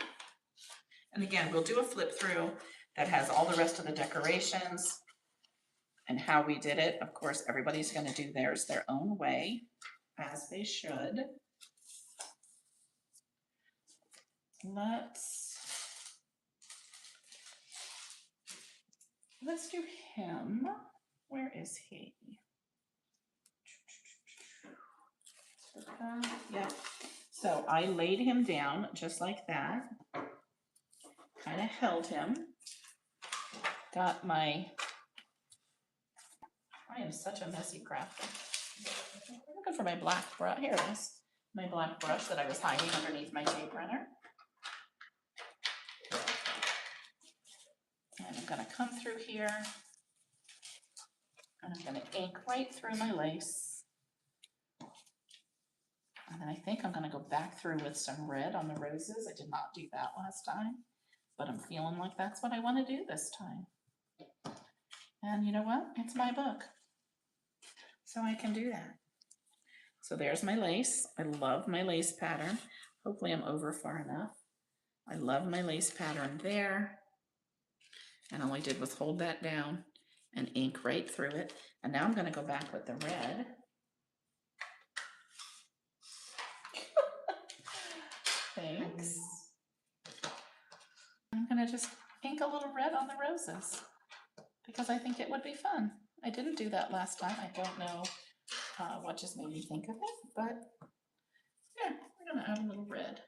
And again, we'll do a flip through that has all the rest of the decorations and how we did it. Of course, everybody's gonna do theirs their own way, as they should. Let's do him. Where is he? Yeah. So I laid him down just like that. Kind of held him. Got my, I am such a messy crafter. I'm looking for my black brush. Here it is. My black brush that I was hiding underneath my tape runner. And I'm gonna come through here. And I'm gonna ink right through my lace. And then I think I'm gonna go back through with some red on the roses. I did not do that last time, but I'm feeling like that's what I wanna do this time. And you know what? It's my book. So I can do that. So there's my lace. I love my lace pattern. Hopefully I'm over far enough. I love my lace pattern there. And all I did was hold that down and ink right through it. And now I'm gonna go back with the red. Thanks. I'm gonna just ink a little red on the roses because I think it would be fun. I didn't do that last time. I don't know what just made me think of it, but yeah, we're gonna add a little red.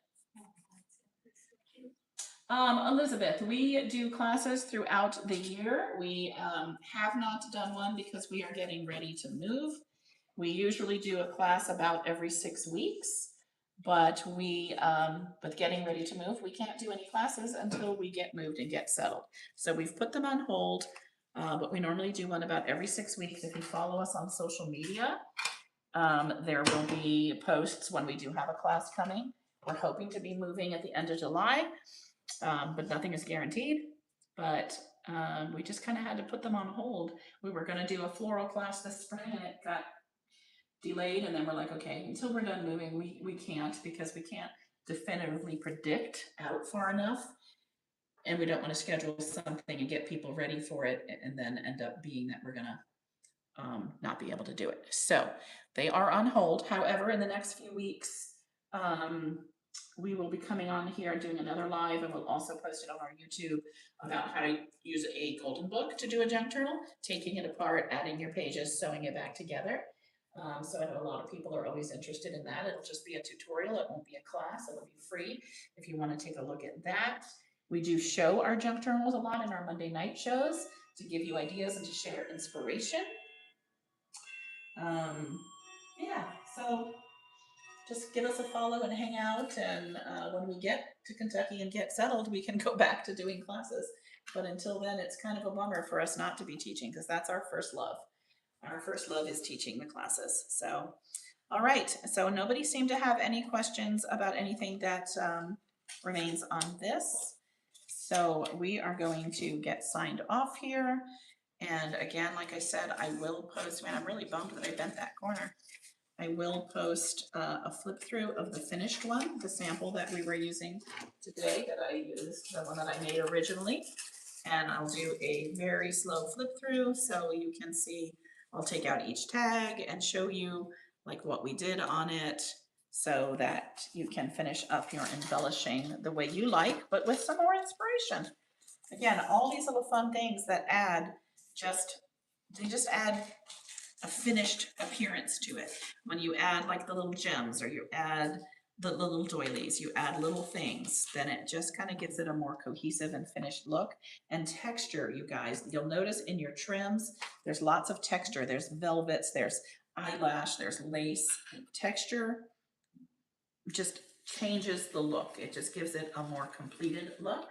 Elizabeth, we do classes throughout the year. We have not done one because we are getting ready to move. We usually do a class about every 6 weeks, but with getting ready to move, we can't do any classes until we get moved and get settled. So we've put them on hold, but we normally do one about every 6 weeks. If you follow us on social media, there will be posts when we do have a class coming. We're hoping to be moving at the end of July. But nothing is guaranteed. But we just kind of had to put them on hold. We were going to do a floral class this spring and it got delayed. And then we're like, okay, until we're done moving, we can't, because we can't definitively predict out far enough. And we don't want to schedule something and get people ready for it and then end up being that we're going to not be able to do it. So they are on hold. However, in the next few weeks, we will be coming on here and doing another live, and we'll also post it on our YouTube about how to use a golden book to do a junk journal, taking it apart, adding your pages, sewing it back together. So I know a lot of people are always interested in that. It'll just be a tutorial. It won't be a class. It'll be free if you want to take a look at that. We do show our junk journals a lot in our Monday night shows to give you ideas and to share inspiration. Yeah, so just give us a follow and hang out, and when we get to Kentucky and get settled, we can go back to doing classes. But until then, it's kind of a bummer for us not to be teaching, because that's our first love. Our first love is teaching the classes. So, all right, so nobody seemed to have any questions about anything that remains on this. So we are going to get signed off here. And again, like I said, I will post, man, I'm really bummed that I bent that corner. I will post a flip through of the finished one, the sample that we were using today that I used, the one that I made originally. And I'll do a very slow flip through so you can see. I'll take out each tag and show you like what we did on it so that you can finish up your embellishing the way you like, but with some more inspiration. Again, all these little fun things that add they just add a finished appearance to it. When you add like the little gems, or you add the little doilies, you add little things, then it just kind of gives it a more cohesive and finished look. And texture, you guys, you'll notice in your trims, there's lots of texture. There's velvets, there's eyelash, there's lace. Texture just changes the look. It just gives it a more completed look.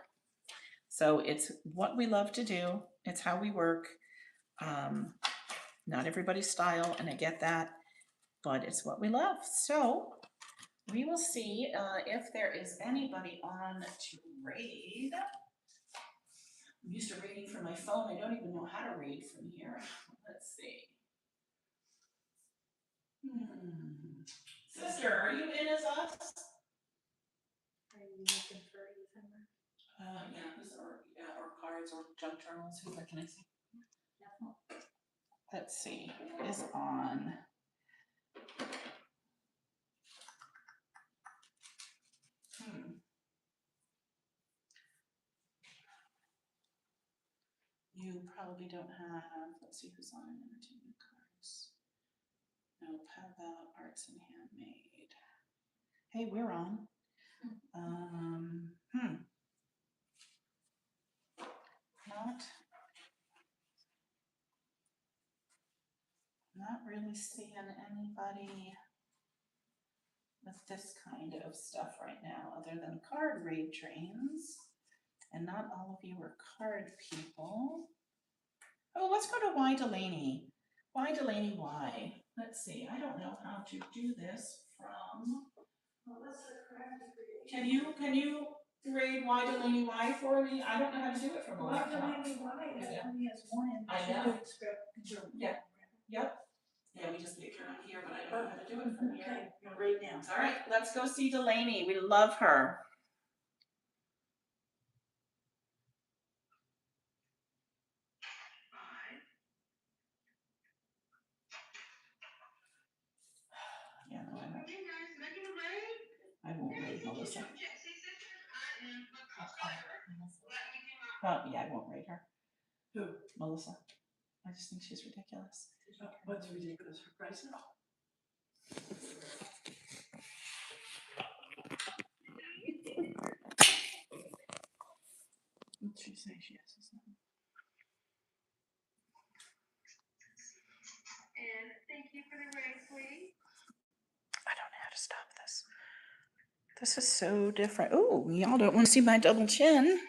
So it's what we love to do. It's how we work. Not everybody's style, and I get that, but it's what we love. So we will see if there is anybody on to raid. I'm used to reading from my phone. I don't even know how to read from here. Let's see. Sister, are you in as us? Are you looking for Ethan? Or cards or junk journals. Who can I see? Let's see. Who is on? You probably don't have, let's see who's on entertainment cards. Nope, how about arts and handmade? Hey, we're on. Not really seeing anybody with this kind of stuff right now, other than card raid trains. And not all of you are card people. Oh, let's go to Y Delaney. Y Delaney Y. Let's see. I don't know how to do this from. Can you raid Y Delaney Y for me? I don't know how to do it from a laptop. Only has one. I know. Yeah. Yep. Yeah, we just picked her up here, but I don't know how to do it from here. Right now. All right, let's go see Delaney. We love her. Yeah, no, I won't raid Melissa. Yeah, I won't raid her. Who? Melissa. I just think she's ridiculous. What's ridiculous? Her price? What'd she say she has? And thank you for the raise, please. I don't know how to stop this. This is so different. Oh, y'all don't want to see my double chin.